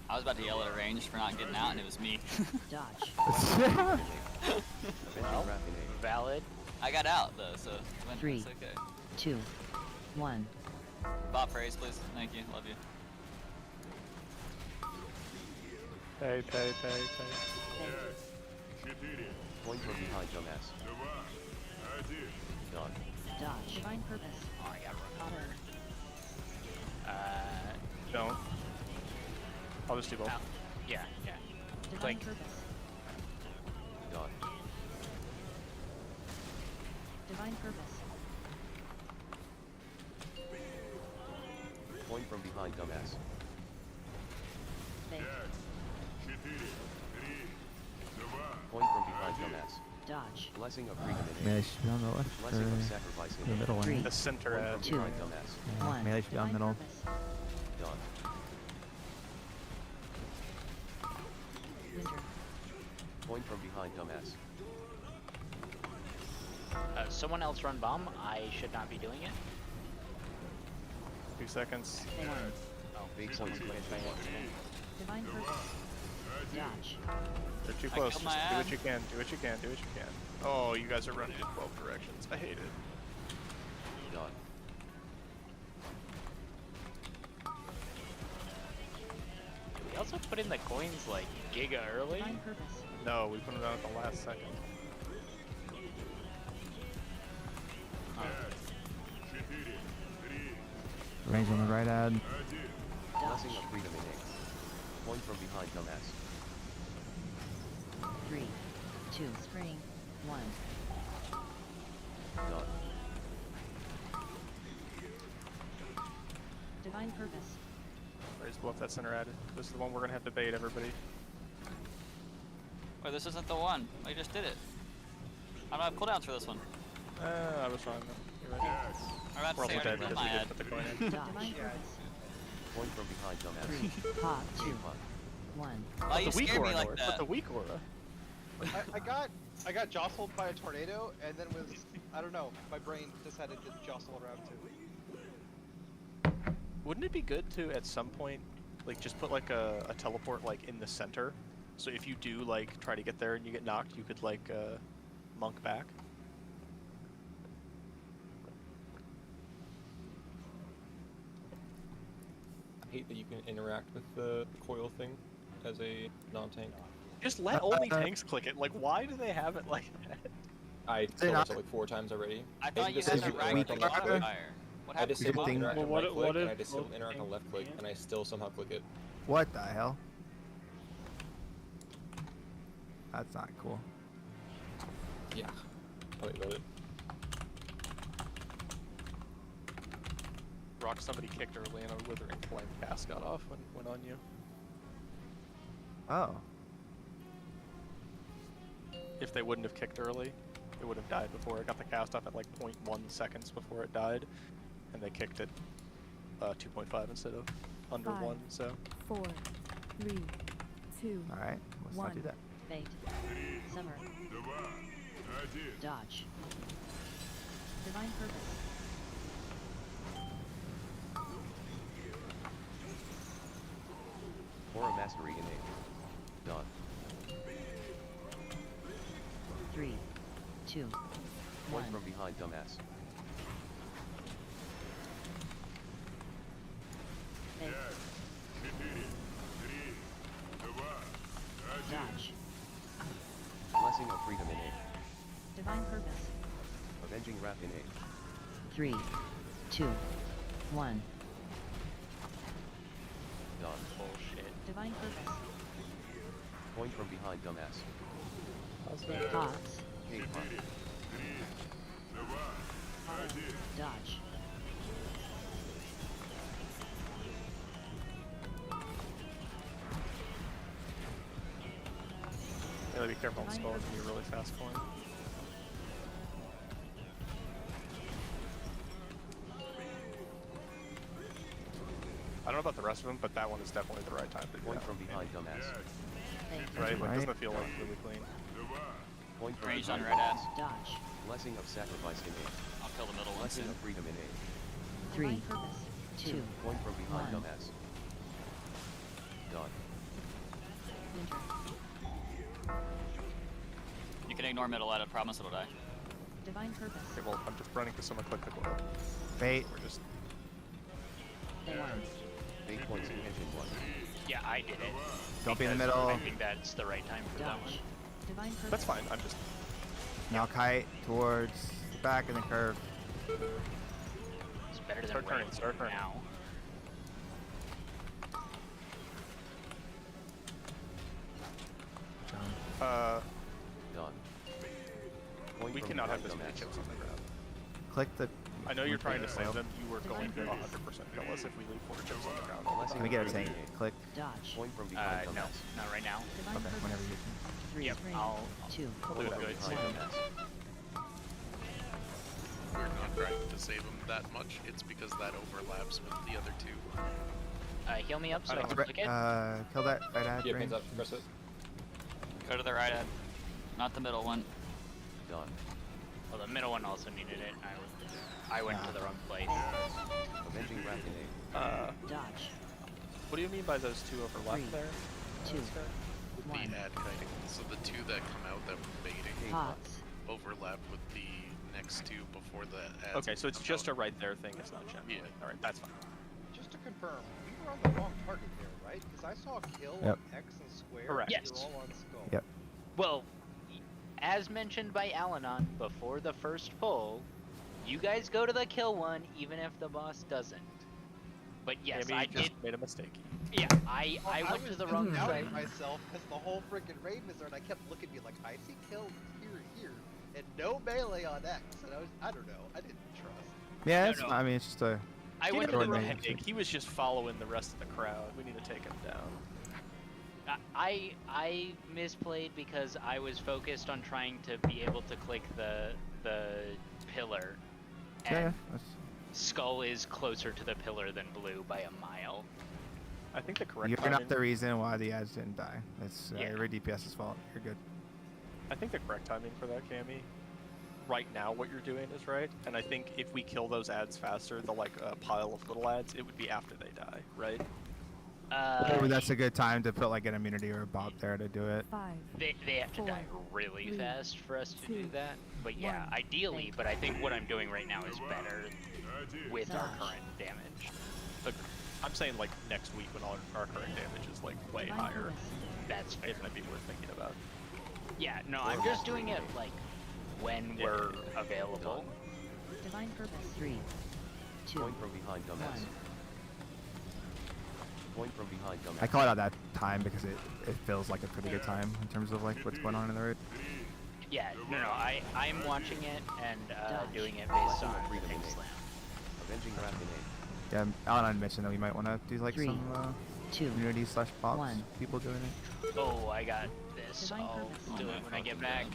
Speaker 6: I was about to yell at a range for not getting out, and it was me.
Speaker 1: Dodge.
Speaker 2: Avenging
Speaker 6: Well,
Speaker 2: Wrath innate.
Speaker 11: Valid.
Speaker 6: I got out though, so it's
Speaker 1: 3,
Speaker 6: it's okay.
Speaker 1: 2, 1.
Speaker 6: Bot phrase, please. Thank you. Love you.
Speaker 3: Pay.
Speaker 2: Point from behind, dumbass. Done.
Speaker 1: Dodge. Divine Purpose.
Speaker 11: Oh, I got run over.
Speaker 3: Don't. I'll just do both.
Speaker 11: Ow. Yeah.
Speaker 1: Divine
Speaker 11: Like,
Speaker 1: Purpose.
Speaker 2: Done.
Speaker 1: Divine Purpose.
Speaker 2: Point from behind, dumbass.
Speaker 1: Fate.
Speaker 2: Point from behind, dumbass.
Speaker 1: Dodge.
Speaker 2: Blessing of freedom
Speaker 13: Melee
Speaker 2: innate.
Speaker 13: should be on the left or
Speaker 2: Blessing of sacrifice
Speaker 13: the
Speaker 2: innate.
Speaker 13: middle one.
Speaker 1: 3,
Speaker 3: The center
Speaker 2: Point
Speaker 3: edge.
Speaker 2: from behind, dumbass.
Speaker 13: Yeah,
Speaker 1: 1.
Speaker 13: melee should be on
Speaker 1: Divine
Speaker 13: middle.
Speaker 1: Purpose.
Speaker 2: Done.
Speaker 1: Winter.
Speaker 2: Point from behind, dumbass.
Speaker 11: someone else run bomb. I should not be doing it.
Speaker 3: 2 seconds.
Speaker 2: Bait point.
Speaker 1: Divine Purpose. Dodge.
Speaker 3: They're too
Speaker 6: I
Speaker 3: close.
Speaker 6: killed
Speaker 3: Just
Speaker 6: my
Speaker 3: do what
Speaker 6: ad.
Speaker 3: you can. Do what you can. Do what you can. Oh, you guys are running in 12 directions. I hate it.
Speaker 2: Done.
Speaker 11: We also put in the coins like giga early.
Speaker 1: Divine Purpose.
Speaker 3: No, we put it out at the last second.
Speaker 13: Range on the right ad.
Speaker 2: Blessing of freedom innate. Point from behind, dumbass.
Speaker 1: 3, 2, spring, 1.
Speaker 2: Done.
Speaker 1: Divine Purpose.
Speaker 3: Raise bluff that center added. This is the one we're gonna have to bait, everybody.
Speaker 6: Wait, this isn't the one. I just did it. I don't have cooldowns for this one.
Speaker 3: I was wrong though. You're right.
Speaker 6: I'm about
Speaker 3: We're
Speaker 6: to say
Speaker 3: also
Speaker 6: I
Speaker 3: dead
Speaker 6: already
Speaker 3: because
Speaker 6: did my
Speaker 3: we
Speaker 6: ad.
Speaker 3: didn't put the coin in.
Speaker 1: Divine Purpose.
Speaker 2: Point from behind, dumbass.
Speaker 1: 3, pop, 2,
Speaker 2: Fuck.
Speaker 1: 1.
Speaker 6: Why you
Speaker 3: Put the weak
Speaker 6: scare me
Speaker 3: aura,
Speaker 6: like
Speaker 3: North.
Speaker 6: that?
Speaker 3: Put the weak aura.
Speaker 19: I got jostled by a tornado, and then I don't know, my brain decided to jostle around too.
Speaker 3: Wouldn't it be good to, at some point, like just put like a teleport like in the center? So if you do like try to get there and you get knocked, you could like monk back.
Speaker 5: I hate that you can interact with the coil thing as a non-tank.
Speaker 3: Just let only tanks click it. Like, why do they have it like that?
Speaker 5: I killed myself like 4 times already.
Speaker 6: I thought you
Speaker 5: this
Speaker 6: had
Speaker 5: is
Speaker 6: to
Speaker 5: interact
Speaker 6: rack
Speaker 5: on
Speaker 6: the
Speaker 5: left click.
Speaker 6: modifier. What
Speaker 5: I
Speaker 6: happened?
Speaker 5: disabled
Speaker 13: Thing-
Speaker 5: interact
Speaker 18: Well,
Speaker 5: on
Speaker 18: what
Speaker 5: right
Speaker 18: if-
Speaker 5: click,
Speaker 18: what
Speaker 5: and
Speaker 18: if
Speaker 5: I disabled
Speaker 18: both
Speaker 5: interact on
Speaker 18: tanks
Speaker 5: left click,
Speaker 18: can't?
Speaker 5: and I still somehow click it.
Speaker 13: What the hell? That's not cool.
Speaker 5: Yeah. Oh, wait, load it.
Speaker 3: Rock, somebody kicked early and a withering flame cast got off when went on you.
Speaker 13: Oh.
Speaker 3: If they wouldn't have kicked early, it would have died before it got the cast off at like 0.1 seconds before it died, and they kicked it 2.5 instead of under
Speaker 16: 5,
Speaker 3: 1. So
Speaker 16: 4, 3, 2,
Speaker 13: All right. Let's
Speaker 16: 1.
Speaker 13: not do that.
Speaker 1: Fate. Summer. Dodge. Divine Purpose.
Speaker 2: Aura Mastery innate. Done.
Speaker 1: 3, 2, 1.
Speaker 2: Point from behind, dumbass.
Speaker 1: Fate. Dodge.
Speaker 2: Blessing of freedom innate.
Speaker 1: Divine Purpose.
Speaker 2: Avenging Wrath innate.
Speaker 1: 3, 2, 1.
Speaker 2: Done.
Speaker 11: Bullshit.
Speaker 1: Divine Purpose.
Speaker 2: Point from behind, dumbass.
Speaker 1: Pops.
Speaker 2: Hey, fuck.
Speaker 1: Dodge.
Speaker 3: yeah, be careful on the skull. It can be a really fast coin. I don't know about the rest of them, but that one is definitely the right time to do
Speaker 2: Point
Speaker 3: that.
Speaker 2: from behind, dumbass.
Speaker 3: Right? Like,
Speaker 13: Right.
Speaker 3: doesn't it feel like really clean?
Speaker 2: Point from
Speaker 6: Range on
Speaker 2: behind,
Speaker 6: red
Speaker 2: dumbass.
Speaker 1: Dodge.
Speaker 2: Blessing of sacrifice in aim.
Speaker 6: I'll kill the middle one
Speaker 2: Blessing
Speaker 6: soon.
Speaker 2: of freedom in aim.
Speaker 1: 3, 2,
Speaker 2: Point from behind,
Speaker 1: 1.
Speaker 2: dumbass. Done.
Speaker 1: Winter.
Speaker 6: You can ignore middle, I promise it'll die.
Speaker 1: Divine purpose.
Speaker 3: Okay, well, I'm just running because someone clicked the glove.
Speaker 13: Bait.
Speaker 3: We're just...
Speaker 1: 1.
Speaker 2: 8 points in engine 1.
Speaker 11: Yeah, I did it.
Speaker 13: Don't be in the
Speaker 11: because
Speaker 13: middle.
Speaker 11: I think that's the right time for that one.
Speaker 1: Dodge. Divine purpose.
Speaker 3: That's fine, I'm just...
Speaker 13: Now kite towards the back and then curve.
Speaker 11: It's better than
Speaker 3: Start
Speaker 11: where
Speaker 3: turning,
Speaker 11: it's
Speaker 3: start turning.
Speaker 11: now.
Speaker 3: Uh,
Speaker 2: Done. Point
Speaker 3: we
Speaker 2: from
Speaker 3: cannot have
Speaker 2: behind,
Speaker 3: this many
Speaker 2: dumbass.
Speaker 3: chips on the ground.
Speaker 13: Click the.
Speaker 3: I know you're trying to
Speaker 13: Fail.
Speaker 3: save them. You were going to 100% kill us if we leave 4 chips on the ground all the
Speaker 2: Blessing
Speaker 13: Can we
Speaker 3: time.
Speaker 13: get a tank? Click.
Speaker 1: Dodge.
Speaker 2: Point from behind,
Speaker 11: No,
Speaker 2: dumbass.
Speaker 11: not right now.
Speaker 1: Divine
Speaker 13: Okay,
Speaker 1: purpose.
Speaker 13: whenever you can.
Speaker 1: 3,
Speaker 11: Yep,
Speaker 1: 2,
Speaker 3: We'll do
Speaker 2: Point
Speaker 3: it.
Speaker 2: from
Speaker 3: Good.
Speaker 2: behind, dumbass.
Speaker 4: We're not trying to save them that much. It's because that overlaps with the other two.
Speaker 11: Heal me up so I can
Speaker 13: Re-
Speaker 11: click it.
Speaker 13: kill that right ad.
Speaker 5: Yeah,
Speaker 13: range.
Speaker 5: pins up, press it.
Speaker 6: Go to the right end. Not the middle one.
Speaker 2: Done.
Speaker 11: Well, the middle one also needed it. I went to the wrong place.
Speaker 2: Avenging wrath in aim.
Speaker 1: Dodge.
Speaker 3: What do you mean by those two overlap
Speaker 1: 3,
Speaker 3: there?
Speaker 1: 2,
Speaker 4: With
Speaker 1: 1.
Speaker 4: the ad kiting. So the two that come out that were baiting
Speaker 1: Pots.
Speaker 4: overlap with the next two before the ads.
Speaker 3: Okay, so it's
Speaker 4: come
Speaker 3: just
Speaker 4: out.
Speaker 3: a right there thing, it's not generally.
Speaker 4: Yeah.
Speaker 3: Alright, that's fine.
Speaker 19: Just to confirm, we were on the wrong target there, right? Because I saw kill
Speaker 13: Yep.
Speaker 19: on X and square.
Speaker 3: Correct.
Speaker 19: And
Speaker 11: Yes.
Speaker 19: you're all on skull.
Speaker 13: Yep.
Speaker 11: Well, as mentioned by Alanon before the first pull, you guys go to the kill one even if the boss doesn't. But yes,
Speaker 3: Amy
Speaker 11: I
Speaker 3: just
Speaker 11: did.
Speaker 3: made a mistake.
Speaker 11: Yeah, I went to the wrong
Speaker 19: doubting
Speaker 11: side.
Speaker 19: myself because the whole freaking raid was there, and I kept looking at me like, I see kill here, and no melee on X. And I don't know, I didn't trust.
Speaker 13: Yeah,
Speaker 11: No,
Speaker 13: it's,
Speaker 11: no.
Speaker 13: I mean, it's just a.
Speaker 11: I
Speaker 3: Give
Speaker 11: went
Speaker 3: him
Speaker 11: to
Speaker 3: a
Speaker 11: the
Speaker 13: Jordan
Speaker 11: wrong.
Speaker 13: made
Speaker 3: headache. He was just following the rest of the crowd. We need to take him down.
Speaker 11: I misplayed because I was focused on trying to be able to click the pillar, and
Speaker 13: Yeah, that's,
Speaker 11: skull is closer to the pillar than blue by a mile.
Speaker 3: I think the correct
Speaker 13: you're
Speaker 3: timing...
Speaker 13: not the reason why the ads didn't die. It's
Speaker 11: Yeah.
Speaker 13: every DPS's fault. You're good.
Speaker 3: I think the correct timing for that, Cammy, right now what you're doing is right, and I think if we kill those ads faster, the pile of little ads, it would be after they die, right?
Speaker 13: Or that's a good time to put like an immunity or a bomb there to do it.
Speaker 16: 5.
Speaker 11: They have to
Speaker 16: 4,
Speaker 11: die really
Speaker 16: 3,
Speaker 11: fast for us to do
Speaker 16: 2,
Speaker 11: that. But yeah,
Speaker 16: 1.
Speaker 11: ideally, but I think what I'm doing right now is better with our current damage.
Speaker 3: But I'm saying like next week when our current damage is like way
Speaker 1: Divine
Speaker 3: higher,
Speaker 1: purpose.
Speaker 11: That's fair.
Speaker 3: it might be worth thinking about.
Speaker 11: Yeah, no, I'm just doing it like when
Speaker 3: Yeah.
Speaker 11: we're available.
Speaker 1: Divine purpose. 3, 2,
Speaker 2: Point from behind, dumbass.
Speaker 1: 1.
Speaker 2: Point from behind, dumbass.
Speaker 13: I call it out that time because it feels like a pretty good time in terms of like what's going on in the raid.
Speaker 11: Yeah, no, I'm watching it and
Speaker 1: Dodge.
Speaker 11: doing it based on
Speaker 2: Freedom
Speaker 11: the
Speaker 2: in
Speaker 11: big
Speaker 2: aim.
Speaker 11: slam.
Speaker 2: Avenging wrath in aim.
Speaker 13: Yeah, Alan mentioned that we might want to do like
Speaker 1: 3,
Speaker 13: some
Speaker 1: 2,
Speaker 13: community / box
Speaker 1: 1.
Speaker 13: people doing it.
Speaker 11: Oh, I got this.
Speaker 1: Divine
Speaker 11: I'll
Speaker 1: purpose.
Speaker 11: do it when I get back.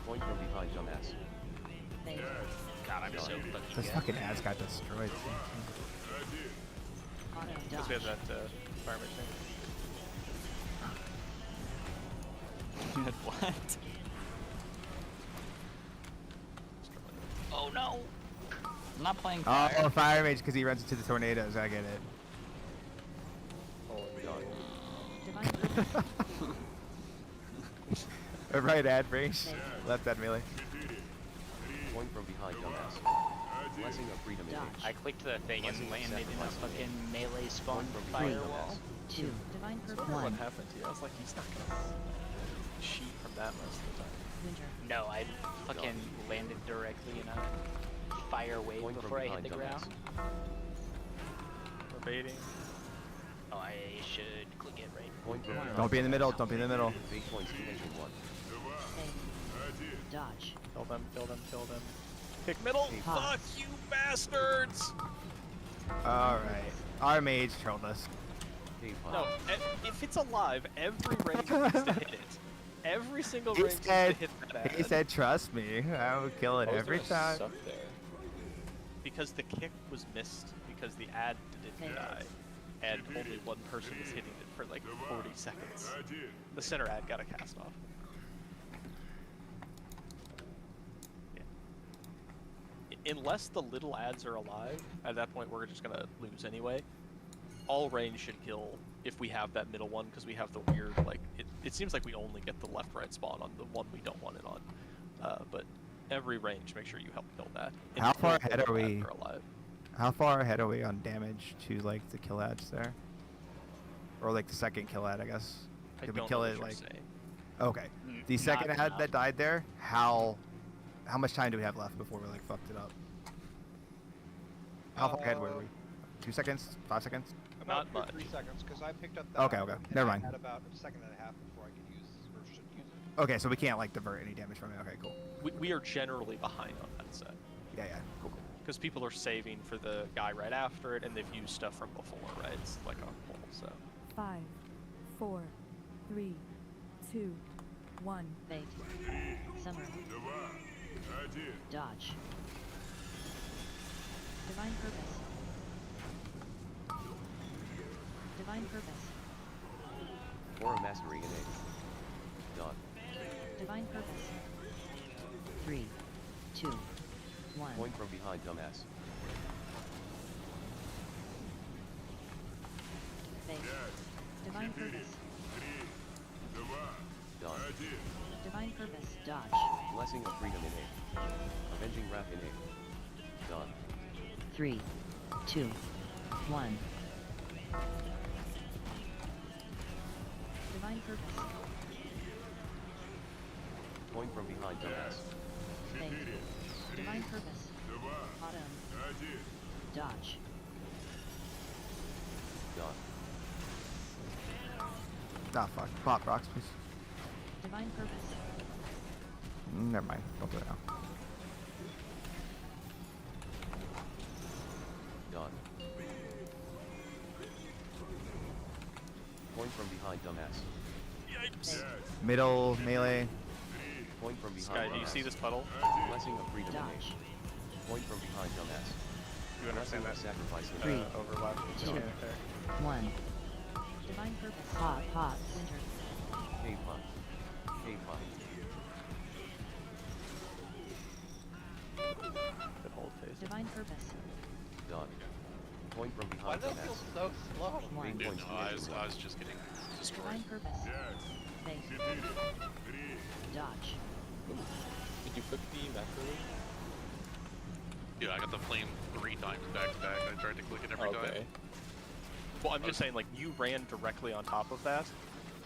Speaker 2: Point from behind, dumbass.
Speaker 1: Fade.
Speaker 11: God, I'm so fucking
Speaker 13: Those
Speaker 11: good.
Speaker 13: fucking ads got destroyed.
Speaker 1: Auto
Speaker 3: Because we have
Speaker 1: dodge.
Speaker 3: that fireman thing.
Speaker 6: What?
Speaker 11: Oh no!
Speaker 6: I'm not playing fire.
Speaker 13: Oh, fire mage because he runs into the tornadoes. I get it.
Speaker 1: Divine purpose.
Speaker 13: Right ad range, left ad melee.
Speaker 2: Point from behind, dumbass. Blessing of freedom in aim.
Speaker 11: I clicked the thing and landed in a fucking melee spawn
Speaker 2: Point from behind,
Speaker 11: firewall.
Speaker 2: dumbass.
Speaker 1: 2. Divine
Speaker 3: I
Speaker 1: purpose.
Speaker 3: wonder what
Speaker 1: 1.
Speaker 3: happened to you. I was like, he's not gonna cheat from that most of the time.
Speaker 1: Winter.
Speaker 11: No, I fucking landed directly in a fire wave
Speaker 2: Point from
Speaker 11: before I hit
Speaker 2: behind,
Speaker 11: the
Speaker 2: dumbass.
Speaker 11: ground.
Speaker 3: We're baiting.
Speaker 11: Oh, I should click it right.
Speaker 2: Point from behind.
Speaker 13: Don't be in the middle. Don't be in the middle.
Speaker 2: 8 points to engine 1.
Speaker 1: Fade. Dodge.
Speaker 3: Kill them, kill them, kill them. Pick middle!
Speaker 1: Pause.
Speaker 3: Fuck you bastards!
Speaker 13: All right, our mage trolled us.
Speaker 3: No, if it's alive, every range needs to hit it. Every single
Speaker 13: He
Speaker 3: range needs to
Speaker 13: said,
Speaker 3: hit that
Speaker 13: he
Speaker 3: ad.
Speaker 13: said, trust me, I will kill it
Speaker 5: How is
Speaker 13: every
Speaker 5: there a
Speaker 13: time.
Speaker 5: suck there?
Speaker 3: Because the kick was missed because the ad didn't die, and only one person was hitting it for like 40 seconds. The center ad got a cast off. Yeah. Unless the little ads are alive, at that point we're just gonna lose anyway. All range should kill if we have that middle one, because we have the weird, like, it seems like we only get the left-right spawn on the one we don't want it on. But every range, make sure you help kill that.
Speaker 13: How far
Speaker 3: until the
Speaker 13: ahead are
Speaker 3: little
Speaker 13: we?
Speaker 3: ads alive.
Speaker 13: How far ahead are we on damage to like the kill ads there? Or like the second kill ad, I guess.
Speaker 3: I
Speaker 13: Did we
Speaker 3: don't
Speaker 13: kill
Speaker 3: know
Speaker 13: it
Speaker 3: what you're
Speaker 13: like?
Speaker 3: saying.
Speaker 13: Okay. The
Speaker 6: Not
Speaker 13: second ad
Speaker 6: enough.
Speaker 13: that died there, how much time do we have left before we like fucked it up? How far ahead were we? 2 seconds? 5 seconds?
Speaker 19: About
Speaker 3: Not much.
Speaker 19: 3 seconds, because I picked up that.
Speaker 13: Okay, okay.
Speaker 19: and
Speaker 13: Never
Speaker 19: I
Speaker 13: mind.
Speaker 19: had about a second and a half before I could use or should use it.
Speaker 13: Okay, so we can't like divert any damage from it. Okay, cool.
Speaker 3: We are generally behind on that set.
Speaker 13: Yeah, yeah. Cool, cool.
Speaker 3: Because people are saving for the guy right after it, and they've used stuff from before, right? It's like on pull, so.
Speaker 16: 5, 4, 3, 2, 1.
Speaker 1: Bait. Summer. Dodge. Divine Purpose. Divine Purpose.
Speaker 2: Aura Mastery innate. Dot.
Speaker 1: Divine Purpose. 3, 2, 1.
Speaker 2: Point from behind, dumbass.
Speaker 1: Bait. Divine Purpose.
Speaker 2: Dot.
Speaker 1: Divine Purpose. Dodge.
Speaker 2: Blessing of freedom innate. Avenging wrath innate. Dot.
Speaker 1: 3, 2, 1. Divine Purpose.
Speaker 2: Point from behind, dumbass.
Speaker 1: Bait. Divine Purpose. Autumn. Dodge.
Speaker 2: Dot.
Speaker 13: Ah, fuck. Pop rocks, please.
Speaker 1: Divine Purpose.
Speaker 13: Never mind. Don't do it now.
Speaker 2: Dot. Point from behind, dumbass.
Speaker 3: Yikes!
Speaker 13: Middle, melee.
Speaker 2: Point from behind,
Speaker 3: Sky, do you
Speaker 2: dumbass.
Speaker 3: see this puddle?
Speaker 2: Blessing of freedom
Speaker 1: Dodge.
Speaker 2: innate. Point from behind, dumbass.
Speaker 3: You understand that?
Speaker 2: Sacrifice
Speaker 1: Three.
Speaker 3: Overlap.
Speaker 1: Two.
Speaker 3: mechanic there.
Speaker 1: 1. Divine Purpose. Hot, hot, winter.
Speaker 2: Cave hunt. Cave hunt.
Speaker 3: Good hold phase.
Speaker 1: Divine Purpose.
Speaker 2: Dot. Point from
Speaker 19: Why
Speaker 2: behind,
Speaker 19: do they feel
Speaker 2: dumbass.
Speaker 19: so slow?
Speaker 1: 1.
Speaker 2: Dude,
Speaker 4: Dude, no, I was just getting destroyed.
Speaker 1: Divine Purpose. Bait. Dodge.
Speaker 5: Did you click the macro?
Speaker 4: Dude, I got the flame 3 times back to back. I tried to click it every
Speaker 5: Okay.
Speaker 4: time.
Speaker 3: Well, I'm just saying, like, you ran directly on top of that.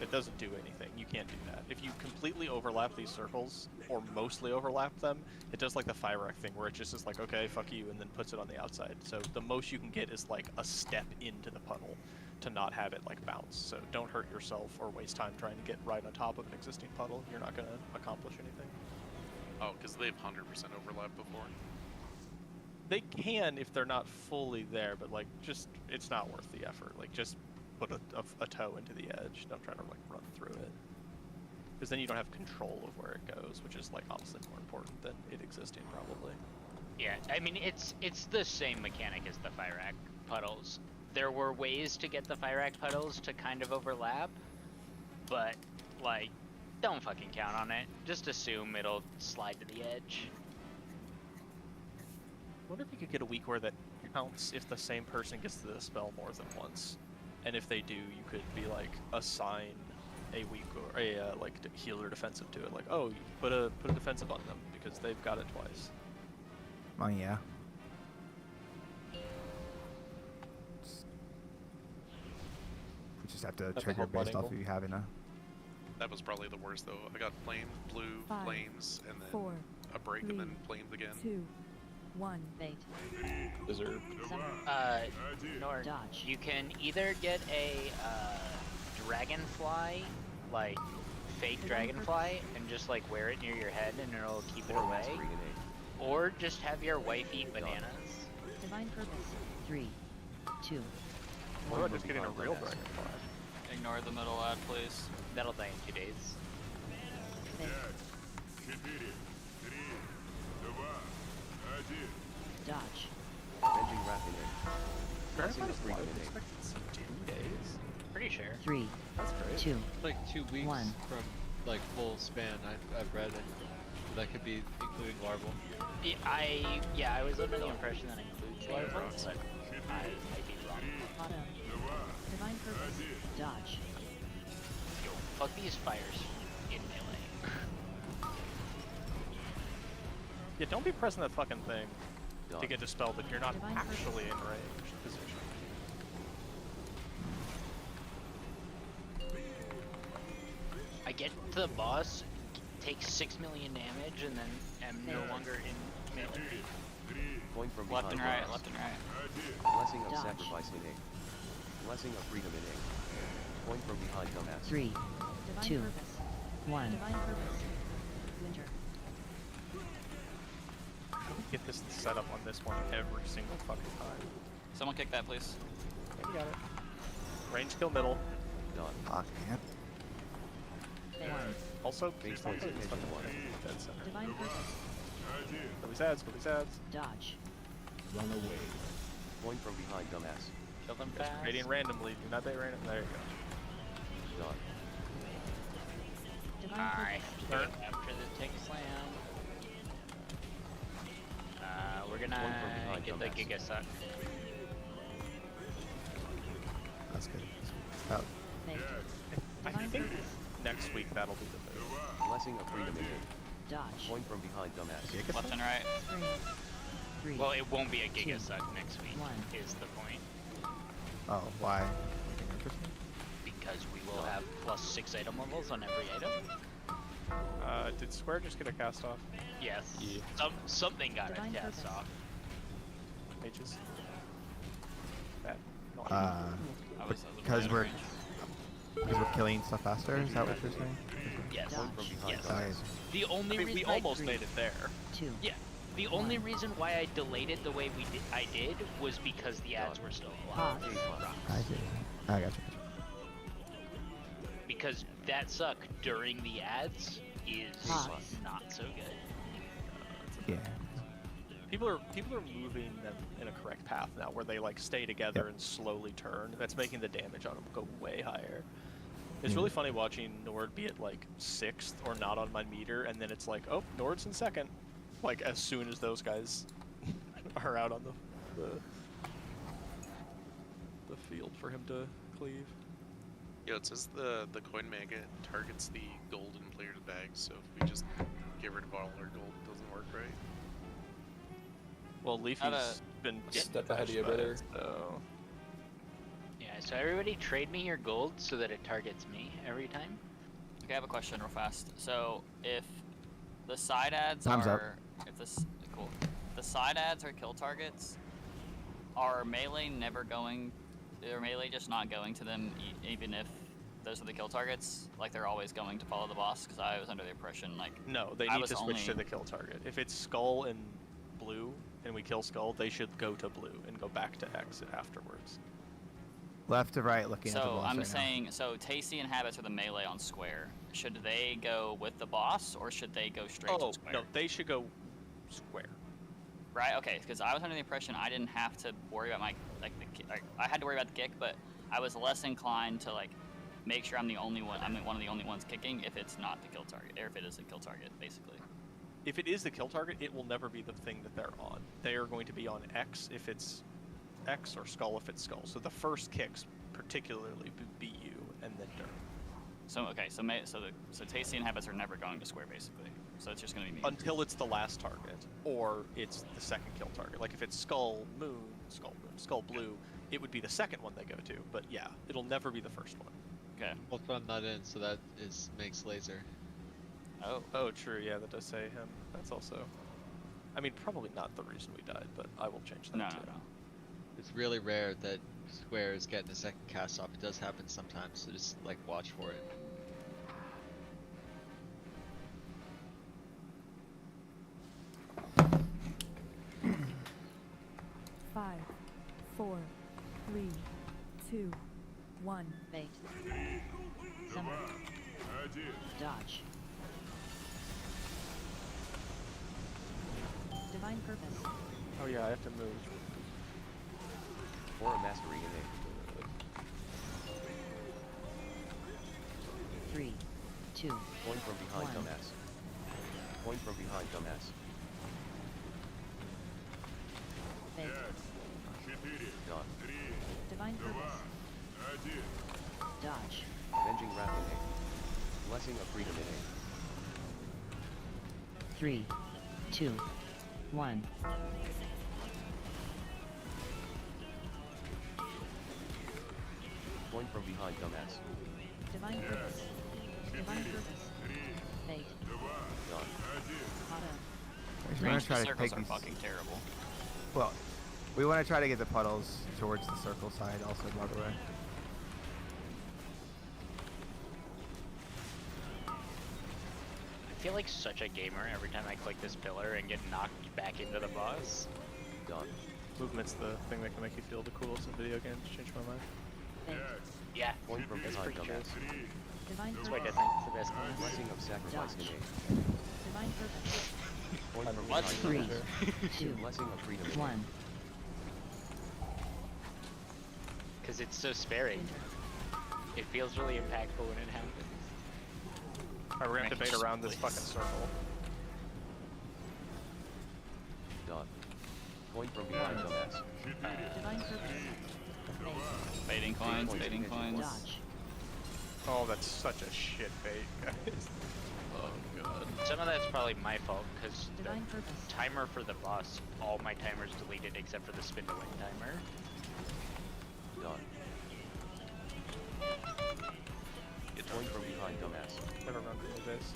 Speaker 3: It doesn't do anything. You can't do that. If you completely overlap these circles, or mostly overlap them, it does like the fire wreck thing, where it just is like, okay, fuck you, and then puts it on the outside. So the most you can get is like a step into the puddle to not have it like bounce. So don't hurt yourself or waste time trying to get right on top of an existing puddle. You're not going to accomplish anything.
Speaker 4: Oh, because they've 100% overlap before.
Speaker 3: They can if they're not fully there, but like, just, it's not worth the effort. Like, just put a toe into the edge. Don't try to like run through it. Because then you don't have control of where it goes, which is like honestly more important than it existing probably.
Speaker 11: Yeah, I mean it's the same mechanic as the fire rack puddles. There were ways to get the fire rack puddles to kind of overlap, but like, don't fucking count on it. Just assume it'll slide to the edge.
Speaker 3: I wonder if you could get a week where that counts if the same person gets to the spell more than once. And if they do, you could be like, assign a weak or a like healer defensive to it. Like, oh, you put a defensive on them because they've got it twice.
Speaker 13: Oh, yeah. You just have to
Speaker 5: That's a
Speaker 13: trigger
Speaker 5: hard one
Speaker 13: based off
Speaker 5: angle.
Speaker 13: of you having a...
Speaker 4: That was probably the worst though. I got flamed, blue,
Speaker 16: 5,
Speaker 4: flames, and then
Speaker 16: 4,
Speaker 4: a break,
Speaker 16: 3,
Speaker 4: and then flamed again.
Speaker 16: 2, 1.
Speaker 1: Bait.
Speaker 5: Deserve.
Speaker 11: Nor
Speaker 1: Dodge.
Speaker 11: you can either get a dragonfly, like fake dragonfly, and just like wear it near your head and it'll keep it
Speaker 2: Aura
Speaker 11: away,
Speaker 2: Mastery innate.
Speaker 11: or just have your wife eat bananas.
Speaker 1: Divine Purpose. 3, 2.
Speaker 3: What about just getting a real dragonfly?
Speaker 6: Ignore the middle ad, please.
Speaker 11: That'll die in 2 days.
Speaker 1: Bait. Dodge.
Speaker 2: Avenging wrath innate.
Speaker 16: 2,
Speaker 5: Like 2 weeks
Speaker 16: 1.
Speaker 5: from like full span. I've read it. That could be including larval.
Speaker 11: Yeah, I was under the impression that includes larvals, but I might be wrong.
Speaker 1: Auto. Divine purpose. Dodge.
Speaker 11: Yo, fuck these fires in melee.
Speaker 3: Yeah, don't be pressing that fucking thing to
Speaker 2: Dodge.
Speaker 3: get dispelled if you're not
Speaker 1: Divine purpose.
Speaker 3: actually in range position.
Speaker 11: I get to the boss, take 6 million damage, and then am no longer in melee.
Speaker 2: Coin from
Speaker 6: Left and
Speaker 2: behind
Speaker 6: right,
Speaker 2: dumbass.
Speaker 6: left and right.
Speaker 2: Blessing of
Speaker 1: Dodge.
Speaker 2: sacrifice in ink. Blessing of freedom in ink. Coin from behind dumbass.
Speaker 16: 3,
Speaker 1: Divine
Speaker 16: 2,
Speaker 1: purpose.
Speaker 16: 1.
Speaker 1: Divine purpose. Winter.
Speaker 3: Get this set up on this one every single fucking time.
Speaker 6: Someone kick that, please.
Speaker 3: Yeah, you got it. Range kill middle.
Speaker 2: Done.
Speaker 13: Fuck, man.
Speaker 3: Also,
Speaker 2: Base
Speaker 3: please don't
Speaker 2: points
Speaker 3: put this
Speaker 2: attention
Speaker 3: fucking
Speaker 2: one.
Speaker 3: dead center.
Speaker 1: Divine purpose.
Speaker 3: Go these ads, go these ads.
Speaker 1: Dodge.
Speaker 14: Run away.
Speaker 2: Coin from behind dumbass.
Speaker 11: Kill them
Speaker 3: Just
Speaker 11: fast.
Speaker 3: gradient randomly. Do not bait random. There you go.
Speaker 2: Done.
Speaker 1: Divine
Speaker 11: Alright,
Speaker 1: purpose.
Speaker 11: after the tick slam. We're gonna
Speaker 2: One from behind,
Speaker 11: get the
Speaker 2: dumbass.
Speaker 11: Giga Suck.
Speaker 13: That's good. Oh,
Speaker 1: Fate.
Speaker 3: I
Speaker 1: Divine
Speaker 3: think
Speaker 1: purpose.
Speaker 3: next week that'll be the move.
Speaker 2: Blessing of freedom in ink.
Speaker 1: Dodge.
Speaker 2: Coin from behind dumbass.
Speaker 6: Left and right.
Speaker 1: 3.
Speaker 11: Well, it won't be a Giga
Speaker 1: 2,
Speaker 11: Suck next week,
Speaker 1: 1.
Speaker 11: is the point.
Speaker 13: oh, why? Make it interesting.
Speaker 11: Because we will have plus 6 item levels on every item.
Speaker 3: Did Square just get a cast off?
Speaker 11: Yes.
Speaker 5: Yeah.
Speaker 11: Something got
Speaker 1: Divine
Speaker 11: a cast
Speaker 1: purpose.
Speaker 11: off.
Speaker 3: Mages? That. No,
Speaker 13: Because we're killing stuff faster. Is that what you're saying?
Speaker 11: Yes.
Speaker 2: Coin from behind
Speaker 11: Yes.
Speaker 2: dumbass.
Speaker 11: The only
Speaker 3: I mean,
Speaker 11: reason
Speaker 3: we almost made it there.
Speaker 1: 2.
Speaker 11: Yeah. The only reason why I delayed it the way I did was because the ads were still alive.
Speaker 1: Pause.
Speaker 13: I see. I got you.
Speaker 11: Because that suck during the ads is
Speaker 1: Pause.
Speaker 11: not so good.
Speaker 13: Yeah.
Speaker 3: People are moving them in a correct path now, where they like stay together and slowly turn. That's making the damage on them go way higher. It's really funny watching Nord be at like 6th or not on my meter, and then it's like, oh, Nord's in 2nd. Like as soon as those guys are out on the field for him to cleave.
Speaker 4: Yo, it says the coin maggot targets the golden player bags, so if we just get rid of all our gold, it doesn't work, right?
Speaker 3: Well, Leafy's been
Speaker 5: Step ahead of you, brother.
Speaker 3: So
Speaker 11: Yeah, so everybody trade me your gold so that it targets me every time.
Speaker 6: Okay, I have a question real fast. So if the side ads
Speaker 13: Time's up.
Speaker 6: are cool. The side ads are kill targets. Are melee never going? Are melee just not going to them even if those are the kill targets? Like they're always going to follow the boss? Because I was under the impression like
Speaker 3: no, they
Speaker 6: I
Speaker 3: need
Speaker 6: was
Speaker 3: to switch to
Speaker 6: only-
Speaker 3: the kill target. If it's Skull and Blue, and we kill Skull, they should go to Blue and go back to X afterwards.
Speaker 13: Left to right, looking at the
Speaker 6: So
Speaker 13: boss
Speaker 6: I'm
Speaker 13: right
Speaker 6: saying, so Tasty and Habits are the melee on Square. Should they go with the boss or should they go straight
Speaker 3: Oh
Speaker 6: to Square?
Speaker 3: no, they should go Square.
Speaker 6: Right? Okay, because I was under the impression I didn't have to worry about my I had to worry about the kick, but I was less inclined to like make sure I'm the only one. I'm one of the only ones kicking if it's not the kill target, or if it is a kill target, basically.
Speaker 3: If it is the kill target, it will never be the thing that they're on. They are going to be on X if it's X, or Skull if it's Skull. So the first kicks particularly would be you, and then Dirt.
Speaker 6: So okay, so Tasty and Habits are never going to Square, basically. So it's just going to be me.
Speaker 3: Until it's the last target, or it's the second kill target. Like if it's Skull Blue, it would be the second one they go to. But yeah, it'll never be the first one.
Speaker 6: Okay.
Speaker 5: Well, if I'm not in, so that makes laser.
Speaker 3: Oh, true. Yeah, that does say him. That's also. I mean, probably not the reason we died, but I will change that too.
Speaker 6: No.
Speaker 5: It's really rare that squares get the second cast off. It does happen sometimes, so just like watch for it.
Speaker 16: Five, 4, 3, 2, 1.
Speaker 1: Bait. Summon. Dodge. Divine purpose.
Speaker 3: Oh yeah, I have to move.
Speaker 2: Or a mastery innate.
Speaker 20: 3, 2,
Speaker 2: Point from behind,
Speaker 20: 1.
Speaker 2: dumbass. Point from behind, dumbass.
Speaker 20: Fake.
Speaker 2: Done.
Speaker 1: Divine purpose.
Speaker 20: Dodge.
Speaker 2: Avenging wrath in A. Blessing of freedom in A.
Speaker 20: 3, 2, 1.
Speaker 2: Point from behind, dumbass.
Speaker 1: Divine purpose. Divine purpose. Fate.
Speaker 2: Done.
Speaker 1: Auto.
Speaker 13: We want
Speaker 6: Range
Speaker 13: to try to
Speaker 6: circles
Speaker 13: take
Speaker 6: are
Speaker 13: these.
Speaker 6: fucking terrible.
Speaker 13: Well, we want to try to get the puddles towards the circle side also, by the way.
Speaker 11: I feel like such a gamer every time I click this pillar and get knocked back into the boss.
Speaker 2: Done.
Speaker 3: Movement's the thing that can make you feel the coolest in video games. Change my mind.
Speaker 11: Yeah,
Speaker 2: Point from
Speaker 11: it's
Speaker 2: behind,
Speaker 11: pretty true.
Speaker 2: dumbass.
Speaker 1: Divine
Speaker 11: That's
Speaker 1: purpose.
Speaker 11: why I think it's the best one.
Speaker 2: Blessing of sacrifice in A.
Speaker 1: Divine purpose.
Speaker 2: Point from
Speaker 11: What?
Speaker 2: behind,
Speaker 20: 3,
Speaker 2: dumbass.
Speaker 20: 2,
Speaker 2: Blessing of freedom in A.
Speaker 20: 1.
Speaker 11: Because it's so sparing. It feels really impactful when it happens.
Speaker 3: Alright, we're gonna debate around this fucking circle.
Speaker 2: Done. Point from behind, dumbass.
Speaker 1: Divine purpose.
Speaker 6: Baiting coins,
Speaker 2: Point
Speaker 6: baiting
Speaker 2: to
Speaker 6: coins.
Speaker 20: Dodge.
Speaker 3: Oh, that's such a shit bait, guys.
Speaker 6: Oh god.
Speaker 11: Some of that's probably my fault, because the
Speaker 1: Divine purpose.
Speaker 11: timer for the boss, all my timers deleted except for the spin to win timer.
Speaker 2: Done. Point from behind, dumbass.
Speaker 3: Never remember those days.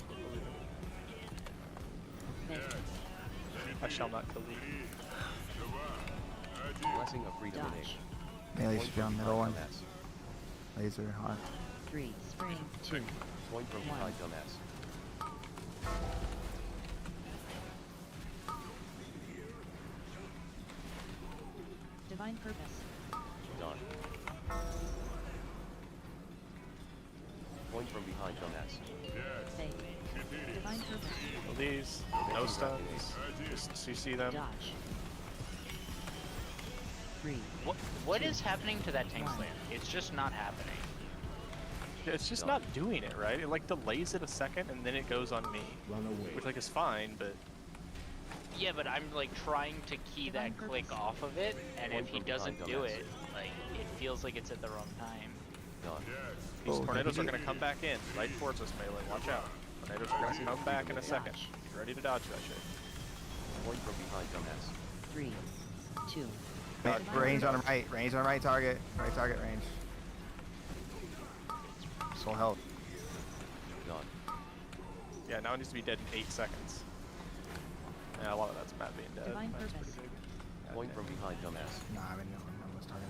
Speaker 3: Believe it. I shall not kill thee.
Speaker 2: Blessing of freedom in
Speaker 20: Dodge.
Speaker 2: A.
Speaker 13: Melee
Speaker 2: Point
Speaker 13: should be on
Speaker 2: from
Speaker 13: middle one.
Speaker 2: behind, dumbass.
Speaker 13: Laser hot.
Speaker 20: 3,
Speaker 1: Spring.
Speaker 20: 2,
Speaker 2: Point from
Speaker 20: One.
Speaker 2: behind, dumbass.
Speaker 1: Divine purpose.
Speaker 2: Done. Point from behind, dumbass.
Speaker 1: Fate. Divine purpose.
Speaker 3: Kill these. No stuns. Just CC them.
Speaker 20: Dodge. 3,
Speaker 11: What is happening to that tank
Speaker 20: One.
Speaker 11: slam? It's just not happening.
Speaker 3: It's just not doing it, right? It like delays it a second and then it goes on me.
Speaker 14: Run away.
Speaker 3: Which like is fine, but
Speaker 11: Yeah, but I'm like trying to key that click off of it, and if he doesn't do it, like it feels like it's at the wrong time.
Speaker 2: Done.
Speaker 3: these
Speaker 13: Oh,
Speaker 3: tornadoes are
Speaker 13: heavy.
Speaker 3: gonna come back in right towards us, Melee. Watch out. Tornadoes are gonna come back in a second. Get ready to dodge that shit.
Speaker 2: Point from behind, dumbass.
Speaker 20: 3, 2,
Speaker 13: Range on the right. Range on the right target. Right target range. Soul health.
Speaker 2: Done.
Speaker 3: Yeah, now it needs to be dead in 8 seconds. Yeah, a lot of that's Matt being dead.
Speaker 1: Divine
Speaker 3: That's
Speaker 1: purpose.
Speaker 3: pretty big.
Speaker 2: Point from behind, dumbass.
Speaker 13: Nah, I mean, no, I'm almost target.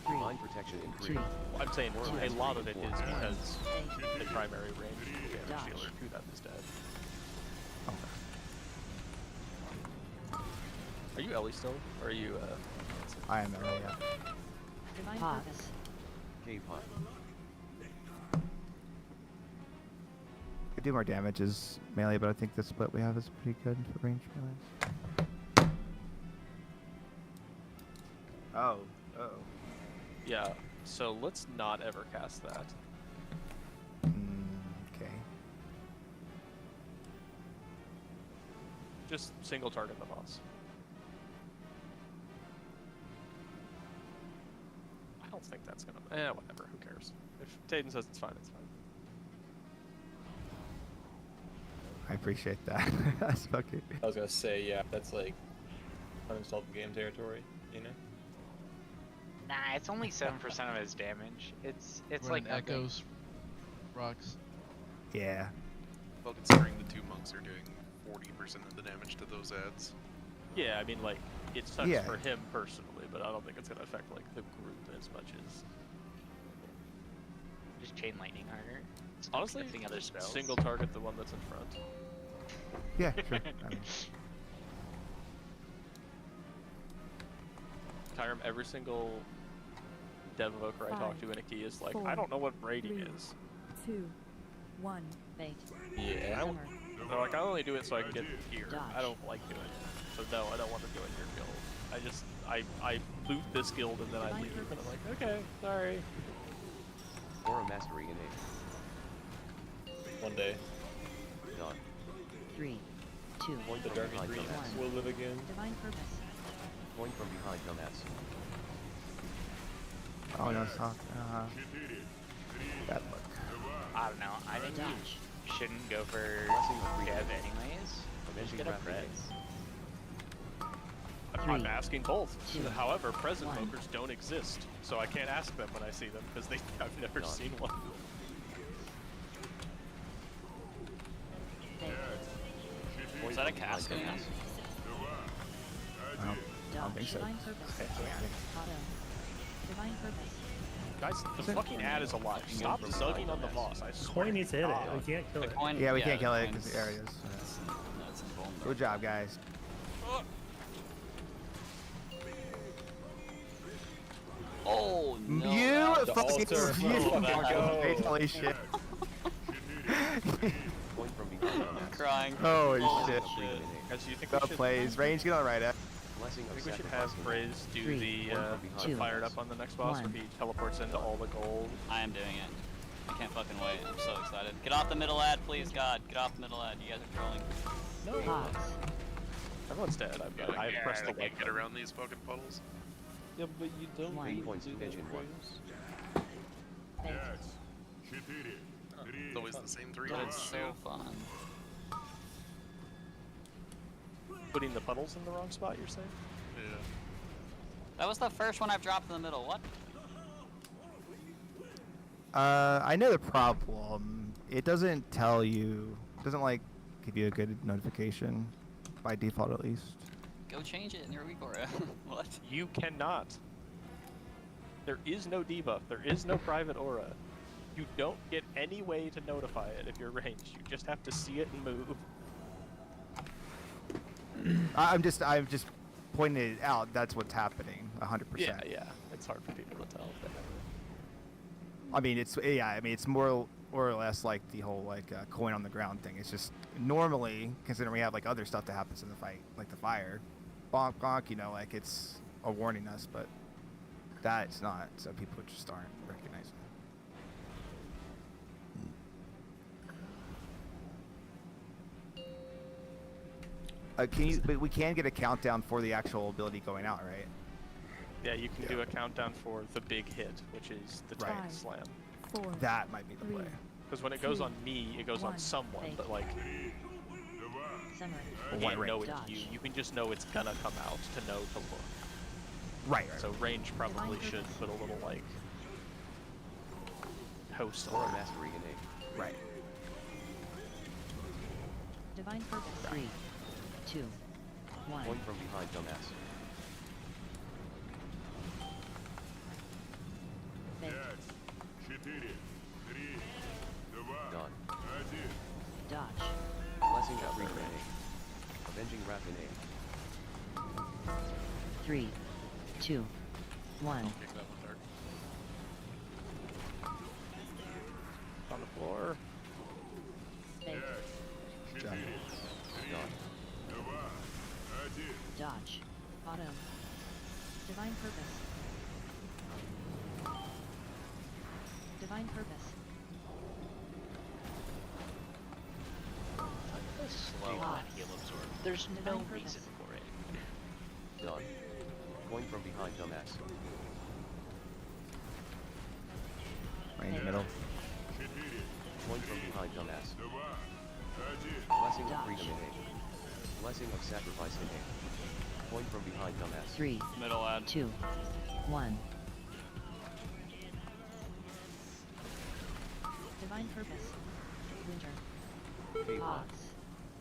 Speaker 2: Mind protection in 3.
Speaker 20: 2,
Speaker 3: I'm saying a lot of it is
Speaker 2: Four.
Speaker 3: because
Speaker 1: Fate.
Speaker 3: the primary range damage
Speaker 20: Dodge.
Speaker 3: dealer to that is dead. Are you Ellie still? Or are you,
Speaker 13: I am early, yeah.
Speaker 1: Divine
Speaker 20: Pause.
Speaker 1: purpose.
Speaker 2: Cave hut.
Speaker 13: Could do more damage as melee, but I think the split we have is pretty good for range melees. Oh. Oh.
Speaker 3: yeah, so let's not ever cast that.
Speaker 13: Okay.
Speaker 3: Just single target the boss. I don't think that's gonna, whatever, who cares? If Tayden says it's fine, it's fine.
Speaker 13: I appreciate that. That's fucking.
Speaker 5: I was gonna say, yeah, that's like uninstalled game territory, you know?
Speaker 11: Nah, it's only 7% of his damage. It's
Speaker 17: When
Speaker 11: like
Speaker 17: echoes rocks.
Speaker 13: Yeah.
Speaker 4: Well, considering the two monks are doing 40% of the damage to those ads.
Speaker 3: Yeah, I mean, like, it sucks
Speaker 13: Yeah.
Speaker 3: for him personally, but I don't think it's gonna affect, like, the group as much as...
Speaker 11: just chain lightning harder. It's not
Speaker 3: Honestly,
Speaker 11: connecting other spells.
Speaker 3: single target the one that's in front.
Speaker 13: Yeah, sure. I mean,
Speaker 3: Tyrum, every single dev evoker I talk to in a key is like, I don't know what braiding is.
Speaker 16: 2, 1.
Speaker 1: Fate.
Speaker 3: Yeah. They're like, I only do it so I can get gear. I don't like doing it. So no, I don't want to join your guild. I loot this guild and then I leave. And I'm like, okay, sorry.
Speaker 2: Aura mastery in
Speaker 5: One day.
Speaker 2: Done.
Speaker 20: 3, 2,
Speaker 2: Point
Speaker 5: The
Speaker 2: from
Speaker 5: dark and
Speaker 2: behind
Speaker 5: green
Speaker 2: dumbass.
Speaker 5: will live again.
Speaker 1: Divine purpose.
Speaker 2: Point from behind dumbass.
Speaker 13: Oh no, soft. Bad luck.
Speaker 11: I don't know. I think you shouldn't go for
Speaker 2: Blessing of freedom.
Speaker 11: Dev anyways. Just
Speaker 2: Avenging
Speaker 11: get a
Speaker 2: wrath
Speaker 11: Prez.
Speaker 3: I'm asking both.
Speaker 20: two,
Speaker 3: However, present
Speaker 20: one.
Speaker 3: mokers don't exist, so I can't ask them when I see them because I've never
Speaker 2: Done.
Speaker 3: seen one.
Speaker 6: Is that a cast in
Speaker 2: dumbass.
Speaker 13: I don't think so.
Speaker 1: Divine purpose. Auto. Divine purpose.
Speaker 3: Guys, the fucking ad is alive. Stop zugging on the boss. I swear.
Speaker 8: Coin needs to hit it.
Speaker 3: God.
Speaker 8: We can't kill it.
Speaker 13: Yeah, we can't kill
Speaker 6: the
Speaker 13: it because
Speaker 6: coin's-
Speaker 13: the areas.
Speaker 6: That's invulnerable.
Speaker 13: Good job, guys.
Speaker 6: Oh no!
Speaker 13: You
Speaker 6: that-
Speaker 13: fucking
Speaker 5: Oh my God.
Speaker 13: holy shit.
Speaker 2: Point from behind dumbass.
Speaker 6: Crying.
Speaker 13: Holy shit.
Speaker 3: Guys, do you think
Speaker 13: Well
Speaker 3: we should?
Speaker 13: plays. Range, get on the right up.
Speaker 2: Blessing
Speaker 3: I
Speaker 2: of
Speaker 3: think we should have
Speaker 2: sacrificing.
Speaker 3: Praise do
Speaker 20: 3,
Speaker 3: the
Speaker 2: two,
Speaker 3: fired up on the next boss, where
Speaker 20: one.
Speaker 3: he teleports into all the gold.
Speaker 6: I am doing it. I can't fucking wait. I'm so excited. Get off the middle ad, please, God. Get off the middle ad. You guys are trolling.
Speaker 20: Pause.
Speaker 3: Everyone's dead. I've pressed the
Speaker 4: I
Speaker 3: like
Speaker 4: can't get around these fucking puddles.
Speaker 18: Yeah, but you don't
Speaker 20: One.
Speaker 18: need
Speaker 2: 8 points
Speaker 18: to
Speaker 2: to
Speaker 18: do that,
Speaker 2: engine one.
Speaker 18: Praise.
Speaker 4: It's always the same three.
Speaker 6: But it's so fun.
Speaker 3: Putting the puddles in the wrong spot, you're saying?
Speaker 4: Yeah.
Speaker 6: That was the first one I've dropped in the middle. What?
Speaker 13: I know the problem. It doesn't tell you. It doesn't like give you a good notification by default, at least.
Speaker 6: Go change it in your weak aura. What?
Speaker 3: You cannot. There is no debuff. There is no private aura. You don't get any way to notify it if you're ranged. You just have to see it and move.
Speaker 13: I'm just pointing it out. That's what's happening. 100%.
Speaker 3: Yeah. It's hard for people to tell.
Speaker 13: I mean, it's more or less like the whole like coin on the ground thing. It's just normally, considering we have like other stuff that happens in the fight, like the fire, bonk bonk. You know, like it's a warning us, but that's not. So people just aren't recognizing it. Can you? But we can get a countdown for the actual ability going out, right?
Speaker 3: Yeah, you can do a countdown for the big hit, which is the tank
Speaker 13: Right.
Speaker 3: slam.
Speaker 1: 4,
Speaker 13: That might be the
Speaker 1: 3,
Speaker 13: play.
Speaker 3: Because when it goes
Speaker 1: two,
Speaker 3: on me, it goes on
Speaker 1: one,
Speaker 3: someone,
Speaker 1: fake.
Speaker 3: but like
Speaker 20: Summary.
Speaker 3: you
Speaker 13: One
Speaker 3: can't know
Speaker 13: range.
Speaker 3: it's you. You can just know it's gonna come out to know to look.
Speaker 13: Right.
Speaker 3: So range probably should put a little like host
Speaker 2: Aura
Speaker 3: on it.
Speaker 2: mastery innate.
Speaker 13: Right.
Speaker 1: Divine purpose.
Speaker 20: 3, 2, 1.
Speaker 2: Point from behind dumbass.
Speaker 20: Fake.
Speaker 2: Done.
Speaker 20: Dodge.
Speaker 2: Blessing of freedom innate. Avenging wrath innate.
Speaker 20: 3, 2, 1.
Speaker 4: Kick that one dark.
Speaker 3: On the floor.
Speaker 20: Fake.
Speaker 2: Done.
Speaker 20: Dodge.
Speaker 1: Auto. Divine purpose. Divine purpose.
Speaker 11: Slow on heal absorb. There's no
Speaker 1: Divine purpose.
Speaker 11: reason for it.
Speaker 2: Done. Point from behind dumbass.
Speaker 13: Right in the middle.
Speaker 2: Point from behind dumbass. Blessing of freedom innate. Blessing of sacrifice innate. Point from behind dumbass.
Speaker 20: 3,
Speaker 6: Middle ad.
Speaker 20: 2, 1.
Speaker 1: Divine purpose. Winter.
Speaker 2: Bait
Speaker 1: Pause.
Speaker 2: one.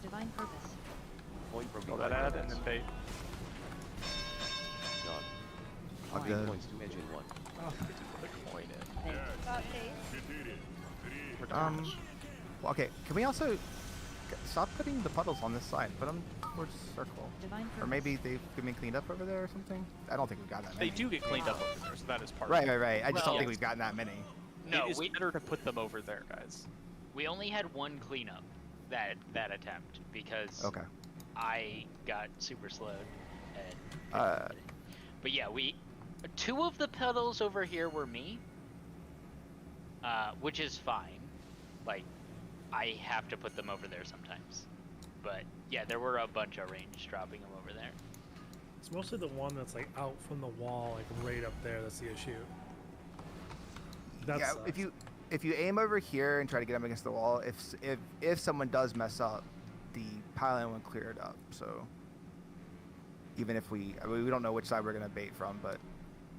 Speaker 1: Divine purpose.
Speaker 2: Point from
Speaker 3: Throw
Speaker 2: behind
Speaker 3: that ad
Speaker 2: dumbass.
Speaker 3: and then bait.
Speaker 2: Done.
Speaker 13: I'll
Speaker 2: 8
Speaker 13: go.
Speaker 2: points to engine 1.
Speaker 3: Oh, put a coin in.
Speaker 20: Fake.
Speaker 7: Got haste.
Speaker 3: We're done.
Speaker 13: Well, okay. Can we also stop putting the puddles on this side? Put them towards circle.
Speaker 1: Divine purpose.
Speaker 13: Or maybe they've been cleaned up over there or something. I don't think we've got that
Speaker 3: They
Speaker 13: many.
Speaker 3: do get cleaned up over there, so that is part
Speaker 13: Right,
Speaker 3: of it.
Speaker 13: right, right. I just don't
Speaker 11: Well-
Speaker 13: think we've gotten that many.
Speaker 11: No,
Speaker 3: it is
Speaker 11: we
Speaker 3: better to put them over there, guys.
Speaker 11: we only had one cleanup that attempt because
Speaker 13: Okay.
Speaker 11: I got super slowed. And
Speaker 13: Uh,
Speaker 11: but yeah, two of the pedals over here were me, which is fine. Like I have to put them over there sometimes. But yeah, there were a bunch of range dropping them over there.
Speaker 8: It's mostly the one that's like out from the wall, like right up there. That's the issue. That
Speaker 13: Yeah,
Speaker 8: sucks.
Speaker 13: if you aim over here and try to get them against the wall, if someone does mess up, the Paladin will clear it up. So even if we don't know which side we're gonna bait from, but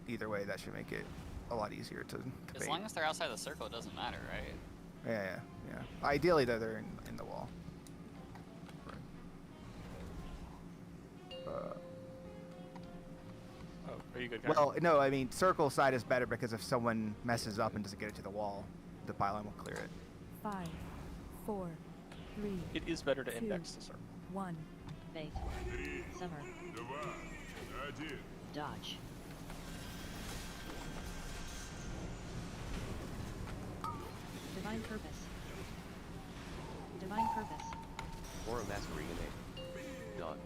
Speaker 13: either way, that should make it a lot easier to
Speaker 6: As
Speaker 13: bait.
Speaker 6: long as they're outside the circle, it doesn't matter, right?
Speaker 13: Yeah. Ideally, though, they're in the wall.
Speaker 3: Oh, are you good, Kyle?
Speaker 13: Well, no, I mean, circle side is better because if someone messes up and doesn't get it to the wall, the pylon will clear it.
Speaker 16: 5, 4, 3.
Speaker 3: It is better to
Speaker 16: 2,
Speaker 3: index the circle.
Speaker 16: 1.
Speaker 20: Bait. Summer. Dodge. Divine purpose. Divine purpose.
Speaker 2: Aura mastery innate. Dot.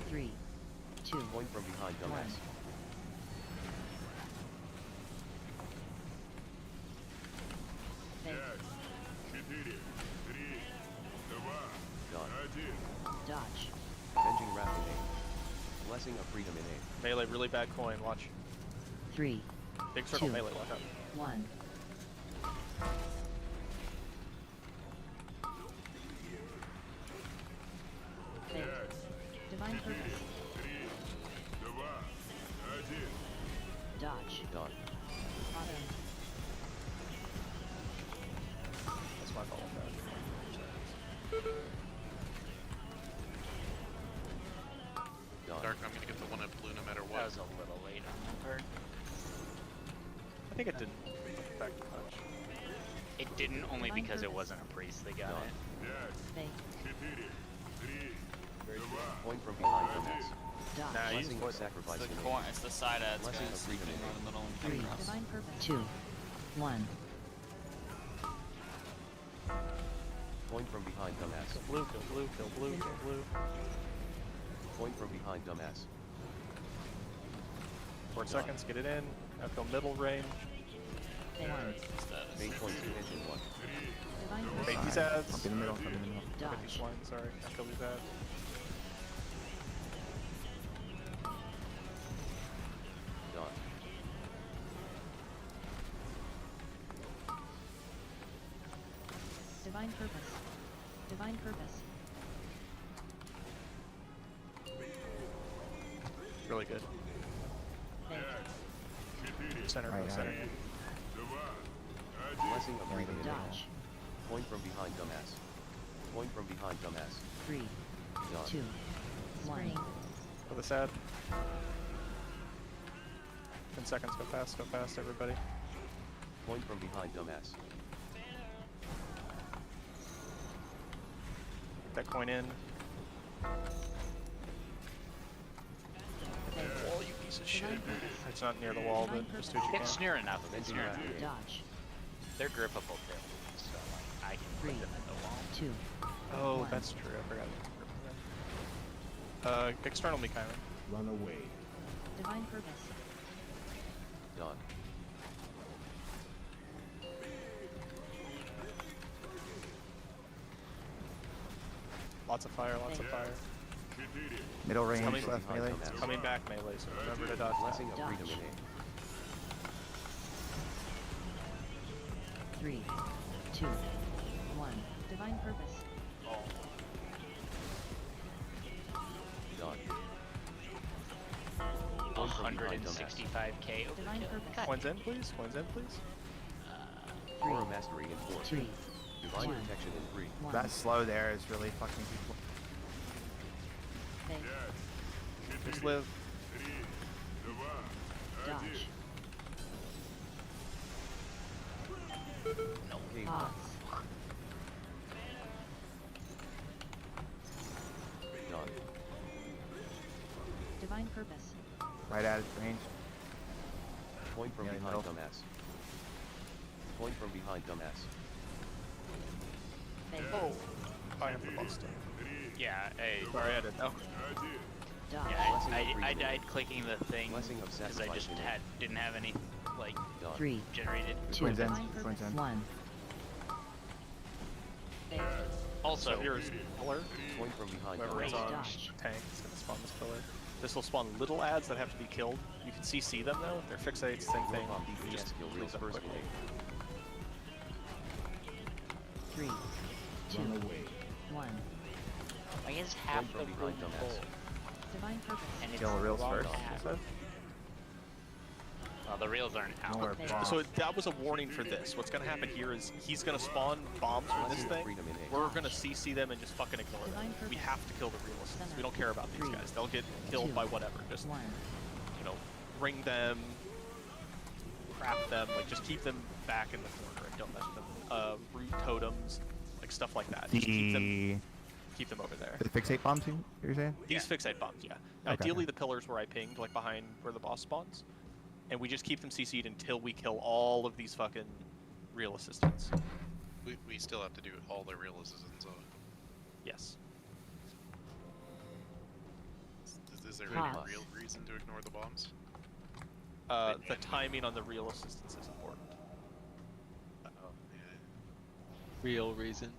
Speaker 20: 3, 2.
Speaker 2: Point from behind dumbass.
Speaker 20: Bait.
Speaker 2: Dot.
Speaker 20: Dodge.
Speaker 2: Avenging wrath innate. Blessing of freedom innate.
Speaker 3: Melee, really bad coin. Watch.
Speaker 20: 3,
Speaker 3: Big circle
Speaker 20: 2,
Speaker 3: melee. Watch out.
Speaker 20: 1. Bait. Divine purpose. Dodge.
Speaker 2: Dot.
Speaker 20: Auto.
Speaker 3: That's my fault.
Speaker 4: Dark, I'm gonna get the one in blue no matter what.
Speaker 11: That was a little late on my part.
Speaker 3: I think it didn't affect much.
Speaker 11: It didn't only because it wasn't a priest that got it.
Speaker 20: Bait.
Speaker 2: Point from behind dumbass.
Speaker 20: Dodge.
Speaker 3: Nah,
Speaker 2: Blessing
Speaker 3: use
Speaker 2: of sacrifice
Speaker 6: It's the
Speaker 2: innate.
Speaker 6: corner. It's the side ads,
Speaker 2: Blessing of
Speaker 6: guys.
Speaker 2: freedom
Speaker 6: Go
Speaker 2: innate.
Speaker 6: in the middle and
Speaker 20: 3.
Speaker 6: come across.
Speaker 20: Divine purpose. 2, 1.
Speaker 2: Point from behind dumbass.
Speaker 3: Kill blue, kill blue, kill blue, kill blue.
Speaker 2: Point from behind dumbass.
Speaker 3: 4 seconds, get it in. Now go middle range.
Speaker 20: Bait.
Speaker 2: Main point 2 engine 1.
Speaker 20: Divine
Speaker 3: Bait
Speaker 20: purpose.
Speaker 3: these ads.
Speaker 13: Up in the middle, up in the middle.
Speaker 3: Look at these
Speaker 20: Dodge.
Speaker 3: swine, sorry. I kill these ads.
Speaker 2: Dot.
Speaker 20: Divine purpose. Divine purpose.
Speaker 3: Really good.
Speaker 20: Bait.
Speaker 3: Center,
Speaker 13: Right,
Speaker 3: center.
Speaker 13: right.
Speaker 2: Blessing of freedom innate.
Speaker 20: Dodge.
Speaker 2: Point from behind dumbass. Point from behind dumbass.
Speaker 20: 3,
Speaker 2: Dot.
Speaker 20: 2, 1.
Speaker 3: For the sad. 10 seconds, go fast, everybody.
Speaker 2: Point from behind dumbass.
Speaker 3: Get that coin in. Wall, you piece of shit. It's not near the wall, but just do what you can.
Speaker 11: It's near enough. It's
Speaker 2: Avenging
Speaker 11: near
Speaker 2: wrath
Speaker 11: enough.
Speaker 2: innate.
Speaker 20: Dodge.
Speaker 11: They're grippable too, so like, I can
Speaker 20: 3,
Speaker 11: put them in the wall.
Speaker 20: 2.
Speaker 3: Oh,
Speaker 20: 1.
Speaker 3: that's true. I forgot. External me, Kyron.
Speaker 12: Run away.
Speaker 20: Divine purpose.
Speaker 2: Dot.
Speaker 3: Lots of fire, lots of fire.
Speaker 13: Middle range,
Speaker 3: Coming-
Speaker 13: left melee.
Speaker 2: Dumbass.
Speaker 3: It's coming back melee, so remember to dodge.
Speaker 2: Blessing of freedom
Speaker 20: Dodge.
Speaker 2: innate.
Speaker 20: 3, 2, 1. Divine purpose.
Speaker 2: Dot. Point from behind dumbass.
Speaker 11: 165k
Speaker 20: Divine
Speaker 11: overkill.
Speaker 20: purpose.
Speaker 11: God.
Speaker 3: Coins in, please. Coins in, please.
Speaker 2: Aura mastery in 4.
Speaker 20: 3,
Speaker 2: Divine
Speaker 20: 1.
Speaker 2: protection in 3.
Speaker 20: 1.
Speaker 13: That slow there is really fucking people.
Speaker 20: Bait.
Speaker 3: Just live.
Speaker 20: Dodge.
Speaker 2: No. Cave.
Speaker 20: Pause.
Speaker 2: Dot.
Speaker 20: Divine purpose.
Speaker 13: Right at its range.
Speaker 2: Point from
Speaker 13: Yeah,
Speaker 2: behind
Speaker 13: middle.
Speaker 2: dumbass. Point from behind dumbass.
Speaker 20: Bait.
Speaker 3: Oh, fire for Boston.
Speaker 11: Yeah, hey.
Speaker 3: Sorry, I didn't know.
Speaker 20: Dodge.
Speaker 11: Yeah,
Speaker 2: Blessing of
Speaker 11: I
Speaker 2: freedom.
Speaker 11: died clicking the thing
Speaker 2: Blessing of
Speaker 11: because I
Speaker 2: sacrifice
Speaker 11: just
Speaker 2: innate.
Speaker 11: didn't have any like
Speaker 2: Dot.
Speaker 20: 3,
Speaker 11: generated.
Speaker 20: 2,
Speaker 13: Twins in.
Speaker 20: divine
Speaker 13: Twins
Speaker 20: purpose.
Speaker 13: in.
Speaker 20: 1.
Speaker 6: Also,
Speaker 3: so here's pillar.
Speaker 2: Coin from behind
Speaker 3: Whoever is on
Speaker 20: Dodge.
Speaker 3: tank is going to spawn this pillar. This will spawn little ads that have to be killed. You can CC them though. They're fixates, same thing.
Speaker 2: Bomb
Speaker 3: You
Speaker 2: DPS
Speaker 3: just
Speaker 2: kill
Speaker 3: freeze
Speaker 2: reels
Speaker 3: them
Speaker 2: first
Speaker 3: quickly.
Speaker 2: grenade.
Speaker 20: 3, 2, 1.
Speaker 11: I guess half
Speaker 2: Coin
Speaker 11: the
Speaker 2: from
Speaker 11: room
Speaker 2: behind dumbass.
Speaker 11: full.
Speaker 20: Divine purpose.
Speaker 11: And it's
Speaker 13: Kill reels
Speaker 11: wrong
Speaker 13: first.
Speaker 11: half.
Speaker 13: you said?
Speaker 6: Well, the reels aren't out.
Speaker 13: Nowhere bomb.
Speaker 3: So that was a warning for this. What's going to happen here is he's going to spawn bombs from this thing.
Speaker 2: Freedom in
Speaker 3: We're going to CC them and just fucking ignore them.
Speaker 20: Divine
Speaker 3: We
Speaker 20: purpose.
Speaker 3: have to kill the realists.
Speaker 20: Center.
Speaker 3: We don't care about these
Speaker 20: 3,
Speaker 3: guys. They'll get killed
Speaker 20: 2,
Speaker 3: by whatever. Just,
Speaker 20: 1.
Speaker 3: you know, ring them, crap them, like just keep them back in the corner and don't mess with them. Root totems, like stuff like that. Just keep them over there.
Speaker 13: The fixate bombs you're saying?
Speaker 3: These fixate bombs, yeah.
Speaker 13: Okay.
Speaker 3: Ideally, the pillars where I pinged, like behind where the boss spawns, and we just keep them CC'd until we kill all of these fucking real assistants.
Speaker 4: We still have to do all the real assistants.
Speaker 3: Yes.
Speaker 4: Is there
Speaker 20: Pause.
Speaker 4: any real reason to ignore the bombs?
Speaker 3: The timing on the real assistants is important.
Speaker 4: Oh, yeah.
Speaker 10: Real reason.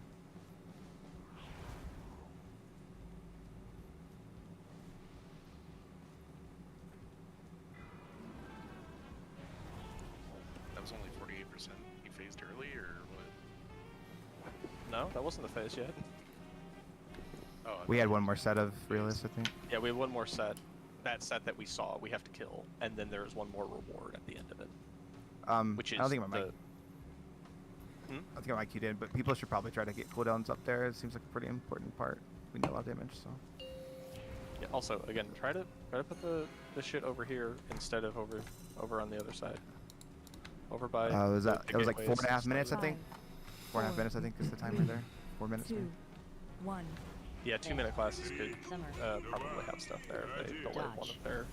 Speaker 4: That was only 48%. You phased early, or what?
Speaker 3: No, that wasn't the phase yet.
Speaker 4: Oh,
Speaker 13: We had one more set of realists, I think.
Speaker 3: Yeah, we have one more set. That set that we saw, we have to kill, and then there's one more reward at the end of it. Which is
Speaker 13: I don't think my
Speaker 3: the...
Speaker 13: mic. I think my mic queued in, but people should probably try to get cooldowns up there. It seems like a pretty important part. We need a lot of damage, so.
Speaker 3: Yeah, also, again, try to put the shit over here instead of over on the other side. Over by.
Speaker 13: Was that?
Speaker 3: the
Speaker 13: That was like
Speaker 3: gateways
Speaker 13: 4.5 minutes, I
Speaker 3: stuff.
Speaker 13: think. 4.5 minutes, I think, is the timer there. 4 minutes.
Speaker 16: 2,
Speaker 13: maybe.
Speaker 16: 1.
Speaker 3: Yeah, 2-minute classes could
Speaker 20: Summer.
Speaker 3: probably have stuff there if they delay one of their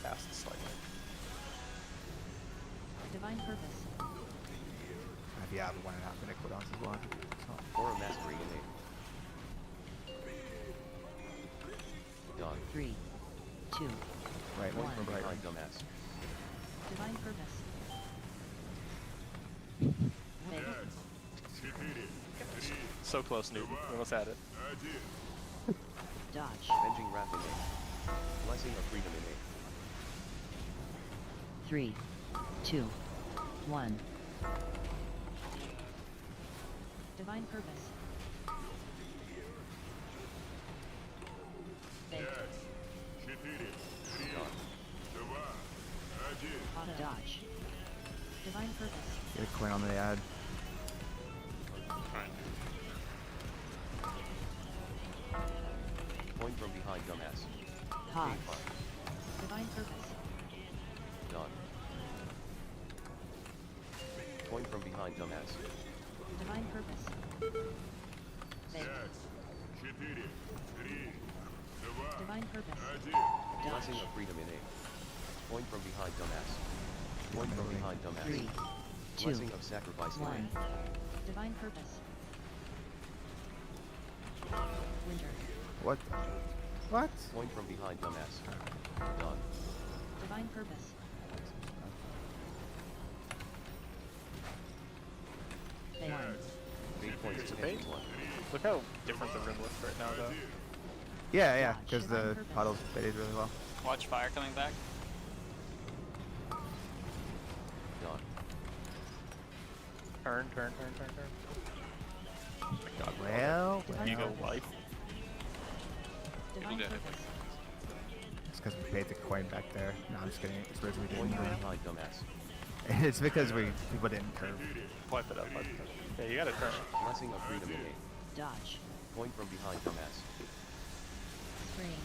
Speaker 3: tasks slightly.
Speaker 20: Divine purpose.
Speaker 13: Yeah, the 1.5 minute cooldowns as well. So.
Speaker 2: Aura mastery innate. Done.
Speaker 20: 3, 2,
Speaker 13: Right,
Speaker 2: Coin
Speaker 13: one
Speaker 2: from
Speaker 13: right,
Speaker 2: behind
Speaker 13: right.
Speaker 2: dumbass.
Speaker 20: divine purpose. Fake.
Speaker 3: So close, Newton. We almost had it.
Speaker 20: Dodge.
Speaker 2: Avenging wrath innate. Blessing of freedom innate.
Speaker 20: 3, 2, 1. Divine purpose. Fake. Auto dodge. Divine purpose.
Speaker 13: Get a coin on the ad.
Speaker 2: Coin from behind dumbass.
Speaker 20: Pause.
Speaker 2: Game fun.
Speaker 20: Divine purpose.
Speaker 2: Done. Coin from behind dumbass.
Speaker 20: Divine purpose. Fake. Divine purpose.
Speaker 2: Blessing
Speaker 20: Dodge.
Speaker 2: of freedom innate. Coin from behind dumbass. Coin from behind dumbass.
Speaker 20: 3, 2,
Speaker 2: Blessing of sacrifice
Speaker 20: 1.
Speaker 2: innate.
Speaker 20: Divine purpose. Winter.
Speaker 13: What? What?
Speaker 2: Coin from behind dumbass. Done.
Speaker 20: Divine purpose. Fake.
Speaker 2: Bait points
Speaker 3: It's a
Speaker 2: expansion
Speaker 3: bait.
Speaker 2: 1.
Speaker 3: Look how different the room looks right now, though.
Speaker 13: Yeah, yeah,
Speaker 20: Dodge.
Speaker 13: because
Speaker 20: Divine
Speaker 13: the
Speaker 20: purpose.
Speaker 13: puddles faded really well.
Speaker 6: Watch fire coming back.
Speaker 2: Done.
Speaker 3: Turn. Oh my god.
Speaker 13: Well,
Speaker 3: You go
Speaker 13: well.
Speaker 3: life.
Speaker 20: Divine
Speaker 4: get it.
Speaker 20: purpose.
Speaker 13: It's because we paid the coin back there. No, I'm just kidding. It's because we
Speaker 2: Coin
Speaker 13: didn't.
Speaker 2: from behind dumbass.
Speaker 13: It's because people didn't curve.
Speaker 3: Wipe it up. Yeah, you gotta turn.
Speaker 2: Blessing of freedom innate.
Speaker 20: Dodge.
Speaker 2: Coin from behind dumbass.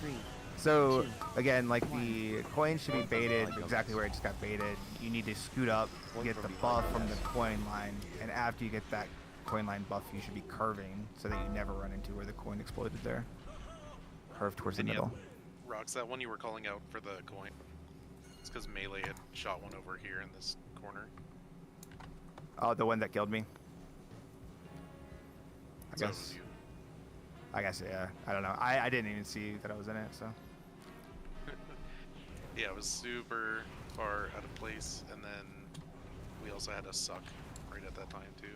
Speaker 20: 3,
Speaker 13: So
Speaker 20: 2,
Speaker 13: again, like
Speaker 20: 1.
Speaker 13: the coin should be baited exactly where it just got baited. You need to scoot up, get the buff from the coin line, and after you get that coin line buff, you should be curving so that you never run into where the coin exploded there. Curve towards the
Speaker 4: And yeah,
Speaker 13: middle.
Speaker 4: Rox, that one you were calling out for the coin. It's because Melee had shot one over here in this corner.
Speaker 13: Oh, the one that killed me.
Speaker 4: So it was you.
Speaker 13: I guess, yeah. I don't know. I didn't even see that I was in it, so.
Speaker 4: Yeah, it was super far out of place, and then we also had a suck right at that time too.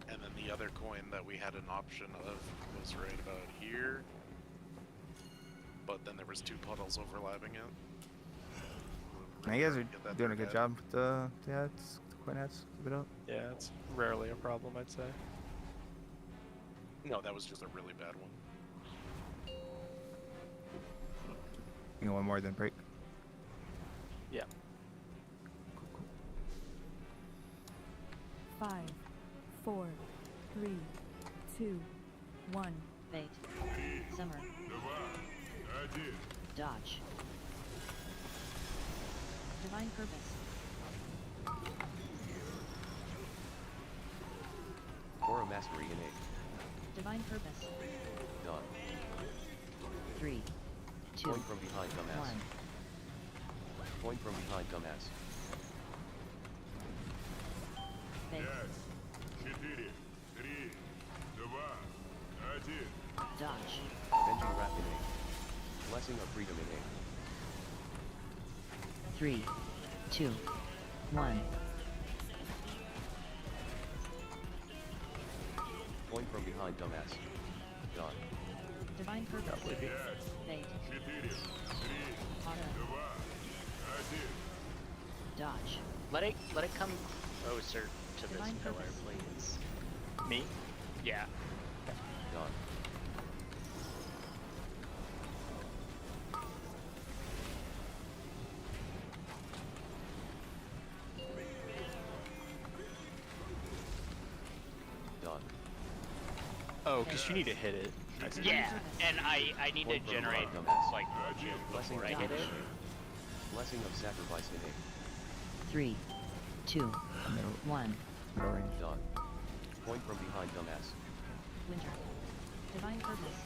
Speaker 4: And then the other coin that we had an option of was right about here. But then there was 2 puddles overlapping it.
Speaker 13: Now you guys are doing a good job with the heads, the coin heads. Keep it up.
Speaker 3: Yeah, it's rarely a problem, I'd say.
Speaker 4: No, that was just a really bad one.
Speaker 13: You know, one more than break.
Speaker 3: Yeah.
Speaker 16: 5, 4, 3, 2, 1.
Speaker 20: Bait. Summer. Dodge. Divine Purpose.
Speaker 2: Aura Mastery innate.
Speaker 20: Divine Purpose.
Speaker 2: Done.
Speaker 20: 3, 2,
Speaker 2: Point from behind, dumbass.
Speaker 20: 1.
Speaker 2: Point from behind, dumbass.
Speaker 20: Bait. Dodge.
Speaker 2: Avenging Wrath innate. Blessing of Freedom innate.
Speaker 20: 3, 2, 1.
Speaker 2: Point from behind, dumbass. Done.
Speaker 20: Divine Purpose. Bait. Auto. Dodge.
Speaker 11: Let it come closer to this
Speaker 20: Divine
Speaker 11: pillar,
Speaker 20: purpose.
Speaker 11: please.
Speaker 3: Me?
Speaker 11: Yeah.
Speaker 2: Done. Done.
Speaker 3: Oh, because you need to hit it. I see.
Speaker 11: Yeah, and I need to
Speaker 2: Point from
Speaker 11: generate
Speaker 2: behind, dumbass.
Speaker 11: like
Speaker 2: Blessing
Speaker 11: before I
Speaker 2: of
Speaker 11: hit it.
Speaker 2: Blessing of Sacrifice innate.
Speaker 20: 3, 2, 1.
Speaker 13: Middle range.
Speaker 2: Done. Point from behind, dumbass.
Speaker 20: Winter. Divine Purpose.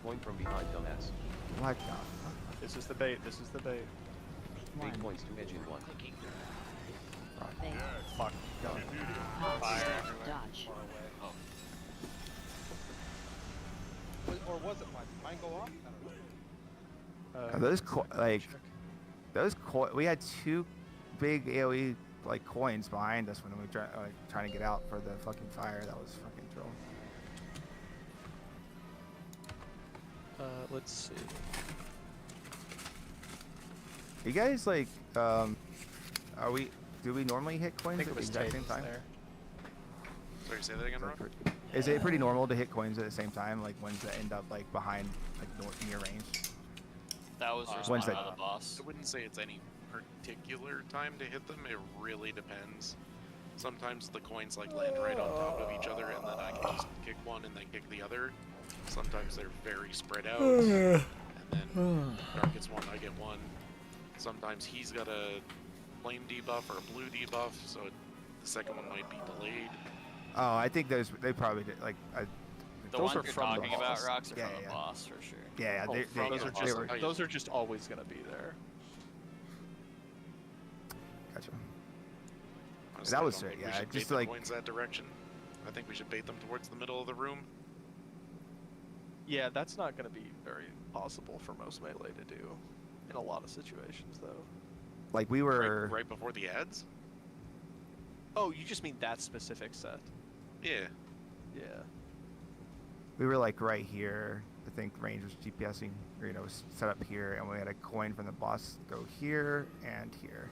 Speaker 2: Point from behind, dumbass.
Speaker 13: Like
Speaker 3: This is the bait. This is the bait.
Speaker 2: 8
Speaker 20: 1.
Speaker 2: points to edge in 1.
Speaker 20: Bait.
Speaker 3: Fuck.
Speaker 20: Dodge.
Speaker 11: Fire
Speaker 20: Dodge.
Speaker 11: Oh.
Speaker 19: Or was it mine? Did mine go off? I don't know.
Speaker 13: those we had 2 big AOE like coins behind us when we were trying to get out for the fucking fire. That was fucking troll.
Speaker 3: Let's see.
Speaker 13: You guys like do we normally hit coins at the exact same time?
Speaker 3: There.
Speaker 4: Sorry, say that again, Rob?
Speaker 13: Is it pretty normal to hit coins at the same time, like ones that end up like behind, like near range?
Speaker 6: That was
Speaker 13: Ones
Speaker 6: responded
Speaker 13: that-
Speaker 6: by the boss.
Speaker 4: I wouldn't say it's any particular time to hit them. It really depends. Sometimes the coins like land right on top of each other, and then I can just kick one and then kick the other. Sometimes they're very spread out, and then Dark gets one, I get one. Sometimes he's got a flame debuff or a blue debuff, so the second one might be delayed.
Speaker 13: Oh, I think they probably did like.
Speaker 6: The
Speaker 3: Those
Speaker 6: ones
Speaker 3: are
Speaker 6: you're
Speaker 3: from the
Speaker 6: talking about,
Speaker 3: boss.
Speaker 6: Rocks, are
Speaker 13: Yeah,
Speaker 6: from
Speaker 13: yeah.
Speaker 6: the boss for sure.
Speaker 13: Yeah,
Speaker 3: Oh,
Speaker 13: they
Speaker 3: those are just always gonna be there.
Speaker 13: Gotcha.
Speaker 4: Honestly,
Speaker 13: That
Speaker 4: I
Speaker 13: was
Speaker 4: don't
Speaker 13: it,
Speaker 4: think we
Speaker 13: yeah,
Speaker 4: should
Speaker 13: just
Speaker 4: bait the
Speaker 13: like-
Speaker 4: coins that direction. I think we should bait them towards the middle of the room.
Speaker 3: Yeah, that's not gonna be very possible for most melee to do in a lot of situations, though.
Speaker 13: Like we were.
Speaker 4: Right before the ads?
Speaker 3: Oh, you just mean that specific set?
Speaker 4: Yeah.
Speaker 3: Yeah.
Speaker 13: We were like right here. I think range was GPSing, or set up here, and we had a coin from the boss go here and here.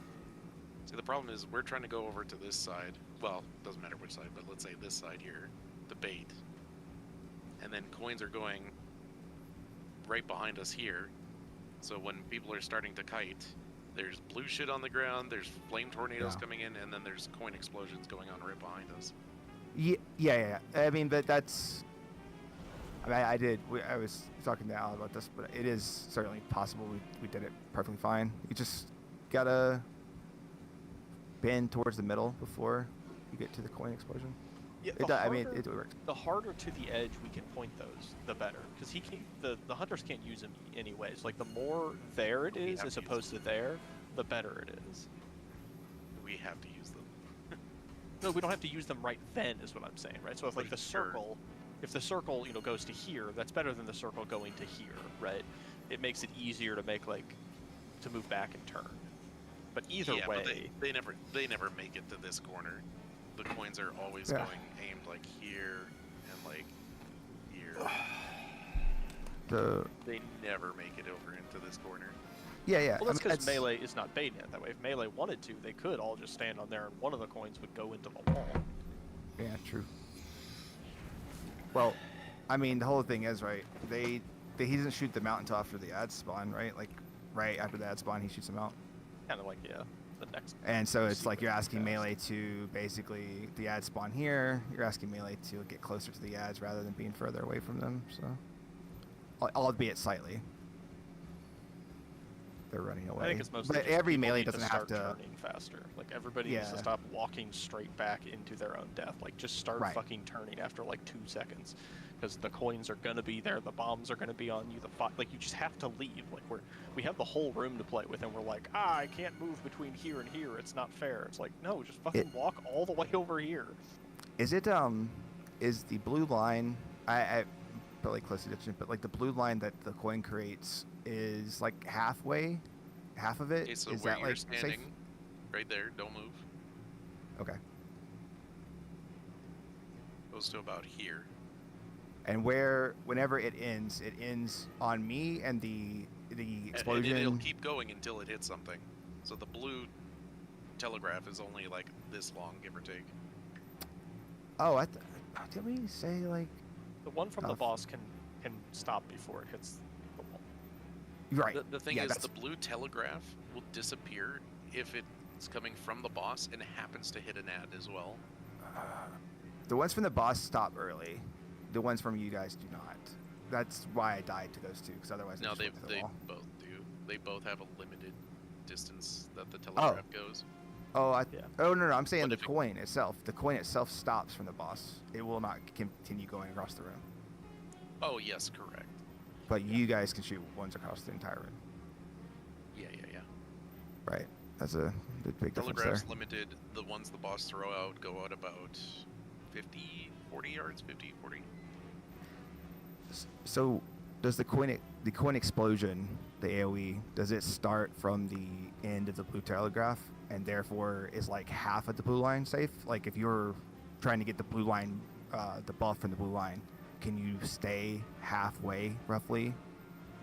Speaker 4: See, the problem is we're trying to go over to this side. Well, doesn't matter which side, but let's say this side here, the bait. And then coins are going right behind us here. So when people are starting to kite, there's blue shit on the ground, there's flame tornadoes
Speaker 13: Yeah.
Speaker 4: coming in, and then there's coin explosions going on right behind us.
Speaker 13: Yeah. I mean, but that's. I mean, I was talking to Al about this, but it is certainly possible we did it perfectly fine. You just gotta bend towards the middle before you get to the coin explosion.
Speaker 3: Yeah,
Speaker 13: I mean, it works.
Speaker 3: The harder to the edge we can point those, the better. Because the hunters can't use them anyways. Like the more there it is as opposed to there, the better it is.
Speaker 4: We have to use them.
Speaker 3: No, we don't have to use them right then, is what I'm saying, right? So if like the circle, if the circle goes to here, that's better than the circle going to here, right? It makes it easier to make to move back and turn. But either
Speaker 4: yeah,
Speaker 3: way,
Speaker 4: but they never make it to this corner. The coins are always
Speaker 13: Yeah.
Speaker 4: going aimed like here and like here. They never make it over into this corner.
Speaker 13: Yeah.
Speaker 3: well, that's
Speaker 13: I mean,
Speaker 3: because melee is not bayonet that way. If melee wanted to, they could all just stand on there, and one of the coins would go into the wall.
Speaker 13: Yeah, true. Well, I mean, the whole thing is, right, he doesn't shoot them out until after the ad spawn, right? Like, right after the ad spawn, he shoots them out.
Speaker 3: Kind of like, yeah, the next.
Speaker 13: And so it's like you're asking melee to basically the ad spawn here. You're asking melee to get closer to the ads rather than being further away from them. So, albeit slightly, they're running away.
Speaker 3: I think it's mostly
Speaker 13: but
Speaker 3: just
Speaker 13: every
Speaker 3: people
Speaker 13: melee
Speaker 3: need
Speaker 13: doesn't
Speaker 3: to
Speaker 13: have
Speaker 3: start
Speaker 13: to.
Speaker 3: turning faster. Like everybody needs to
Speaker 13: Yeah.
Speaker 3: stop walking straight back into their own death. Like just start
Speaker 13: Right.
Speaker 3: fucking turning after like 2 seconds, because the coins are gonna be there, the bombs are gonna be on you. Like you just have to leave. Like we have the whole room to play with, and we're like, I can't move between here and here. It's not fair. It's like, no, just fucking walk all the way over here.
Speaker 13: Is it is the blue line? I really close attention, but like the blue line that the coin creates is like halfway, half of it.
Speaker 4: Okay, so
Speaker 13: Is
Speaker 4: where
Speaker 13: that
Speaker 4: you're
Speaker 13: like
Speaker 4: standing,
Speaker 13: safe?
Speaker 4: right there, don't move.
Speaker 13: Okay.
Speaker 4: Goes to about here.
Speaker 13: And whenever it ends on me and the explosion.
Speaker 4: And it'll keep going until it hits something. So the blue telegraph is only like this long, give or take.
Speaker 13: Oh, did we say like?
Speaker 3: The one from the boss can stop before it hits the wall.
Speaker 13: Right.
Speaker 4: The thing
Speaker 13: Yeah,
Speaker 4: is,
Speaker 13: that's-
Speaker 4: the blue telegraph will disappear if it's coming from the boss and happens to hit an ad as well.
Speaker 13: The ones from the boss stop early. The ones from you guys do not. That's why I died to those two, because otherwise I
Speaker 4: No,
Speaker 13: just
Speaker 4: they
Speaker 13: went to the wall.
Speaker 4: both do. They both have a limited distance that the telegraph goes.
Speaker 13: Oh, oh no, I'm saying
Speaker 4: But
Speaker 13: the coin itself. The coin itself stops from the boss. It will not continue going across the room.
Speaker 4: Oh yes, correct.
Speaker 13: But you guys can shoot ones across the entire room.
Speaker 4: Yeah.
Speaker 13: Right. That's a big difference
Speaker 4: Telegraph's
Speaker 13: there.
Speaker 4: limited. The ones the boss throw out go out about 40 yards, 50, 40.
Speaker 13: So, does the coin explosion, the AOE, does it start from the end of the blue telegraph, and therefore is like half of the blue line safe? Like if you're trying to get the blue line, the buff from the blue line, can you stay halfway roughly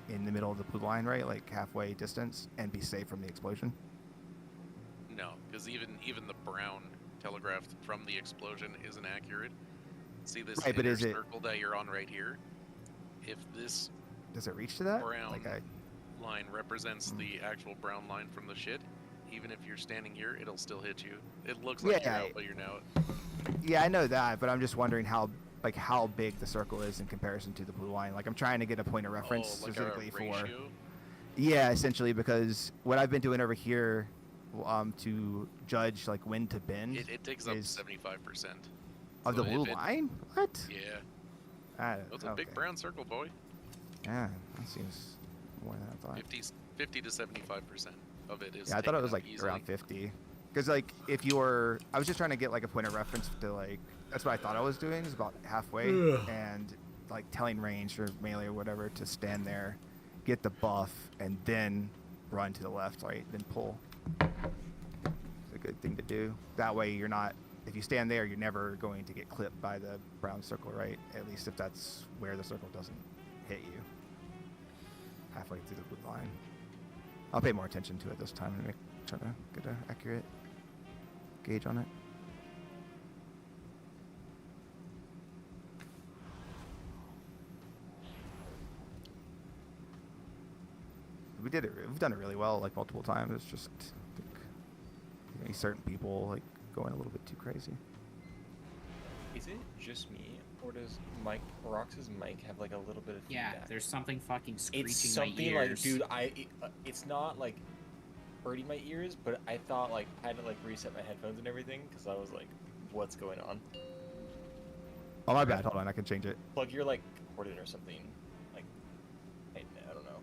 Speaker 13: in the middle of the blue line, right? Like halfway distance, and be safe from the explosion?
Speaker 4: No, because even the brown telegraph from the explosion isn't accurate. See this
Speaker 13: Right, but
Speaker 4: inner
Speaker 13: is it-
Speaker 4: circle that you're on right here? If this
Speaker 13: Does it reach to that?
Speaker 4: brown
Speaker 13: Like
Speaker 4: line represents the actual brown line from the shit, even if you're standing here, it'll still hit you. It looks like you're
Speaker 13: Yeah.
Speaker 4: out, but you're not.
Speaker 13: Yeah, I know that, but I'm just wondering how big the circle is in comparison to the blue line. Like I'm trying to get a point of reference
Speaker 4: like a
Speaker 13: specifically for.
Speaker 4: ratio?
Speaker 13: Yeah, essentially, because what I've been doing over here, to judge like when to bend
Speaker 4: It takes up
Speaker 13: is
Speaker 4: 75%.
Speaker 13: of the
Speaker 4: So
Speaker 13: blue
Speaker 4: if it-
Speaker 13: line. What?
Speaker 4: Yeah.
Speaker 13: Ah,
Speaker 4: That's a big
Speaker 13: okay.
Speaker 4: brown circle, boy.
Speaker 13: Yeah, that seems more than I thought.
Speaker 4: 50 to 75% of it is.
Speaker 13: Yeah, I thought it
Speaker 4: taken
Speaker 13: was
Speaker 4: up
Speaker 13: like
Speaker 4: easily.
Speaker 13: around 50. Because like if you're, I was just trying to get like a point of reference to like, that's what I thought I was doing, is about halfway,
Speaker 8: Ugh.
Speaker 13: and like telling range or melee or whatever to stand there, get the buff, and then run to the left, right, then pull. It's a good thing to do. That way you're not, if you stand there, you're never going to get clipped by the brown circle, right? At least if that's where the circle doesn't hit you. Halfway through the blue line. I'll pay more attention to it this time and try to get an accurate gauge on it. We've done it really well, like multiple times. It's just I think certain people like going a little bit too crazy.
Speaker 5: Is it just me, or does Rox's mic have like a little bit of feedback?
Speaker 15: Yeah, there's something fucking screeching
Speaker 5: It's
Speaker 15: my
Speaker 5: something like,
Speaker 15: ears.
Speaker 5: dude, it's not like hurting my ears, but I thought like I had to like reset my headphones and everything because I was like, what's going on?
Speaker 13: Oh my bad. Hold on, I can change it.
Speaker 5: Plug your like cord in or something. Like, I don't know.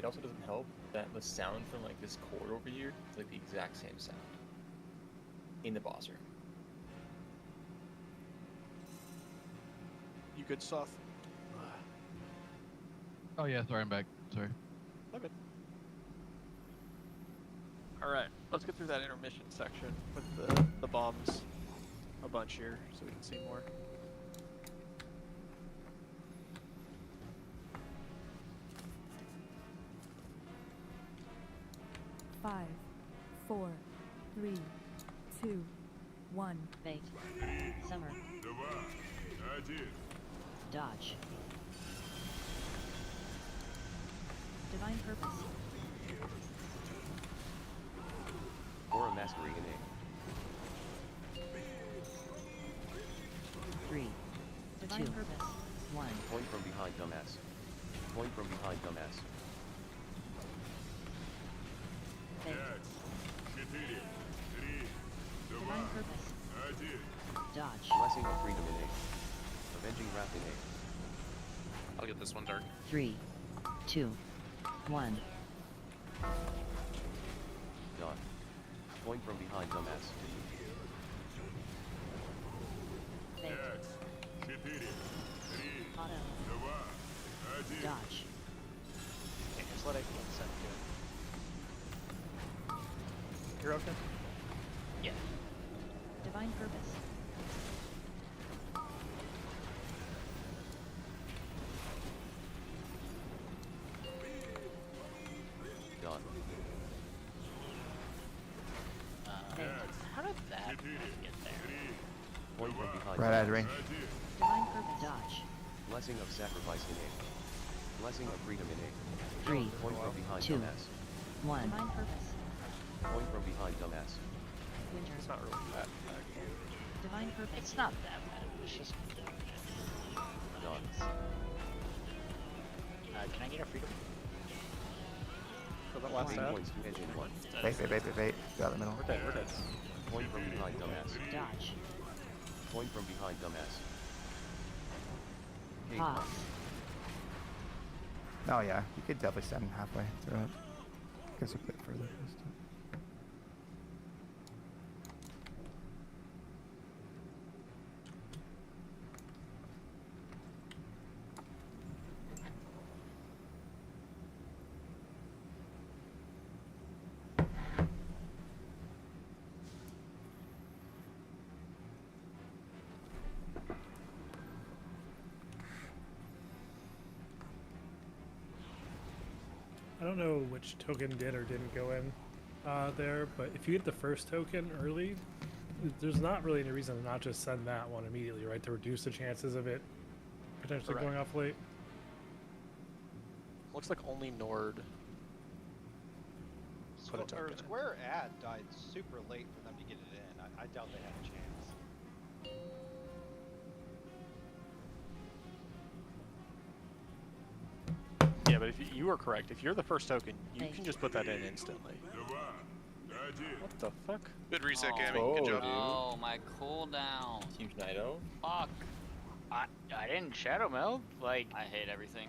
Speaker 5: also doesn't help that the sound from like this chord over here is like the exact same sound in the boss room.
Speaker 3: You good, Soth?
Speaker 17: Oh yeah, sorry, I'm back. Sorry.
Speaker 3: Okay. Alright, let's get through that intermission section with the bombs a bunch here so we can see more.
Speaker 16: Five, 4, 3, 2, 1.
Speaker 20: Bait. Summer. Dodge. Divine Purpose.
Speaker 2: Aura Mastery in A.
Speaker 20: 3,
Speaker 1: Divine
Speaker 20: 2,
Speaker 1: Purpose.
Speaker 20: 1.
Speaker 2: Point from behind, dumbass. Point from behind, dumbass.
Speaker 20: Bait. Divine Purpose. Dodge.
Speaker 2: Blessing of Freedom in A. Avenging Wrath in A.
Speaker 4: I'll get this one, Dark.
Speaker 20: 3, 2, 1.
Speaker 2: Done. Point from behind, dumbass.
Speaker 20: Bait. Auto. Dodge.
Speaker 19: Okay, just let everyone set good.
Speaker 3: You're okay?
Speaker 20: Yeah. Divine Purpose.
Speaker 2: Done.
Speaker 11: How did that get there?
Speaker 2: Point from behind.
Speaker 13: Right out of range.
Speaker 20: Divine Purpose. Dodge.
Speaker 2: Blessing of Sacrifice in A. Blessing of Freedom in A.
Speaker 20: 3,
Speaker 2: Point from behind,
Speaker 20: 2,
Speaker 2: dumbass.
Speaker 20: 1. Divine Purpose.
Speaker 2: Point from behind, dumbass.
Speaker 20: Winter.
Speaker 3: It's not really that bad.
Speaker 20: Divine Purpose.
Speaker 11: It's not that bad. It's just.
Speaker 2: Done.
Speaker 11: Can I get a freedom?
Speaker 3: For that last
Speaker 2: 3
Speaker 3: tab?
Speaker 2: points to engine 1.
Speaker 13: Bait. Go out the middle.
Speaker 3: We're dead, we're dead.
Speaker 2: Point from behind, dumbass.
Speaker 20: Dodge.
Speaker 2: Point from behind, dumbass. Gate
Speaker 20: Pause.
Speaker 13: Oh yeah, you could definitely send halfway through it. Guess a bit further. this time.
Speaker 8: I don't know which token did or didn't go in there, but if you get the first token early, there's not really any reason to not just send that one immediately, right? To reduce the chances of it potentially
Speaker 3: Correct.
Speaker 8: going off late.
Speaker 3: Looks like only Nord put a token in.
Speaker 19: Square Ad died super late for them to get it in. I doubt they had a chance.
Speaker 3: Yeah, but if you were correct, if you're the first token, you can just put that in instantly. What the fuck?
Speaker 4: Good reset,
Speaker 3: Oh,
Speaker 4: Cammy. Good job.
Speaker 6: Oh, my cooldown.
Speaker 5: Huge Nido.
Speaker 6: Fuck.
Speaker 11: I didn't shadow meld. Like,
Speaker 6: I hate everything.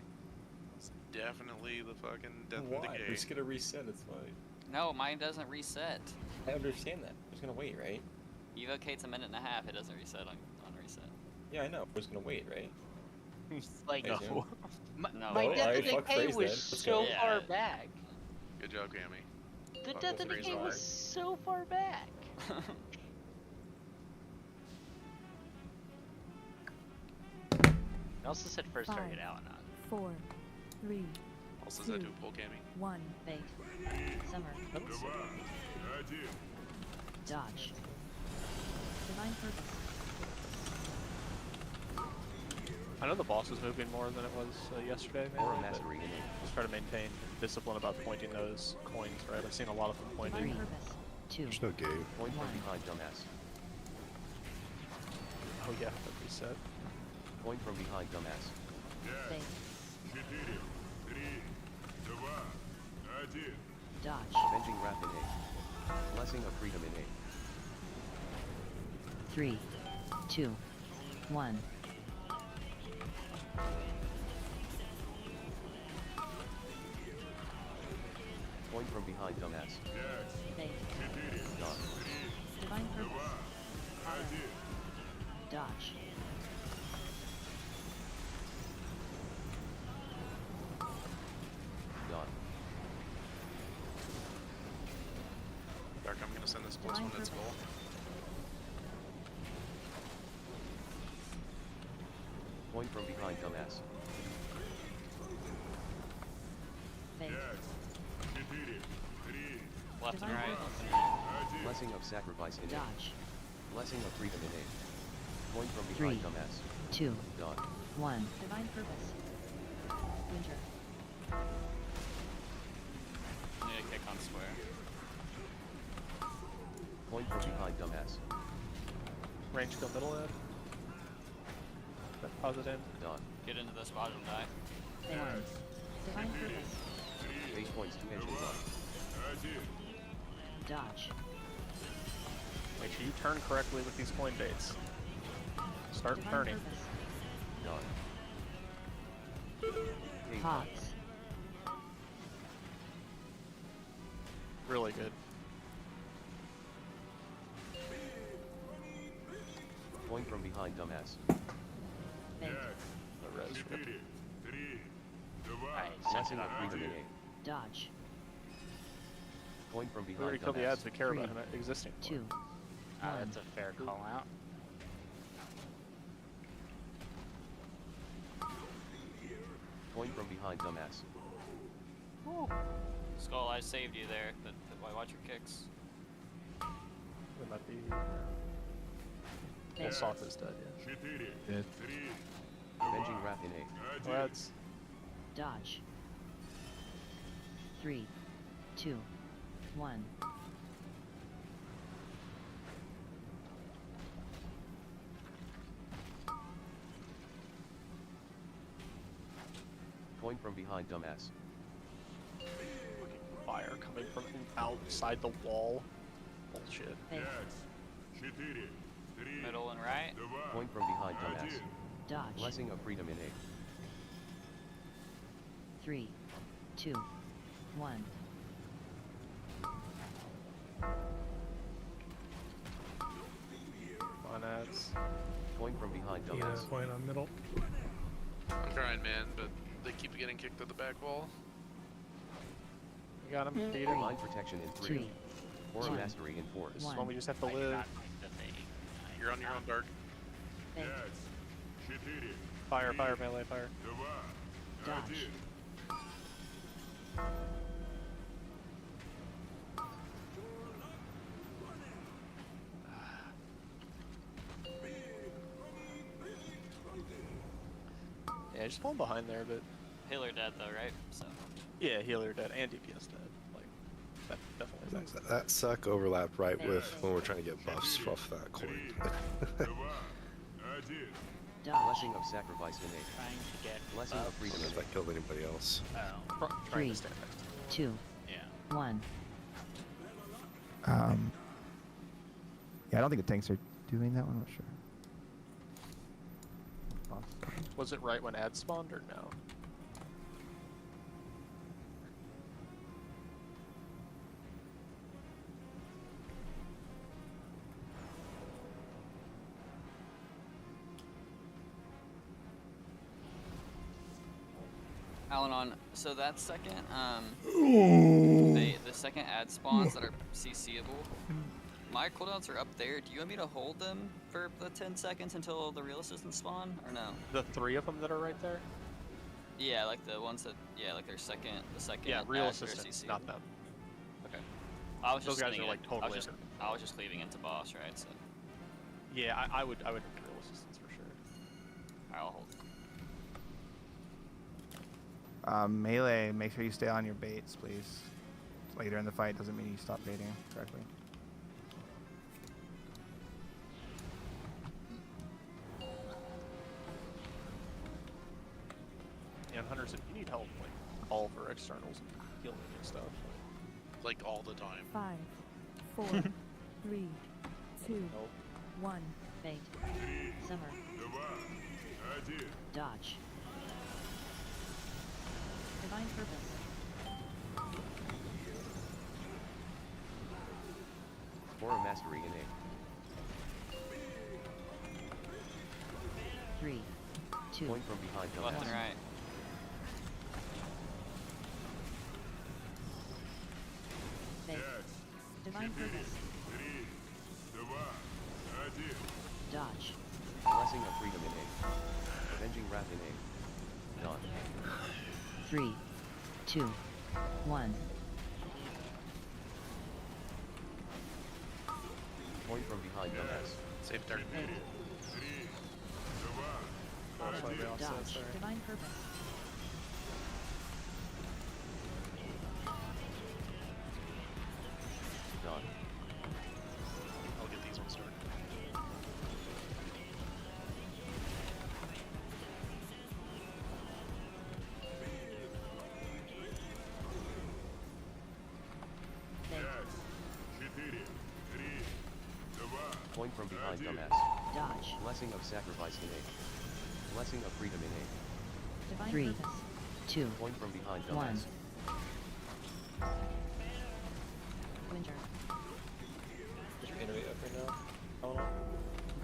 Speaker 4: It's definitely the fucking death of the
Speaker 5: Why?
Speaker 4: game.
Speaker 5: We're just gonna reset. It's fine.
Speaker 6: No, mine doesn't reset.
Speaker 5: I understand that. We're just gonna wait, right?
Speaker 6: Evocate's a minute and a half. It doesn't reset on reset.
Speaker 5: Yeah, I know. We're just gonna wait, right?
Speaker 11: like
Speaker 5: I assume.
Speaker 11: my
Speaker 5: No,
Speaker 11: death
Speaker 5: I
Speaker 11: of
Speaker 5: fuck
Speaker 11: decay
Speaker 5: phrased
Speaker 11: was
Speaker 5: that. Let's
Speaker 11: so
Speaker 5: go.
Speaker 11: far
Speaker 6: Yeah.
Speaker 11: back.
Speaker 4: Good job, Cammy.
Speaker 11: The
Speaker 4: Fuck,
Speaker 11: death
Speaker 4: was
Speaker 11: of
Speaker 4: raised
Speaker 11: decay
Speaker 4: hard.
Speaker 11: was so far back. I also said first target out, not.
Speaker 16: 4, 3,
Speaker 4: Also said
Speaker 16: 2,
Speaker 4: to pull Cammy.
Speaker 16: 1.
Speaker 20: Bait. Summer. Dodge. Divine Purpose.
Speaker 3: I know the boss is moving more than it was yesterday,
Speaker 2: Aura
Speaker 3: maybe, but
Speaker 2: Mastery in A.
Speaker 3: just try to maintain discipline about pointing those coins, right? I've seen a lot of them
Speaker 20: Divine
Speaker 3: pointing.
Speaker 20: Purpose. 2.
Speaker 14: There's no game.
Speaker 2: Point from
Speaker 20: 1.
Speaker 2: behind, dumbass.
Speaker 3: Oh yeah, that reset.
Speaker 2: Point from behind, dumbass.
Speaker 20: Bait. Dodge.
Speaker 2: Avenging Wrath in A. Blessing of Freedom in A.
Speaker 20: 3, 2, 1.
Speaker 2: Point from behind, dumbass.
Speaker 20: Fate.
Speaker 2: Done.
Speaker 20: Divine purpose. Auto. Dodge.
Speaker 2: Done.
Speaker 4: Dark, I'm gonna send this plus one its goal.
Speaker 2: Point from behind, dumbass.
Speaker 20: Fate.
Speaker 6: Left and right.
Speaker 2: Blessing of sacrifice innate.
Speaker 20: Dodge.
Speaker 2: Blessing of freedom innate. Point from
Speaker 20: 3,
Speaker 2: behind, dumbass.
Speaker 20: 2,
Speaker 2: Done.
Speaker 20: 1. Divine purpose. Winter.
Speaker 6: Need a kick on square.
Speaker 2: Point from behind, dumbass.
Speaker 3: Range go middle Ed. Pause it in.
Speaker 2: Done.
Speaker 6: Get into this bottom die.
Speaker 20: Fate. Divine purpose.
Speaker 2: Base points to engine done.
Speaker 20: Dodge.
Speaker 3: Make sure you turn correctly with these coin baits. Start
Speaker 20: Divine
Speaker 3: turning.
Speaker 20: purpose.
Speaker 2: Done. King
Speaker 20: Pox.
Speaker 3: Really good.
Speaker 2: Point from behind, dumbass.
Speaker 20: Fate.
Speaker 3: The res rip.
Speaker 2: Blessing of freedom innate.
Speaker 20: Dodge.
Speaker 2: Point from
Speaker 3: We
Speaker 2: behind,
Speaker 3: already killed the
Speaker 2: dumbass.
Speaker 3: ads we care about
Speaker 20: 3,
Speaker 3: in existing.
Speaker 20: 2,
Speaker 11: That's a fair call out.
Speaker 2: Point from behind, dumbass.
Speaker 6: Skull, I saved you there, but watch your kicks.
Speaker 3: We might be. Well, Soft is dead, yeah.
Speaker 17: Dead.
Speaker 2: Avenging wrath innate.
Speaker 3: Lads.
Speaker 20: Dodge. 3, 2, 1.
Speaker 2: Point from behind, dumbass.
Speaker 3: Fire coming from outside the wall. Bullshit.
Speaker 20: Fate.
Speaker 6: Middle and right.
Speaker 2: Point from behind, dumbass.
Speaker 20: Dodge.
Speaker 2: Blessing of freedom innate.
Speaker 20: 3, 2, 1.
Speaker 3: On ads.
Speaker 2: Point from behind,
Speaker 8: Yeah,
Speaker 2: dumbass.
Speaker 8: point on middle.
Speaker 4: I'm trying, man, but they keep getting kicked at the back wall.
Speaker 3: We got him. Beat him.
Speaker 2: Mind protection in 3.
Speaker 20: 3,
Speaker 2: Aura
Speaker 20: 2,
Speaker 2: mastery in 4.
Speaker 3: This is one we just have to live.
Speaker 4: You're on your own, Dark.
Speaker 20: Fate.
Speaker 3: Fire, fire, melee, fire.
Speaker 20: Dodge.
Speaker 3: Yeah, just fall behind there, but
Speaker 6: Healer dead though, right? So.
Speaker 3: yeah, healer dead and DPS dead. Like that definitely is excellent.
Speaker 21: That suck overlapped right with when we're trying to get buffs off that coin.
Speaker 20: Dodge.
Speaker 2: Blessing of sacrifice innate.
Speaker 11: Trying to get
Speaker 2: Blessing of freedom
Speaker 21: If
Speaker 2: innate.
Speaker 21: that killed anybody else.
Speaker 11: Oh.
Speaker 3: Trying
Speaker 20: 3,
Speaker 3: to stand next to
Speaker 20: 2,
Speaker 11: Yeah.
Speaker 20: 1.
Speaker 13: Yeah, I don't think the tanks are doing that one. I'm not sure.
Speaker 3: Was it right when ad spawned or no?
Speaker 6: Alanon, so that second, the second ad spawns that are CCable, my cooldowns are up there. Do you want me to hold them for the 10 seconds until the real assistants spawn, or no?
Speaker 3: The 3 of them that are right there?
Speaker 6: Yeah, like the ones that, yeah, like their second, the second.
Speaker 3: Yeah, real
Speaker 6: ads that are
Speaker 3: assistants,
Speaker 6: CCable.
Speaker 3: not them.
Speaker 6: Okay. I was
Speaker 3: Those
Speaker 6: just
Speaker 3: guys
Speaker 6: leaving
Speaker 3: are, like,
Speaker 6: it-
Speaker 3: totally
Speaker 6: I was just leaving it to boss, right? So.
Speaker 3: Yeah, I would real assistants for sure.
Speaker 6: Alright, I'll hold.
Speaker 13: Melee, make sure you stay on your baits, please. Later in the fight doesn't mean you stop baiting correctly.
Speaker 3: And hunters, if you need help, like call for externals and healing and stuff.
Speaker 4: Like all the time.
Speaker 16: 5, 4, 3, 2, 1.
Speaker 20: Fate. Summer. Dodge. Divine purpose.
Speaker 2: Aura Mastery innate.
Speaker 20: 3, 2,
Speaker 2: Point from behind
Speaker 6: Left and
Speaker 2: dumbass.
Speaker 6: right.
Speaker 20: Fake. Divine Purpose. Dodge.
Speaker 2: Blessing of Freedom innate. Avenging Wrath innate. Done.
Speaker 20: 3, 2, 1.
Speaker 2: Point from behind dumbass.
Speaker 3: Safe turn.
Speaker 20: Dodge. Divine Purpose.
Speaker 2: Done.
Speaker 3: I'll get these ones started.
Speaker 2: Point from behind dumbass.
Speaker 20: Dodge.
Speaker 2: Blessing of Sacrifice innate. Blessing of Freedom innate.
Speaker 20: Divine 3, Purpose. 2,
Speaker 2: Point from behind
Speaker 20: 1.
Speaker 2: dumbass.
Speaker 20: Winter.
Speaker 5: Is your innovate up right now? Hold on.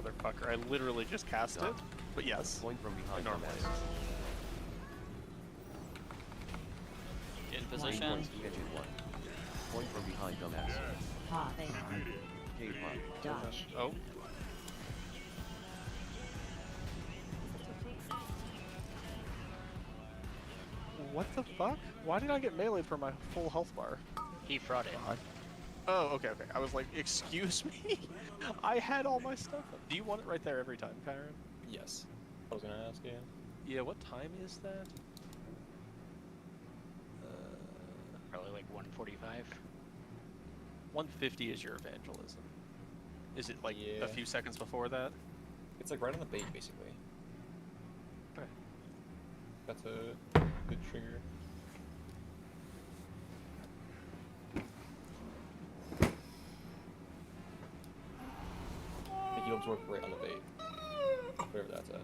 Speaker 3: Motherfucker, I literally just cast it. But yes.
Speaker 2: Point from behind
Speaker 3: Normally.
Speaker 2: dumbass.
Speaker 6: Get in
Speaker 2: Three
Speaker 6: position.
Speaker 2: points to engine 1. Point from behind dumbass.
Speaker 20: Pop.
Speaker 2: Cave Pop.
Speaker 20: Dodge.
Speaker 3: Oh. What the fuck? Why did I get meleeed for my full health bar?
Speaker 11: He frauded.
Speaker 3: Oh, okay. I was like, excuse me? I had all my stuff. Do you want it right there every time, Kyron?
Speaker 5: Yes. I was gonna ask you.
Speaker 3: Yeah, what time is that?
Speaker 11: Probably like 145.
Speaker 3: 150 is your evangelism. Is it like
Speaker 5: Yeah.
Speaker 3: a few seconds before that?
Speaker 5: It's like right on the bait, basically.
Speaker 3: Okay.
Speaker 5: That's a good trigger. The heals work right on the bait. Wherever that's at.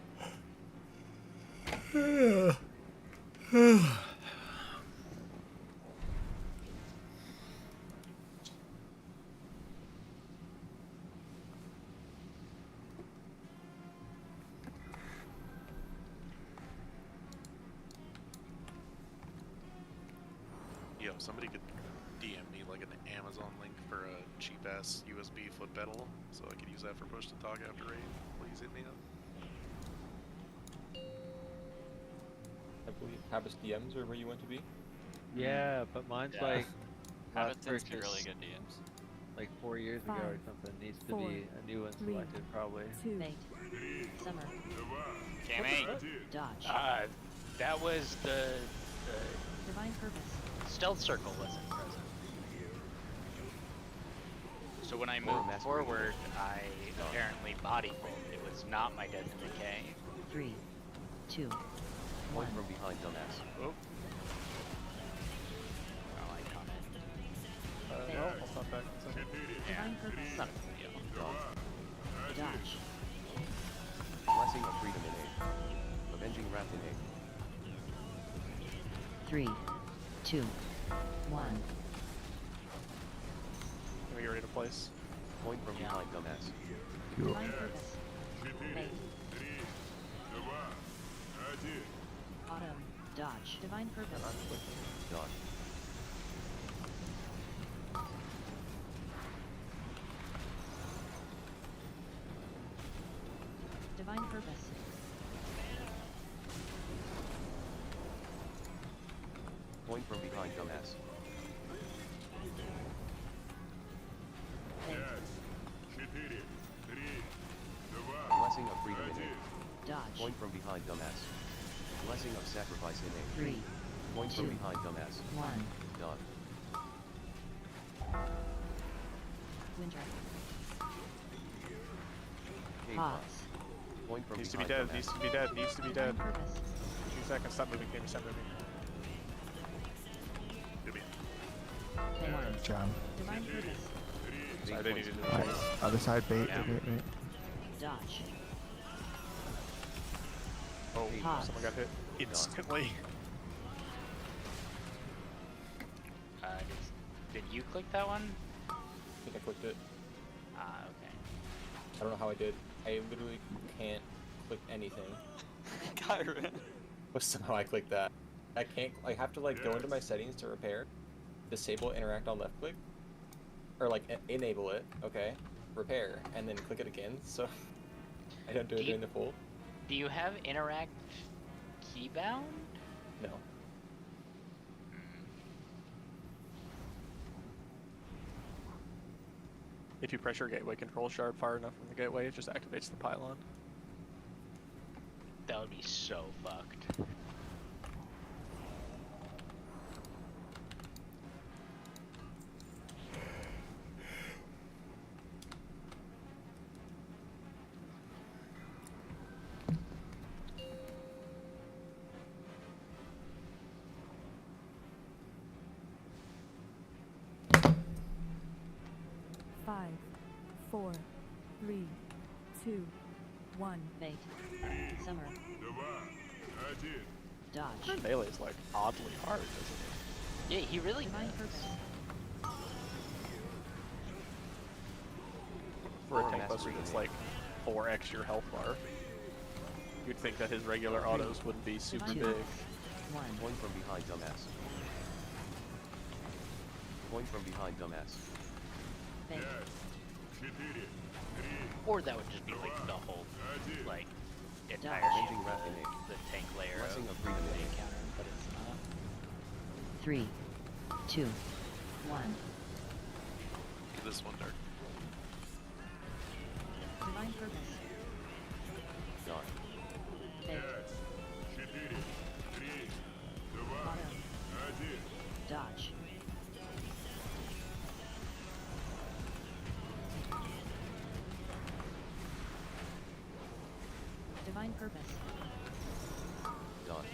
Speaker 4: Yo, somebody could DM me like an Amazon link for a cheap ass USB foot pedal so I could use that for push to talk after raid. Please hit me up.
Speaker 5: I believe Habits DMs are where you want to be.
Speaker 10: Yeah, but mine's
Speaker 6: Yeah.
Speaker 10: like
Speaker 6: Habit
Speaker 10: last
Speaker 6: tends to be
Speaker 10: purchase
Speaker 6: really good DMs.
Speaker 10: like 4 years ago or
Speaker 20: 5,
Speaker 10: something. Needs to
Speaker 20: 4,
Speaker 10: be a new one
Speaker 20: 3,
Speaker 10: selected probably.
Speaker 20: 2, Summer.
Speaker 6: Cammy.
Speaker 20: Dodge.
Speaker 11: That was the
Speaker 20: Divine Purpose.
Speaker 11: stealth circle wasn't present. So when I
Speaker 2: Aura
Speaker 11: moved
Speaker 2: Mastery
Speaker 11: forward, I apparently body pulled. It was not my death and decay.
Speaker 20: 3, 2, 1.
Speaker 2: Point from behind dumbass.
Speaker 3: Oh.
Speaker 11: Oh, I comment.
Speaker 3: Well, I'll stop back in a second.
Speaker 20: Divine Purpose.
Speaker 11: Not a big deal.
Speaker 2: Done.
Speaker 20: Dodge.
Speaker 2: Blessing of Freedom innate. Avenging Wrath innate.
Speaker 20: 3, 2, 1.
Speaker 3: Can we get ready to place?
Speaker 2: Point from behind dumbass.
Speaker 20: Divine Purpose. Fate. Autumn. Dodge. Divine Purpose.
Speaker 2: Done.
Speaker 20: Divine Purpose.
Speaker 2: Point from behind dumbass. Blessing of Freedom innate.
Speaker 20: Dodge.
Speaker 2: Point from behind dumbass. Blessing of Sacrifice innate.
Speaker 20: 3,
Speaker 2: Point from
Speaker 20: 2,
Speaker 2: behind dumbass.
Speaker 20: 1.
Speaker 2: Done.
Speaker 20: Winter.
Speaker 2: Cave
Speaker 20: Pause.
Speaker 2: Pop. Point from
Speaker 3: Needs to be
Speaker 2: behind
Speaker 3: dead.
Speaker 2: dumbass.
Speaker 3: Needs to be dead. Needs to be dead.
Speaker 20: Divine Purpose.
Speaker 3: 2 seconds. Stop moving. Cammy, stop moving. Give me.
Speaker 13: Good job.
Speaker 20: Divine Purpose.
Speaker 3: Sorry, they needed to
Speaker 13: Nice. Other side bait.
Speaker 3: Yeah.
Speaker 13: Wait.
Speaker 20: Dodge.
Speaker 3: Oh,
Speaker 20: Pause.
Speaker 3: someone got hit instantly.
Speaker 11: Did you click that one?
Speaker 5: I think I clicked it.
Speaker 6: Ah, okay.
Speaker 5: I don't know how I did. I literally can't click anything.
Speaker 6: Kyron.
Speaker 5: But somehow I clicked that. I can't. I have to like go into my settings to repair, disable interact on left click, or like enable it. Okay, repair, and then click it again. So I don't do it during the pull.
Speaker 11: Do you have interact keybound?
Speaker 5: No.
Speaker 3: If you pressure gateway control shard far enough from the gateway, it just activates the pylon.
Speaker 11: That would be so fucked.
Speaker 16: Five, 4, 3, 2, 1.
Speaker 20: Bait. Summer. Dodge.
Speaker 3: Melee is like oddly hard, isn't it?
Speaker 11: Yeah, he really
Speaker 20: Divine
Speaker 11: does.
Speaker 20: purpose.
Speaker 3: For a
Speaker 2: Or
Speaker 3: tank
Speaker 2: master
Speaker 3: buster that's
Speaker 2: grenade.
Speaker 3: like 4x your health bar. You'd think that his regular autos would be super
Speaker 20: Two.
Speaker 3: big.
Speaker 2: Point from behind, dumbass. Point from behind, dumbass.
Speaker 20: Bait.
Speaker 11: Or that would just be like the whole, like, entire
Speaker 2: Changing
Speaker 11: shit,
Speaker 2: wrap innate.
Speaker 11: the tank layer
Speaker 2: Blessing
Speaker 11: of
Speaker 2: of freedom
Speaker 11: the
Speaker 2: innate.
Speaker 11: encounter, but it's not.
Speaker 20: 3, 2, 1.
Speaker 4: Get this one, Dark.
Speaker 20: Divine purpose.
Speaker 2: Done.
Speaker 20: Bait. Auto. Dodge. Divine purpose.
Speaker 2: Done.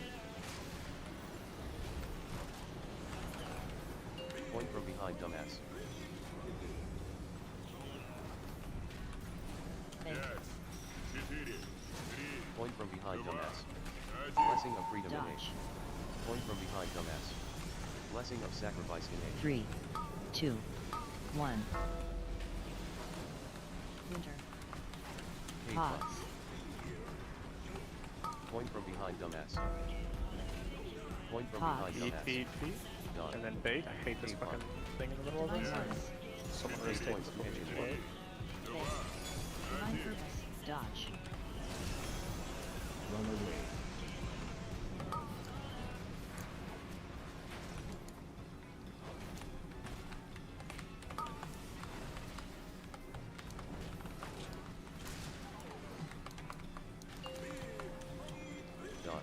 Speaker 2: Point from behind, dumbass.
Speaker 20: Bait.
Speaker 2: Point from behind, dumbass. Blessing of freedom innate.
Speaker 20: Dodge.
Speaker 2: Point from behind, dumbass. Blessing of sacrifice innate.
Speaker 20: 3, 2, 1. Winter.
Speaker 2: Cave
Speaker 20: Pause.
Speaker 2: buff. Point from behind, dumbass. Point from
Speaker 20: Pause.
Speaker 2: behind, dumbass.
Speaker 3: Feed.
Speaker 2: Done.
Speaker 3: And then bait. I hate this
Speaker 2: Cave
Speaker 3: fucking
Speaker 2: buff.
Speaker 3: thing in the middle of
Speaker 20: Divine
Speaker 3: this.
Speaker 20: purpose.
Speaker 3: Someone
Speaker 2: Cave
Speaker 3: just takes
Speaker 2: points
Speaker 3: the
Speaker 2: from
Speaker 3: fucking
Speaker 2: engine.
Speaker 3: shit.
Speaker 20: Bait. Divine purpose. Dodge.
Speaker 14: Run away.
Speaker 2: Done.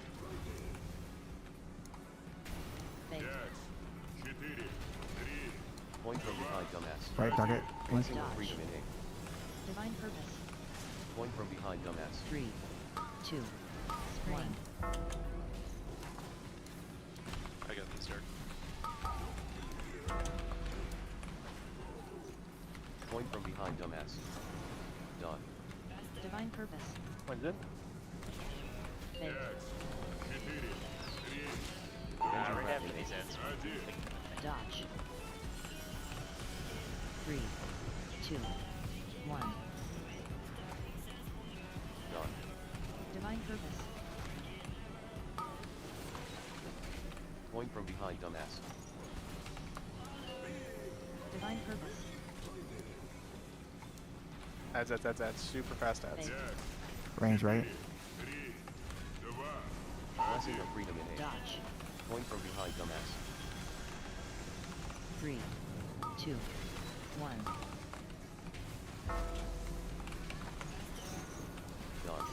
Speaker 20: Bait.
Speaker 2: Point from behind, dumbass.
Speaker 13: Right, target.
Speaker 2: Blessing of
Speaker 20: Dodge.
Speaker 2: freedom innate.
Speaker 20: Divine purpose.
Speaker 2: Point from behind, dumbass.
Speaker 20: 3, 2, 1.
Speaker 4: I got this, Dark.
Speaker 2: Point from behind, dumbass. Done.
Speaker 20: Divine purpose.
Speaker 3: When's in?
Speaker 20: Bait.
Speaker 2: Engine
Speaker 11: Right
Speaker 2: wrap
Speaker 11: after
Speaker 2: innate.
Speaker 11: these ends.
Speaker 20: Dodge. 3, 2, 1.
Speaker 2: Done.
Speaker 20: Divine purpose.
Speaker 2: Point from behind, dumbass.
Speaker 20: Divine purpose.
Speaker 3: Ads. Super fast ads.
Speaker 20: Bait.
Speaker 13: Range right.
Speaker 2: Blessing of freedom innate.
Speaker 20: Dodge.
Speaker 2: Point from behind, dumbass.
Speaker 20: 3, 2, 1.
Speaker 2: Done.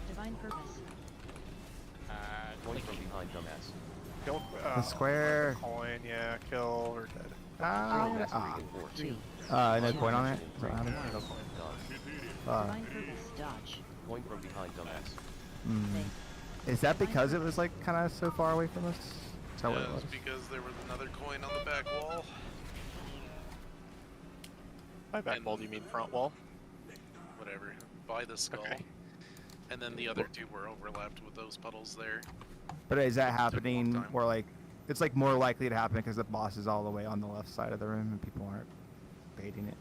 Speaker 20: Divine purpose.
Speaker 2: Point from behind, dumbass.
Speaker 3: Kill.
Speaker 13: The square.
Speaker 3: Coin. Yeah. Kill. We're dead.
Speaker 13: Ah,
Speaker 2: Master
Speaker 13: ah.
Speaker 2: reinforced.
Speaker 20: 3.
Speaker 13: No point on it. Is that what happened?
Speaker 2: Done.
Speaker 20: Divine purpose. Dodge.
Speaker 2: Point from behind, dumbass.
Speaker 20: Bait.
Speaker 13: Is that because it was like kind of so far away from us? Is that what it
Speaker 4: Yeah,
Speaker 13: was?
Speaker 4: it's because there was another coin on the back wall.
Speaker 3: By back wall, do you mean front wall?
Speaker 4: Whatever. By the skull.
Speaker 3: Okay.
Speaker 4: And then the other two were overlapped with those puddles there.
Speaker 13: But is that
Speaker 4: Took a long
Speaker 13: happening
Speaker 4: time.
Speaker 13: more like it's like more likely to happen because the boss is all the way on the left side of the room and people aren't baiting it,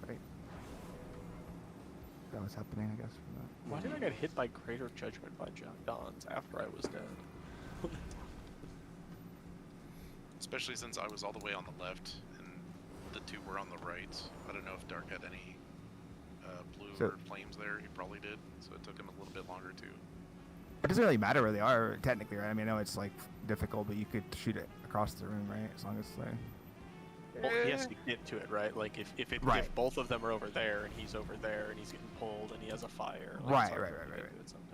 Speaker 13: right? That was happening, I guess. From that.
Speaker 3: Why did I get hit by Greater Judgment by Dons after I was dead?
Speaker 9: Especially since I was all the way on the left and the two were on the right. I don't know if Dark had any blue or flames there. He probably did, so it took him a little bit longer too.
Speaker 13: It doesn't really matter where they are, technically, right? I mean, I know it's like difficult, but you could shoot it across the room, right? As long as like.
Speaker 3: Well, he has to get to it, right? Like if both of them are over there and he's over there and he's getting pulled and he has a fire. Like,
Speaker 13: Right.
Speaker 3: It sometimes.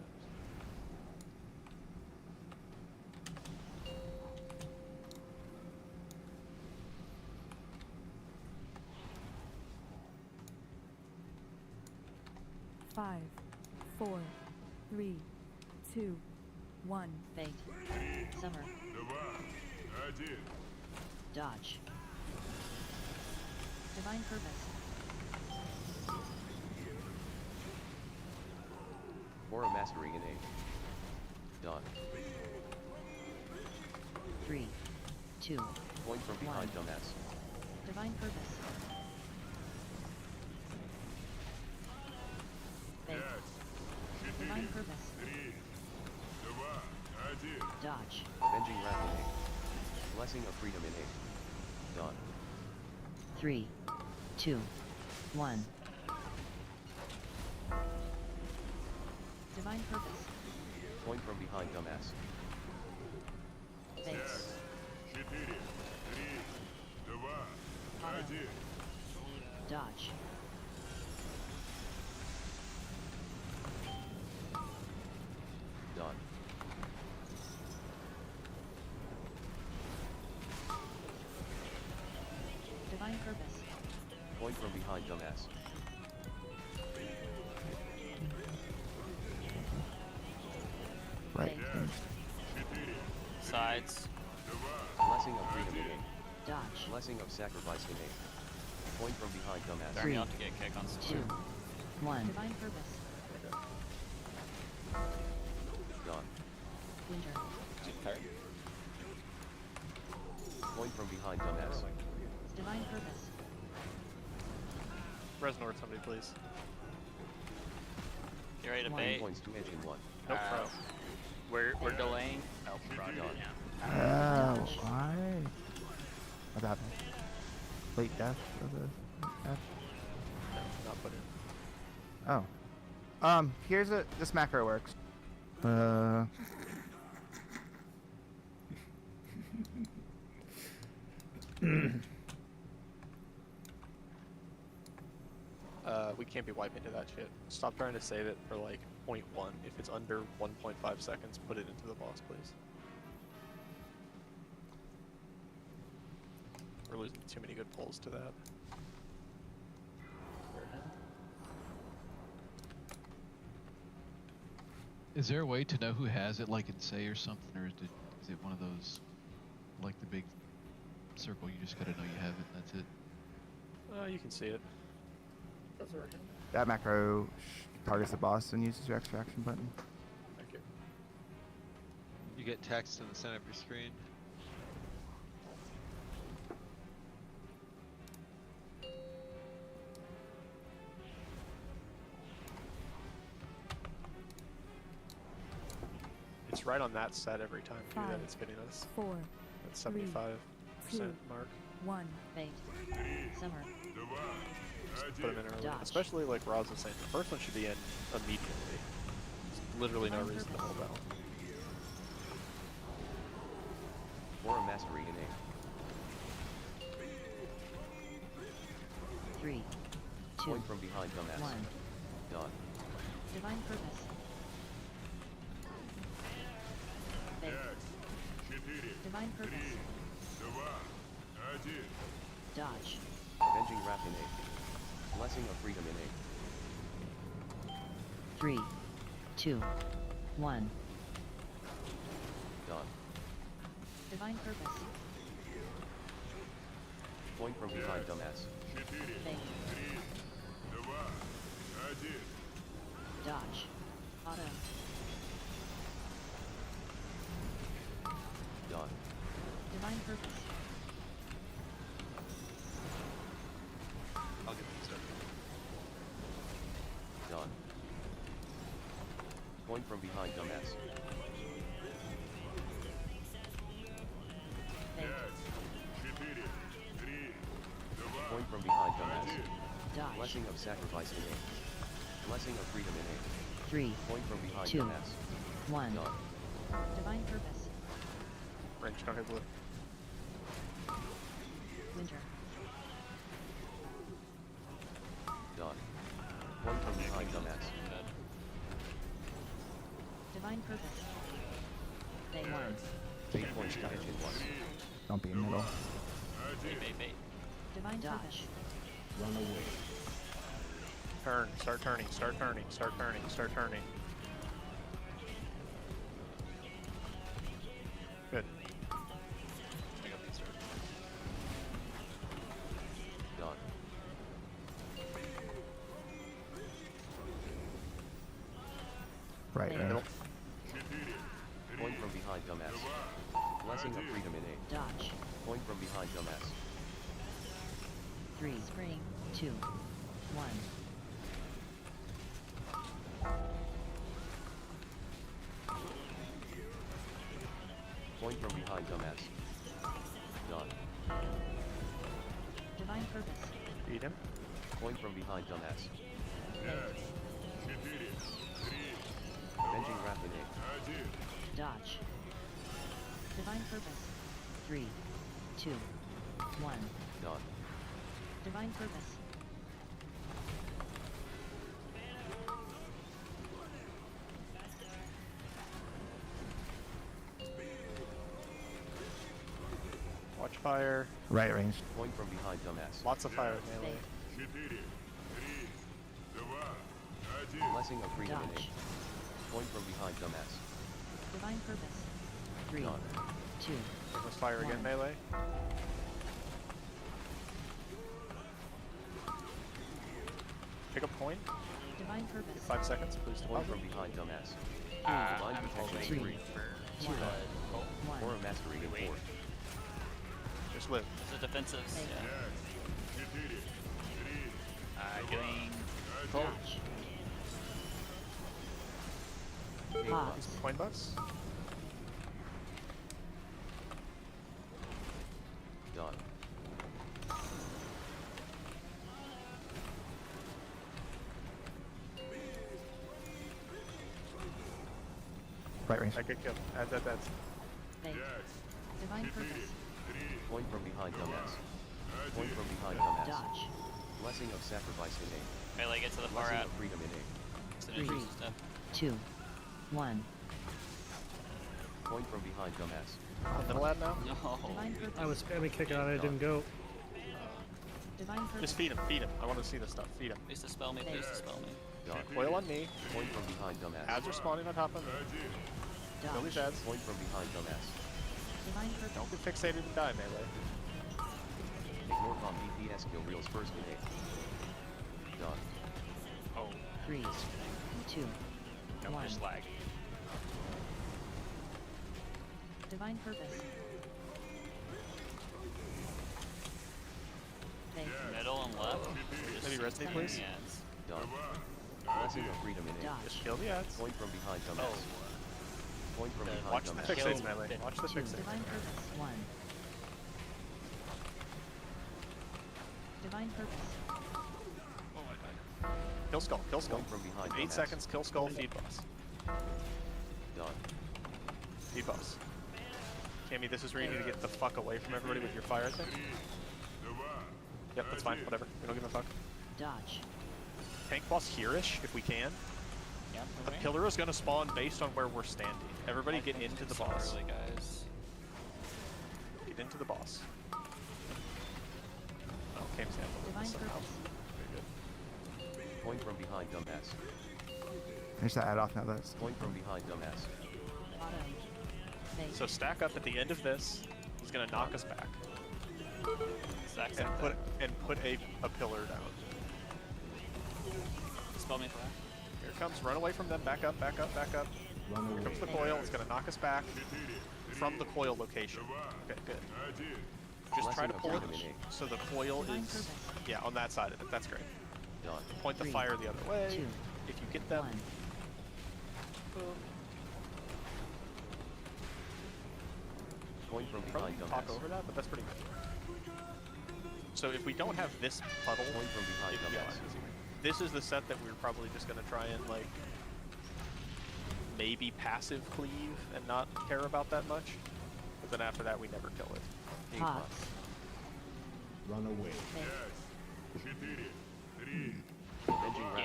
Speaker 16: Five, 4, 3, 2, 1.
Speaker 20: Fate. Summer. Dodge. Divine Purpose.
Speaker 2: Aura Mastery innate. Done.
Speaker 20: 3, 2,
Speaker 2: Point from behind, dumbass.
Speaker 20: Divine Purpose. Fate. Divine Purpose. Dodge.
Speaker 2: Avenging Wrath innate. Blessing of Freedom innate. Done.
Speaker 20: 3, 2, 1. Divine Purpose.
Speaker 2: Point from behind, dumbass.
Speaker 20: Face. Dodge.
Speaker 2: Done.
Speaker 20: Divine Purpose.
Speaker 2: Point from behind, dumbass.
Speaker 13: Right.
Speaker 6: Sides.
Speaker 2: Blessing of Freedom innate.
Speaker 20: Dodge.
Speaker 2: Blessing of Sacrifice innate. Point from behind, dumbass.
Speaker 6: Turn me off to get kicked on
Speaker 20: 2, 1. Divine Purpose.
Speaker 2: Done.
Speaker 20: Winter.
Speaker 2: Point from behind, dumbass.
Speaker 20: Divine Purpose.
Speaker 3: Resnord, somebody please.
Speaker 6: You ready to
Speaker 2: Nine
Speaker 6: bait?
Speaker 2: points to engine 1.
Speaker 3: Nope.
Speaker 6: We're delaying. Oh,
Speaker 2: Done.
Speaker 13: Oh, why? What happened? Late death of the death?
Speaker 3: Not put in.
Speaker 13: Oh. Here's this macro works.
Speaker 3: We can't be wiping into that shit. Stop trying to save it for like 0.1. If it's under 1.5 seconds, put it into the boss, please. We're losing too many good pulls to that.
Speaker 17: Is there a way to know who has it, like in Say or something, or is it one of those, like the big circle, you just gotta know you have it, and that's it?
Speaker 3: You can see it.
Speaker 13: That macro targets the boss and uses your extraction button.
Speaker 3: Thank you.
Speaker 10: You get text in the center of your screen.
Speaker 3: It's right on that set every time too that
Speaker 16: 5,
Speaker 3: it's hitting us.
Speaker 16: 4,
Speaker 3: That's 75%
Speaker 16: 2,
Speaker 3: mark.
Speaker 16: 1.
Speaker 20: Fate. Summer.
Speaker 3: Just put them in early.
Speaker 20: Dodge.
Speaker 3: Especially like Roz was saying, the first one should be in immediately. There's literally no reason to hold out.
Speaker 2: Aura Mastery innate.
Speaker 20: 3, 2,
Speaker 2: Point from behind, dumbass.
Speaker 20: 1.
Speaker 2: Done.
Speaker 20: Divine Purpose. Fate. Divine Purpose. Dodge.
Speaker 2: Avenging Wrath innate. Blessing of Freedom innate.
Speaker 20: 3, 2, 1.
Speaker 2: Done.
Speaker 20: Divine Purpose.
Speaker 2: Point from behind, dumbass.
Speaker 20: Fate. Dodge. Auto.
Speaker 2: Done.
Speaker 20: Divine Purpose.
Speaker 2: Point from behind, dumbass. Point from behind, dumbass.
Speaker 20: Dodge.
Speaker 2: Blessing of sacrifice in A. Blessing of freedom in A.
Speaker 20: 3,
Speaker 2: Point from behind,
Speaker 20: 2,
Speaker 2: dumbass.
Speaker 20: 1.
Speaker 2: Done.
Speaker 20: Divine purpose.
Speaker 3: Range, don't hit blue.
Speaker 20: Winter.
Speaker 2: Done. Point from behind, dumbass.
Speaker 20: Divine purpose. Day 1.
Speaker 2: 8 points to engine 1.
Speaker 13: Don't be in middle.
Speaker 6: Bait.
Speaker 20: Divine purpose.
Speaker 12: Run away.
Speaker 3: Turn, start turning, start turning, start turning, start turning. Good.
Speaker 2: Done.
Speaker 13: Right,
Speaker 3: Middle.
Speaker 2: Point from behind, dumbass. Blessing of freedom in A.
Speaker 20: Dodge.
Speaker 2: Point from behind, dumbass.
Speaker 20: 3, spring, 2, 1.
Speaker 2: Point from behind, dumbass. Done.
Speaker 20: Divine purpose.
Speaker 3: Beat him.
Speaker 2: Point from behind, dumbass. Avenging wrath in A.
Speaker 20: Dodge. Divine purpose. 3, 2, 1.
Speaker 2: Done.
Speaker 20: Divine purpose.
Speaker 3: Watch fire.
Speaker 13: Right range.
Speaker 2: Point from behind, dumbass.
Speaker 3: Lots of fire melee.
Speaker 2: Blessing of freedom in
Speaker 20: Dodge.
Speaker 2: A. Point from behind, dumbass.
Speaker 20: Divine purpose. 3,
Speaker 2: Done.
Speaker 20: 2.
Speaker 3: There was fire again, melee. Pick up point.
Speaker 20: Divine purpose.
Speaker 3: Get 5 seconds, please.
Speaker 2: Point from behind, dumbass. Divine
Speaker 6: I'm
Speaker 2: protection
Speaker 6: holding
Speaker 2: in
Speaker 20: 3,
Speaker 2: 3.
Speaker 20: 2,
Speaker 2: 1.
Speaker 20: 1.
Speaker 2: Or mastery in 4.
Speaker 3: Just live.
Speaker 6: The defensives, yeah. Doing
Speaker 20: Dodge. Pause.
Speaker 3: Point bus.
Speaker 2: Done.
Speaker 13: Right range.
Speaker 3: I get killed. That's.
Speaker 20: Fate. Divine purpose.
Speaker 2: Point from behind, dumbass. Point from behind, dumbass.
Speaker 20: Dodge.
Speaker 2: Blessing of sacrifice in A.
Speaker 6: melee, get to the far
Speaker 2: Blessing
Speaker 6: out.
Speaker 2: of freedom in A.
Speaker 6: Synergies
Speaker 20: 3,
Speaker 6: and stuff.
Speaker 20: 2, 1.
Speaker 2: Point from behind, dumbass.
Speaker 3: Middle ad now?
Speaker 6: No.
Speaker 20: Divine purpose.
Speaker 8: I was spamming kick on it, it didn't go.
Speaker 20: Divine purpose.
Speaker 3: Just feed him, feed him. I want to see this stuff. Feed him.
Speaker 6: Please dispel me, please dispel me.
Speaker 2: Done.
Speaker 3: Coil on me.
Speaker 2: Point from behind, dumbass.
Speaker 3: Ads are spawning on top of me. Kill these ads.
Speaker 2: Point from behind, dumbass.
Speaker 20: Divine purpose.
Speaker 3: Don't get fixated and die, melee.
Speaker 2: Ignore bomb DPS kill reels first in A. Done.
Speaker 3: Oh.
Speaker 20: 3, 2,
Speaker 6: Don't
Speaker 20: 1.
Speaker 6: just lag.
Speaker 20: Divine purpose. Fate.
Speaker 6: Middle and left. We're just
Speaker 3: Maybe rest me, please.
Speaker 6: ads.
Speaker 2: Done. Blessing of freedom in A.
Speaker 20: Dodge.
Speaker 3: Just kill the ads.
Speaker 2: Point from behind, dumbass. Point from behind,
Speaker 3: Watch the
Speaker 2: dumbass.
Speaker 3: fixates, melee. Watch the
Speaker 20: 2.
Speaker 3: fixates.
Speaker 20: Divine purpose. 1. Divine purpose.
Speaker 3: Kill skull, kill skull.
Speaker 2: Point from behind,
Speaker 3: 8
Speaker 2: dumbass.
Speaker 3: seconds, kill skull, feed boss.
Speaker 2: Done.
Speaker 3: Feed boss. Cammy, this is where you need to get the fuck away from everybody with your fire thing. Yep, that's fine, whatever. We don't give a fuck.
Speaker 20: Dodge.
Speaker 3: Tank boss here-ish, if we can.
Speaker 6: Yeah,
Speaker 3: The pillar is gonna spawn based on where we're standing. Everybody get into the boss.
Speaker 6: Early, guys.
Speaker 3: Get into the boss. Oh, Cam's handled it
Speaker 20: Divine
Speaker 3: somehow.
Speaker 20: purpose.
Speaker 3: Very good.
Speaker 2: Point from behind, dumbass.
Speaker 13: Finish that ad off now. That's
Speaker 2: Point from behind, dumbass.
Speaker 20: Auto. Fate.
Speaker 3: So stack up at the end of this. He's gonna knock us back.
Speaker 6: Exact
Speaker 3: And
Speaker 6: same
Speaker 3: put a pillar down.
Speaker 6: Dispel me for that.
Speaker 3: Here it comes. Run away from them. Back up, back up, back up.
Speaker 12: Run
Speaker 3: Here
Speaker 12: away.
Speaker 3: comes the coil. It's gonna knock us back from the coil location. Okay, good. Just try to pull it so the coil
Speaker 20: Divine
Speaker 3: is
Speaker 20: purpose.
Speaker 3: yeah on that side of it. That's great.
Speaker 2: Done.
Speaker 3: Point the
Speaker 20: 3,
Speaker 3: fire the other way.
Speaker 20: 2,
Speaker 3: If you get them,
Speaker 20: 1.
Speaker 2: Point from
Speaker 3: Probably
Speaker 2: behind
Speaker 3: talk
Speaker 2: dumbass.
Speaker 3: over that, but that's pretty good. So if we don't have this puddle,
Speaker 2: Point from behind dumbass.
Speaker 3: this is the set that we're probably just gonna try and like maybe passive cleave and not care about that much. But then after that, we never kill it.
Speaker 20: Hot.
Speaker 18: Run away.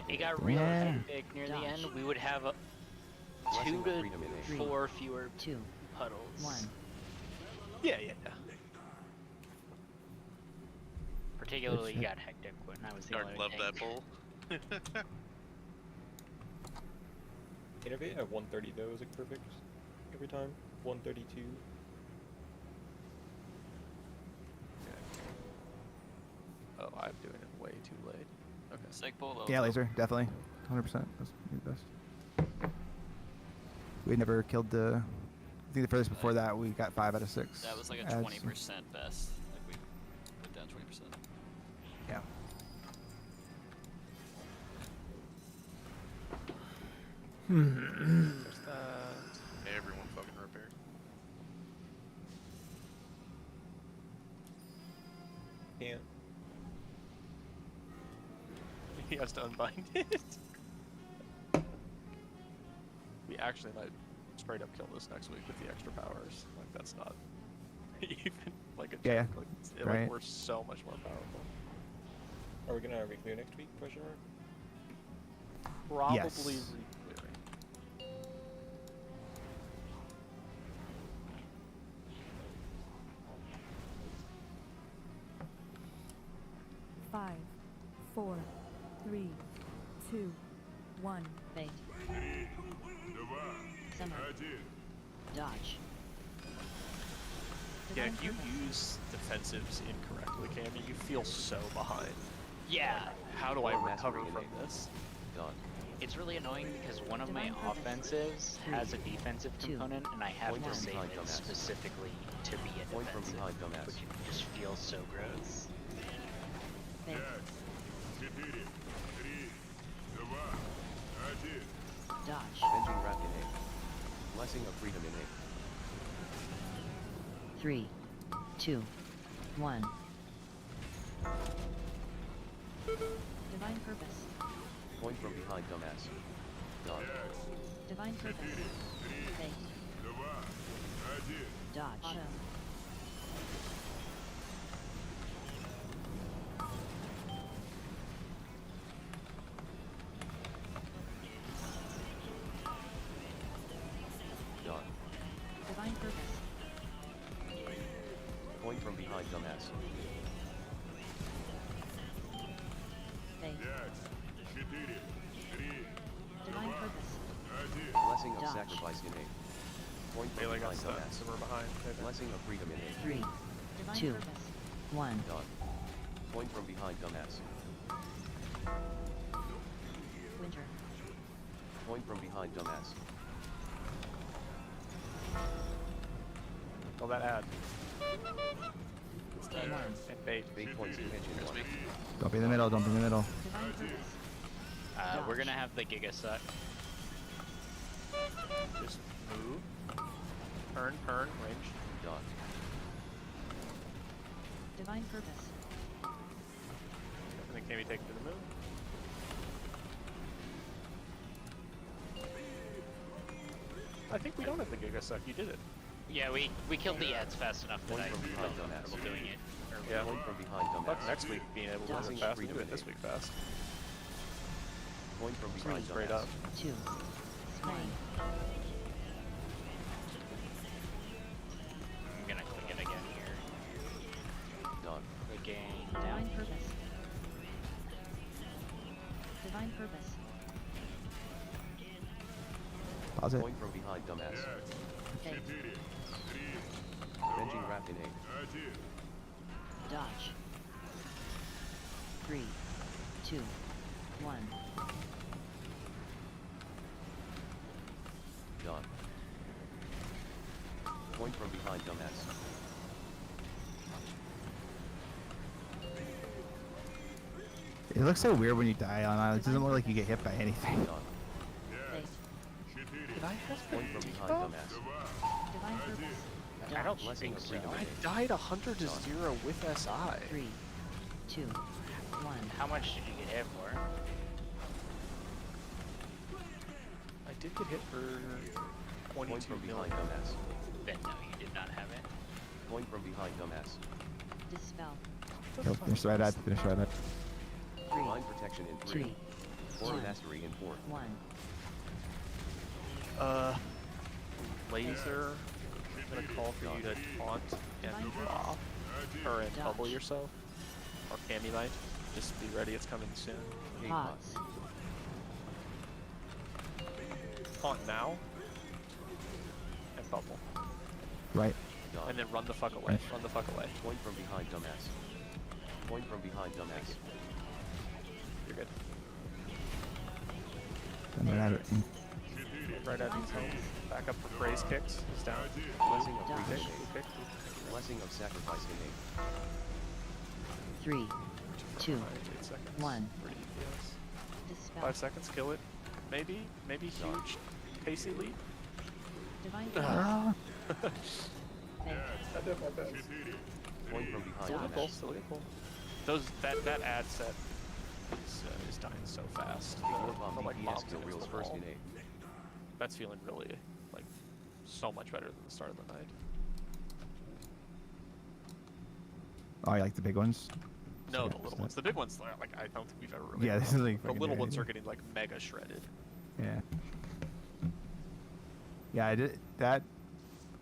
Speaker 11: It got real
Speaker 13: Yeah.
Speaker 11: hectic near the
Speaker 20: Dodge.
Speaker 11: end. We would have 2 to 4 fewer
Speaker 20: 2,
Speaker 11: puddles.
Speaker 20: 1.
Speaker 3: Yeah.
Speaker 11: Particularly got hectic when I was the
Speaker 9: Dark
Speaker 11: only
Speaker 9: loved
Speaker 11: tank.
Speaker 9: that pull.
Speaker 5: Innovate at 130 though is like perfect every time. 132.
Speaker 3: Oh, I'm doing it way too late. Okay.
Speaker 6: Sick pull though.
Speaker 13: Yeah, laser, definitely. 100%. That's the best. We never killed the. I think the furthest before that we got 5 out of 6.
Speaker 6: That was like a
Speaker 13: adds.
Speaker 6: 20% best. Like we put down 20%.
Speaker 13: Yeah.
Speaker 3: There's that.
Speaker 9: Hey, everyone fucking repair.
Speaker 5: Can't.
Speaker 3: He has to unbind it. We actually might straight up kill this next week with the extra powers. Like that's not even like a joke.
Speaker 13: Yeah,
Speaker 3: Like,
Speaker 13: right.
Speaker 3: like we're so much more powerful.
Speaker 5: Are we gonna reclear next week? Question mark.
Speaker 3: Probably
Speaker 13: Yes.
Speaker 3: reclearing.
Speaker 16: 5, 4, 3, 2, 1.
Speaker 20: Bait. Summer. Dodge.
Speaker 3: Yeah, if you use defensives incorrectly, Cammy, you feel so behind.
Speaker 11: Yeah.
Speaker 3: How do I
Speaker 2: Or
Speaker 3: recover
Speaker 2: mastery
Speaker 3: from
Speaker 2: innate.
Speaker 3: this?
Speaker 2: Done.
Speaker 11: It's really annoying because one of my
Speaker 20: Divine purpose.
Speaker 11: offensives has a defensive
Speaker 20: 2,
Speaker 11: component, and I have to
Speaker 20: 1.
Speaker 11: save
Speaker 2: Behind
Speaker 11: it
Speaker 2: dumbass.
Speaker 11: specifically to be a
Speaker 2: Point from
Speaker 11: defensive,
Speaker 2: behind dumbass.
Speaker 11: which just feels so gross.
Speaker 20: Bait. Dodge.
Speaker 2: Venging Wrath innate. Blessing of freedom innate.
Speaker 20: 3, 2, 1. Divine purpose.
Speaker 2: Point from behind dumbass. Done.
Speaker 20: Divine purpose. Bait. Dodge. Auto.
Speaker 2: Done.
Speaker 20: Divine purpose.
Speaker 2: Point from behind dumbass.
Speaker 20: Bait. Divine purpose.
Speaker 2: Blessing of
Speaker 20: Dodge.
Speaker 2: sacrifice innate. Point from
Speaker 3: Bailey got
Speaker 2: behind
Speaker 3: stuck,
Speaker 2: dumbass.
Speaker 3: so we're behind.
Speaker 2: Blessing of freedom innate.
Speaker 20: 3, Divine
Speaker 2: 2,
Speaker 20: purpose. 1.
Speaker 2: Done. Point from behind dumbass.
Speaker 20: Winter.
Speaker 2: Point from behind dumbass.
Speaker 3: Well, that ad.
Speaker 20: Stay warm.
Speaker 3: And bait.
Speaker 2: Bait points to pitch in one.
Speaker 13: Don't be in the middle. Don't be in the middle.
Speaker 20: Divine purpose.
Speaker 11: We're gonna have the Giga suck.
Speaker 3: Just move. Turn, range.
Speaker 2: Done.
Speaker 20: Divine purpose.
Speaker 3: And then Cammy take it to the moon. I think we don't have the Giga suck. You did it.
Speaker 11: Yeah, we killed the ads fast enough that
Speaker 2: Point
Speaker 11: I
Speaker 2: from
Speaker 11: felt
Speaker 2: behind dumbass.
Speaker 11: comfortable doing it.
Speaker 3: Yeah.
Speaker 2: Point from behind
Speaker 3: Fuck
Speaker 2: dumbass.
Speaker 3: next week being able to do
Speaker 2: Blessing
Speaker 3: it
Speaker 2: of
Speaker 3: fast. We
Speaker 2: freedom
Speaker 3: do it this
Speaker 2: innate.
Speaker 3: week fast.
Speaker 2: Point from
Speaker 3: Just
Speaker 2: behind
Speaker 3: really straight
Speaker 2: dumbass.
Speaker 3: up.
Speaker 20: 2.
Speaker 11: I'm gonna click it again here.
Speaker 2: Done.
Speaker 11: Clicking
Speaker 20: Divine
Speaker 11: down.
Speaker 20: purpose. Divine purpose.
Speaker 13: Pause it.
Speaker 2: Point from behind dumbass.
Speaker 20: Bait.
Speaker 2: Venging Wrath innate.
Speaker 20: Dodge. 3, 2, 1.
Speaker 2: Done. Point from behind dumbass.
Speaker 13: It looks so weird when you die on island. It doesn't look like you get hit by anything.
Speaker 2: Done.
Speaker 20: Bait.
Speaker 3: Did I
Speaker 2: Point from behind, dumbass.
Speaker 1: Divine purpose.
Speaker 11: I don't
Speaker 2: Blessing
Speaker 11: think
Speaker 2: of
Speaker 11: so.
Speaker 2: freedom
Speaker 3: I
Speaker 2: in aim.
Speaker 3: died 100 to 0 with SI.
Speaker 1: 3, 2, 1.
Speaker 11: How much did you get hit for?
Speaker 3: I did get hit for
Speaker 2: Point
Speaker 3: 22
Speaker 2: from
Speaker 3: million.
Speaker 2: behind, dumbass.
Speaker 11: Then no, you did not have it.
Speaker 2: Point from behind, dumbass.
Speaker 1: Dispel.
Speaker 13: Go finish right at. Finish right at.
Speaker 2: Mind protection in 3.
Speaker 1: 2,
Speaker 2: Aura
Speaker 1: 1.
Speaker 2: mastery in 4.
Speaker 1: 1.
Speaker 3: Laser. I'm gonna call for you to taunt and move off. Or bubble yourself. Or Cami might. Just be ready, it's coming soon.
Speaker 1: Pause.
Speaker 3: Taunt now. And bubble.
Speaker 13: Right.
Speaker 3: And then run the fuck away. Run the fuck away.
Speaker 2: Point from behind, dumbass. Point from behind, dumbass.
Speaker 3: You're good.
Speaker 13: And then have it.
Speaker 3: Right at his home. Back up for praise kicks. He's down.
Speaker 2: Blessing of
Speaker 3: Kick,
Speaker 2: freedom in
Speaker 3: kick,
Speaker 2: aim. Blessing of sacrifice in aim.
Speaker 1: 3, 2,
Speaker 3: 8 seconds.
Speaker 1: 1.
Speaker 3: For DPS.
Speaker 1: Dispel.
Speaker 3: 5 seconds, kill it. Maybe huge. Pacey leap.
Speaker 1: Divine
Speaker 3: Ah.
Speaker 1: purpose.
Speaker 3: I did my best.
Speaker 2: Point from behind,
Speaker 3: Still
Speaker 2: dumbass.
Speaker 3: cool. Those that ad set is dying so fast.
Speaker 2: Ignore bomb
Speaker 3: From, like,
Speaker 2: DPS
Speaker 3: bombs
Speaker 2: kill
Speaker 3: against
Speaker 2: reels
Speaker 3: the
Speaker 2: first
Speaker 3: wall.
Speaker 2: in aim.
Speaker 3: That's feeling really like so much better than the start of the night.
Speaker 13: Oh, you like the big ones?
Speaker 3: No,
Speaker 13: So,
Speaker 3: the little ones. The big ones, like I don't think we've ever really.
Speaker 13: Yeah, this is like
Speaker 3: the
Speaker 13: fucking
Speaker 3: little
Speaker 13: big.
Speaker 3: ones are getting like mega shredded.
Speaker 13: Yeah. Yeah, I did that.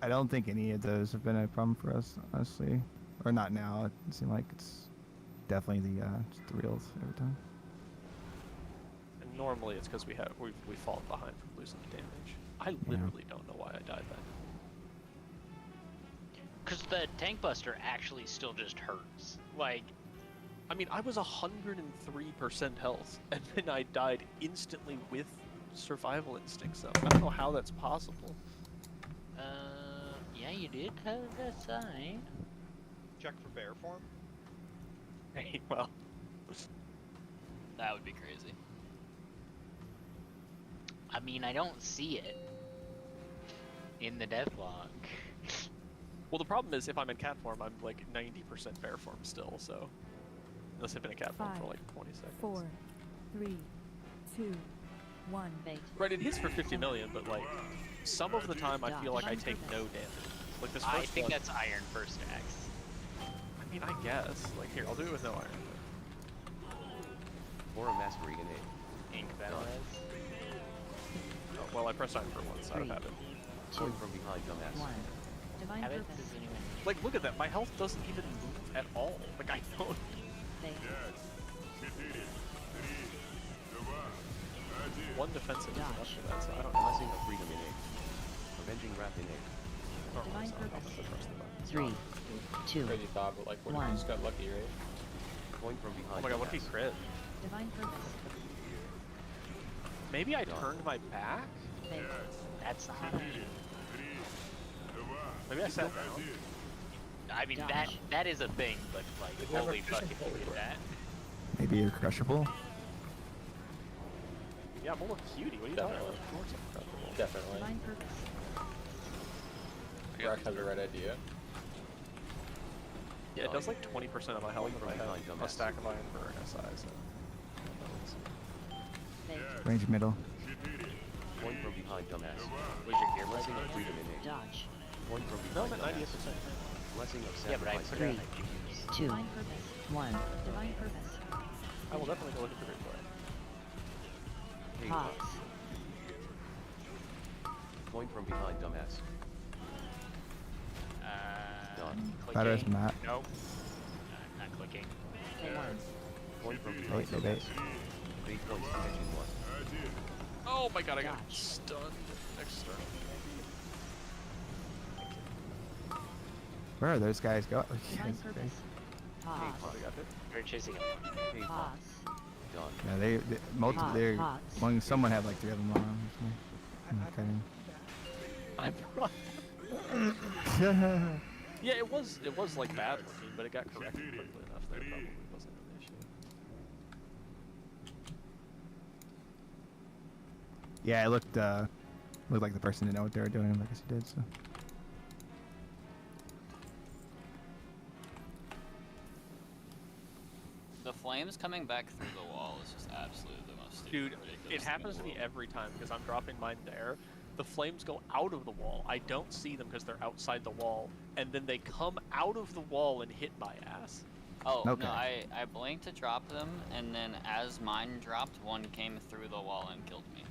Speaker 13: I don't think any of those have been a problem for us, honestly. Or not now. It seems like it's definitely just the reels every time.
Speaker 3: And normally it's because we've fallen behind from losing the damage. I literally don't know why I died then.
Speaker 11: Because the tank buster actually still just hurts. Like,
Speaker 3: I mean, I was 103% health, and then I died instantly with survival instincts up. I don't know how that's possible.
Speaker 11: yeah, you did have that sign.
Speaker 19: Check for bear form.
Speaker 3: Hey, well.
Speaker 6: That would be crazy.
Speaker 11: I mean, I don't see it in the deathlock.
Speaker 3: Well, the problem is if I'm in cat form, I'm like 90% bear form still, so. Unless I've been in cat form for
Speaker 16: 5,
Speaker 3: like 20 seconds.
Speaker 16: 4, 3, 2, 1.
Speaker 3: Right, it hits for 50 million, but like, some of the time I feel like I take no damage. Like this first
Speaker 11: I think
Speaker 3: one,
Speaker 11: that's iron first axe.
Speaker 3: I mean, I guess. Like, here, I'll do it with no iron.
Speaker 2: Aura mastery in aim.
Speaker 11: Ink that
Speaker 2: Done.
Speaker 11: was.
Speaker 3: Oh, well, I pressed iron for once. I don't have it.
Speaker 2: Point from behind, dumbass.
Speaker 1: 1. Divine
Speaker 11: Have it?
Speaker 1: purpose.
Speaker 11: Does anyone?
Speaker 3: Like, look at that. My health doesn't even move at all. Like, I don't.
Speaker 1: Fake.
Speaker 3: One defensive is enough
Speaker 1: Dodge.
Speaker 3: for that, so I don't know.
Speaker 2: Blessing of freedom in aim. Avenging wrath in aim.
Speaker 3: Normally,
Speaker 1: Divine
Speaker 3: so I don't
Speaker 1: purpose.
Speaker 3: have to press the button.
Speaker 1: 3, 2,
Speaker 5: Crazy thought, but like, what if
Speaker 1: 1.
Speaker 5: you just got lucky, right?
Speaker 2: Point from behind,
Speaker 3: Oh my god, what if he
Speaker 2: dumbass.
Speaker 3: crit?
Speaker 1: Divine purpose.
Speaker 3: Maybe I
Speaker 2: Done.
Speaker 3: turned my back?
Speaker 1: Fake.
Speaker 11: That's not.
Speaker 3: Maybe I sat down?
Speaker 11: I mean,
Speaker 1: Dodge.
Speaker 11: that is a thing, but like, holy fuck if you did that.
Speaker 13: Maybe you're crushable.
Speaker 3: Yeah, I'm a little cutie. What are you talking about? Of course I'm comfortable.
Speaker 5: Definitely.
Speaker 1: Divine purpose.
Speaker 5: Rock has the right idea.
Speaker 3: Yeah, it does like 20% of my health if I
Speaker 2: Behind,
Speaker 3: have a
Speaker 2: dumbass.
Speaker 3: stack of iron for an SI, so.
Speaker 1: Fake.
Speaker 13: Range middle.
Speaker 2: Point from behind, dumbass.
Speaker 11: Was your gear
Speaker 2: Blessing
Speaker 11: ready?
Speaker 2: of freedom in aim.
Speaker 1: Dodge.
Speaker 2: Point from
Speaker 3: No,
Speaker 2: behind,
Speaker 3: I'm at 98%.
Speaker 2: dumbass. Blessing of
Speaker 11: Yeah, but I
Speaker 2: sacrifice
Speaker 11: put
Speaker 2: in
Speaker 11: it
Speaker 2: aim.
Speaker 11: on the gears.
Speaker 1: 2. Divine purpose. 1. Divine purpose.
Speaker 3: I will definitely go look at the replay.
Speaker 2: Hey,
Speaker 1: Pause.
Speaker 2: Point from behind, dumbass. Done.
Speaker 13: Better as
Speaker 11: Clicking.
Speaker 13: Matt.
Speaker 11: Nope. Not clicking.
Speaker 1: 1.
Speaker 2: Point from
Speaker 13: Wait,
Speaker 2: behind,
Speaker 13: wait, wait.
Speaker 2: dumbass. 8 points to engine 1.
Speaker 3: Oh my god, I got
Speaker 1: Dodge.
Speaker 3: stunned. External,
Speaker 13: Where are those guys going?
Speaker 1: Divine purpose. Pause.
Speaker 3: maybe. Got it.
Speaker 11: We're chasing him.
Speaker 2: Hey,
Speaker 1: Pause.
Speaker 2: done.
Speaker 13: Yeah, they multiple.
Speaker 1: Pause,
Speaker 13: They're
Speaker 1: pause.
Speaker 13: one. Someone had like 3 of them on.
Speaker 3: I brought Yeah, it was like bad looking, but it got corrected quickly enough that it probably wasn't an issue.
Speaker 13: Yeah, it looked Looked like the person didn't know what they were doing. I guess he did. So.
Speaker 6: The flames coming back through the wall is just absolutely the most stupid,
Speaker 3: Dude,
Speaker 6: ridiculous
Speaker 3: it
Speaker 6: thing
Speaker 3: happens
Speaker 6: in
Speaker 3: to
Speaker 6: the
Speaker 3: me
Speaker 6: world.
Speaker 3: every time because I'm dropping mine there. The flames go out of the wall. I don't see them because they're outside the wall, and then they come out of the wall and hit my ass.
Speaker 6: Oh,
Speaker 13: Okay.
Speaker 6: no, I blinked to drop them, and then as mine dropped, one came through the wall and killed me.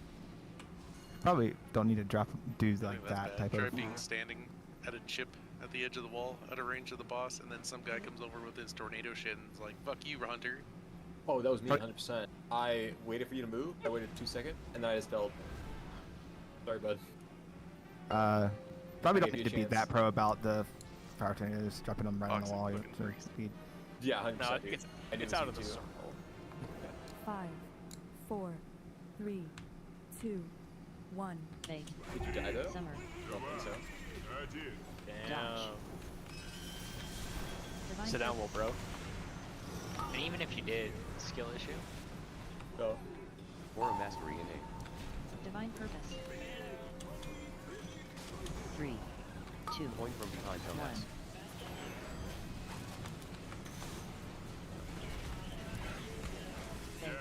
Speaker 13: Probably don't need to do
Speaker 9: I think
Speaker 13: like
Speaker 9: that's
Speaker 13: that
Speaker 9: bad.
Speaker 13: type
Speaker 9: Try
Speaker 13: of.
Speaker 9: being standing at a chip at the edge of the wall, out of range of the boss, and then some guy comes over with his tornado shit and is like, "Fuck you, Hunter."
Speaker 5: Oh, that was me, 100%. I waited for you to move. I waited 2 seconds, and then I just fell. Sorry, bud.
Speaker 13: Probably
Speaker 5: I
Speaker 13: don't
Speaker 5: gave
Speaker 13: need
Speaker 5: you
Speaker 13: to
Speaker 5: a
Speaker 13: be
Speaker 5: chance.
Speaker 13: that pro about the fire tornadoes, dropping them right on the wall. For speed.
Speaker 5: Yeah, 100%.
Speaker 3: No,
Speaker 5: dude.
Speaker 3: it's out of the circle.
Speaker 16: 5, 4, 3, 2, 1.
Speaker 20: Fake.
Speaker 5: Did you die though?
Speaker 20: Summer.
Speaker 5: Don't think so.
Speaker 3: Damn.
Speaker 20: Divine
Speaker 3: Sit down, little bro.
Speaker 11: And even if you did, skill issue.
Speaker 5: Go.
Speaker 2: Aura Mastery innate.
Speaker 20: Divine purpose. 3, 2,
Speaker 2: Point from behind
Speaker 20: 1.
Speaker 2: dumbass.
Speaker 20: Fake.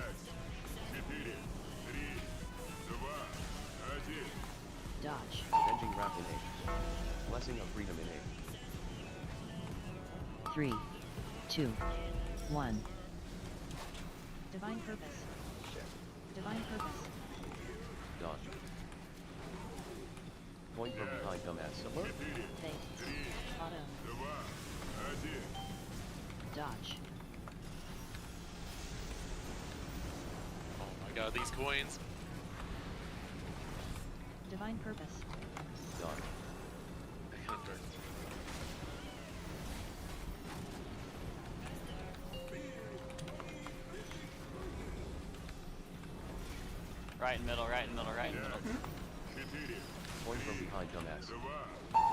Speaker 20: Dodge.
Speaker 2: Avenging Wrath innate. Blessing of Freedom innate.
Speaker 20: 3, 2, 1. Divine purpose. Divine purpose.
Speaker 2: Dodge. Point from behind dumbass.
Speaker 20: Fake. Auto. Dodge.
Speaker 9: Oh my god, these coins.
Speaker 20: Divine purpose.
Speaker 2: Dodge.
Speaker 9: Hunter.
Speaker 6: Right in middle, right in middle, right in middle.
Speaker 2: Point from behind dumbass.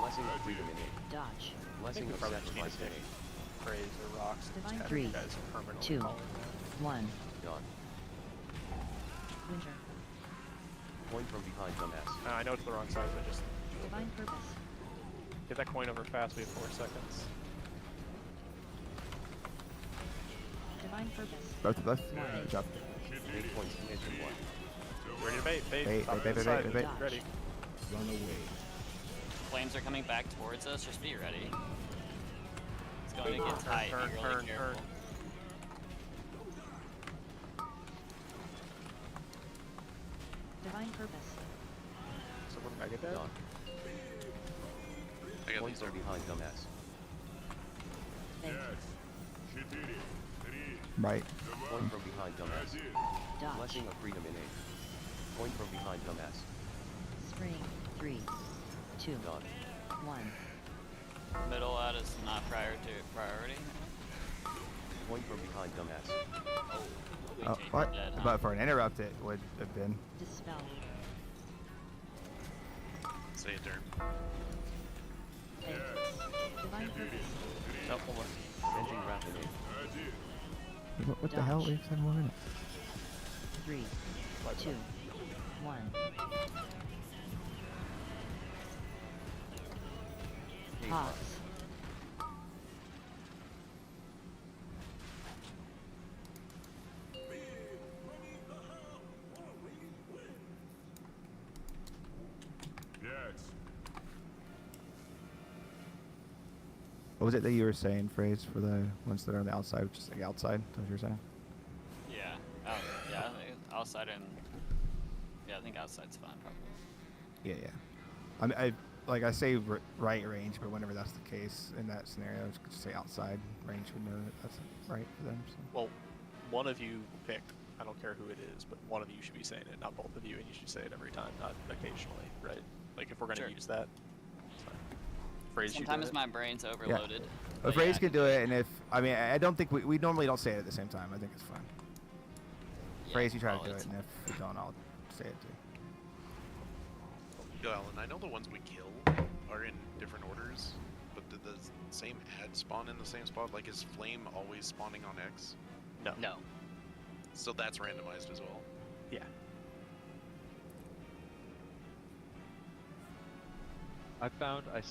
Speaker 2: Blessing of Freedom innate.
Speaker 20: Dodge.
Speaker 2: Blessing of
Speaker 3: probably just need
Speaker 2: Sacrifice
Speaker 3: to
Speaker 2: innate.
Speaker 3: Praise or rocks. and just
Speaker 20: Divine
Speaker 3: have
Speaker 20: 3,
Speaker 3: you guys permanently
Speaker 20: 2,
Speaker 3: calling that.
Speaker 20: 1.
Speaker 2: Dodge.
Speaker 20: Winter.
Speaker 2: Point from behind dumbass.
Speaker 3: I know it's the wrong side, but just
Speaker 20: Divine purpose.
Speaker 3: get that coin over fast. We have 4 seconds.
Speaker 20: Divine purpose.
Speaker 13: Both of us.
Speaker 20: One.
Speaker 13: Good job.
Speaker 2: 8 points to engine 1.
Speaker 3: Ready to bait? Bait.
Speaker 13: Bait,
Speaker 3: Top
Speaker 13: bait,
Speaker 3: of the
Speaker 13: bait,
Speaker 3: side.
Speaker 13: bait, bait,
Speaker 20: bait.
Speaker 3: Ready.
Speaker 18: Run away.
Speaker 6: Flames are coming back towards us, just be ready. It's going to
Speaker 3: Turn,
Speaker 6: get tight,
Speaker 3: turn,
Speaker 6: be really
Speaker 3: turn,
Speaker 6: careful.
Speaker 3: turn.
Speaker 20: Divine purpose.
Speaker 3: So we're mega dead.
Speaker 2: Dodge.
Speaker 9: I got
Speaker 2: Point
Speaker 9: these
Speaker 2: from behind dumbass.
Speaker 20: Fake.
Speaker 13: Right.
Speaker 2: Point from behind dumbass.
Speaker 20: Dodge.
Speaker 2: Blessing of Freedom innate. Point from behind dumbass.
Speaker 20: Spring. 3, 2,
Speaker 2: Dodge.
Speaker 20: 1.
Speaker 6: Middle out is not priority.
Speaker 2: Point from behind dumbass.
Speaker 6: We
Speaker 13: Oh,
Speaker 6: changed
Speaker 13: what?
Speaker 6: dead, huh?
Speaker 13: But for an interrupt, it would have been.
Speaker 20: Dispel.
Speaker 9: Say a turn.
Speaker 20: Fake. Divine purpose.
Speaker 3: Nope, one more.
Speaker 2: Avenging Wrath innate.
Speaker 13: What the hell? We have 7 more minutes.
Speaker 20: 3, 2, 1. Pause.
Speaker 13: What was it that you were saying, Phrase, for the ones that are on the outside, just like outside? That's what you were saying?
Speaker 6: Yeah, yeah, I think outside and yeah, I think outside's fine probably.
Speaker 13: Yeah, yeah. I mean, I say right range, but whenever that's the case in that scenario, just say outside range would know that that's right for them. So.
Speaker 3: Well, one of you pick. I don't care who it is, but one of you should be saying it, not both of you, and you should say it every time, not occasionally, right? Like if we're gonna
Speaker 6: Sure.
Speaker 3: use that. It's fine. Phrase you do
Speaker 6: Sometimes
Speaker 3: it.
Speaker 6: my brain's overloaded.
Speaker 13: If
Speaker 6: but
Speaker 13: Phrase
Speaker 6: yeah,
Speaker 13: can do it, and if I don't think we normally don't say it at the same time. I think it's fine.
Speaker 6: yeah,
Speaker 13: Phrase, you try
Speaker 6: well,
Speaker 13: to do it,
Speaker 6: it's-
Speaker 13: and if we don't, I'll say it too.
Speaker 9: Yo, Alan, I know the ones we kill are in different orders, but did the same ad spawn in the same spot? Like, is Flame always spawning on X?
Speaker 3: No.
Speaker 11: No.
Speaker 9: So that's randomized as well.
Speaker 3: Yeah.
Speaker 10: I found I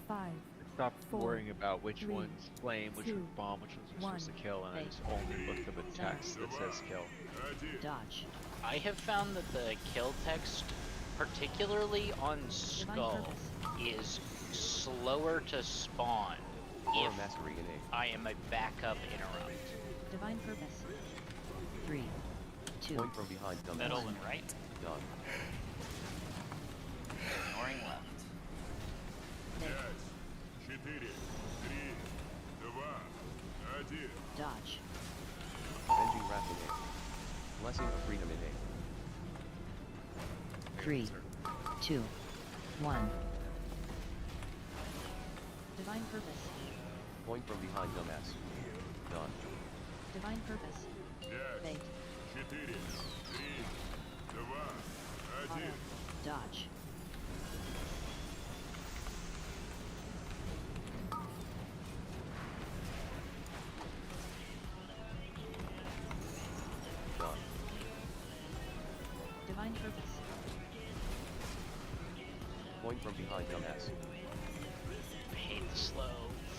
Speaker 16: 5,
Speaker 10: stopped
Speaker 16: 4,
Speaker 10: worrying about which
Speaker 16: 3,
Speaker 10: one's flame, which
Speaker 16: 2,
Speaker 10: one's bomb, which ones are supposed to kill, and I
Speaker 20: Fake.
Speaker 10: just only looked up a text that says kill.
Speaker 20: Dodge.
Speaker 11: I have found that the kill text, particularly on Skull, is slower to spawn
Speaker 2: Or
Speaker 11: if
Speaker 2: mastery in A.
Speaker 11: I am a backup interrupt.
Speaker 20: Divine purpose. 3, 2,
Speaker 2: Point from behind dumbass.
Speaker 6: Middle and right.
Speaker 2: Done.
Speaker 6: Ignoring left.
Speaker 20: Dodge.
Speaker 2: Avenging wrath in A. Blessing of freedom in A.
Speaker 20: 3, 2, 1. Divine purpose.
Speaker 2: Point from behind dumbass. Done.
Speaker 20: Divine purpose. Fate. Auto. Dodge.
Speaker 2: Done.
Speaker 20: Divine purpose.
Speaker 2: Point from behind dumbass.
Speaker 11: I hate the slow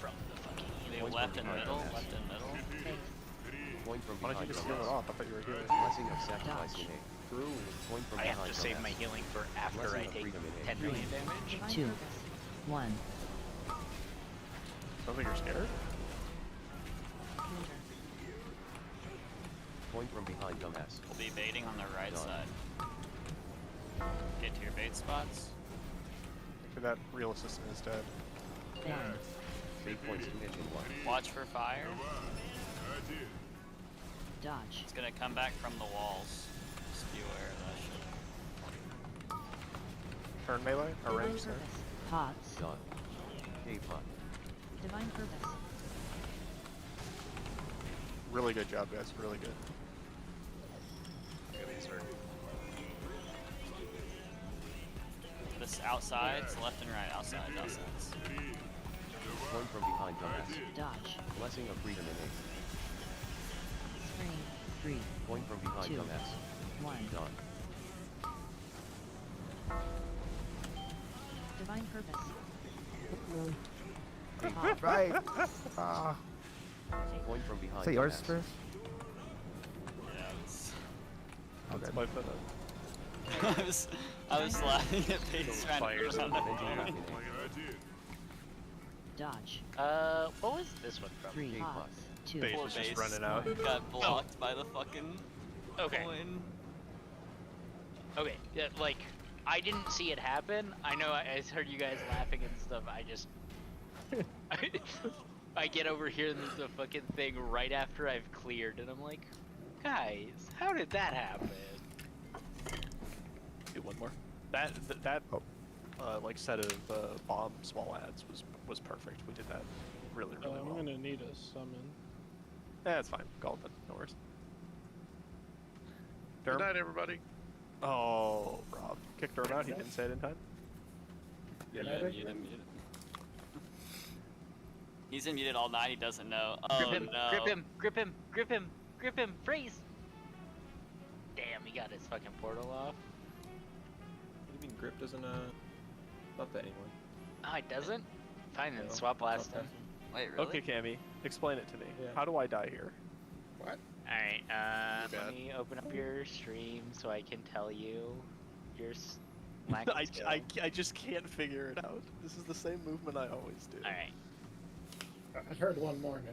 Speaker 11: from the fucking
Speaker 6: Do
Speaker 2: Point
Speaker 6: left
Speaker 2: from
Speaker 6: and
Speaker 2: behind
Speaker 6: middle,
Speaker 2: dumbass.
Speaker 6: left and middle.
Speaker 20: Fate.
Speaker 2: Point from
Speaker 5: Why don't
Speaker 2: behind
Speaker 5: you just heal it
Speaker 2: dumbass.
Speaker 5: off? I thought you were healing.
Speaker 2: Blessing of sacrifice in A.
Speaker 5: True.
Speaker 2: Point from
Speaker 11: I
Speaker 2: behind
Speaker 11: have to save my
Speaker 2: dumbass.
Speaker 11: healing for after
Speaker 2: Blessing
Speaker 11: I
Speaker 2: of
Speaker 11: take
Speaker 2: freedom in A.
Speaker 11: 10 million damage.
Speaker 20: Divine 2, purpose. 1.
Speaker 5: Sounds like you're scared.
Speaker 20: Counter.
Speaker 2: Point from behind dumbass.
Speaker 6: We'll be baiting on the right
Speaker 2: Done.
Speaker 6: side. Get to your bait spots.
Speaker 5: Actually, that real assistant is dead.
Speaker 20: Banned.
Speaker 2: Fate points to engine 1.
Speaker 6: Watch for fire.
Speaker 20: Dodge.
Speaker 6: It's gonna come back from the walls. Just be aware of that shit.
Speaker 5: Turn melee? Or
Speaker 20: Divine
Speaker 5: range, sorry.
Speaker 20: purpose. Pots.
Speaker 2: Done. A pot.
Speaker 20: Divine purpose.
Speaker 5: Really good job, guys. Really good.
Speaker 6: This outsides, left and right, outsides.
Speaker 2: Point from behind dumbass.
Speaker 20: Dodge.
Speaker 2: Blessing of freedom in
Speaker 20: Screen. 3,
Speaker 2: A. Point from behind
Speaker 20: 2,
Speaker 2: dumbass.
Speaker 20: 1.
Speaker 2: Done.
Speaker 20: Divine purpose.
Speaker 2: Pot.
Speaker 13: Right.
Speaker 2: Point from behind
Speaker 13: Is that yours
Speaker 2: dumbass.
Speaker 13: first?
Speaker 6: Yeah, it's...
Speaker 13: Okay.
Speaker 5: Life of
Speaker 6: I was laughing at Paige trying to
Speaker 5: Fires
Speaker 6: put on the
Speaker 2: Avenging
Speaker 6: phone.
Speaker 2: wrath in
Speaker 20: Dodge.
Speaker 11: What was this one from?
Speaker 20: 3,
Speaker 2: A pot.
Speaker 20: 2,
Speaker 5: Base
Speaker 6: Poor
Speaker 5: was just
Speaker 6: base
Speaker 5: running out.
Speaker 6: got blocked by the fucking
Speaker 11: Okay.
Speaker 6: coin.
Speaker 11: Okay, yeah, like, I didn't see it happen. I know I heard you guys laughing and stuff. I just... I get over here and there's the fucking thing right after I've cleared, and I'm like, guys, how did that happen?
Speaker 3: Do one more. That like set of bomb small ads was perfect. We did that really well.
Speaker 7: I'm gonna need a summon.
Speaker 3: That's fine. Call it. No worries.
Speaker 9: Good
Speaker 3: Derm?
Speaker 9: night, everybody.
Speaker 3: Oh, Rob kicked Derm out. He didn't say it in time.
Speaker 7: Yeah,
Speaker 6: You didn't mute it. He's been muted all night. He doesn't know. Oh
Speaker 11: Grip him,
Speaker 6: no.
Speaker 11: grip him, grip him, grip him, grip him, freeze! Damn, he got his fucking portal off.
Speaker 5: What do you mean grip doesn't, not that anymore.
Speaker 11: Oh, it doesn't? Fine, then
Speaker 5: No,
Speaker 11: swap last
Speaker 5: okay.
Speaker 11: time.
Speaker 6: Wait, really?
Speaker 3: Okay, Cammy, explain it to me.
Speaker 5: Yeah.
Speaker 3: How do I die here?
Speaker 5: What?
Speaker 11: Alright,
Speaker 9: bad.
Speaker 11: let me open up your stream so I can tell you your
Speaker 3: I just can't figure it out. This is the same movement I always do.
Speaker 11: Alright.
Speaker 7: I heard one more and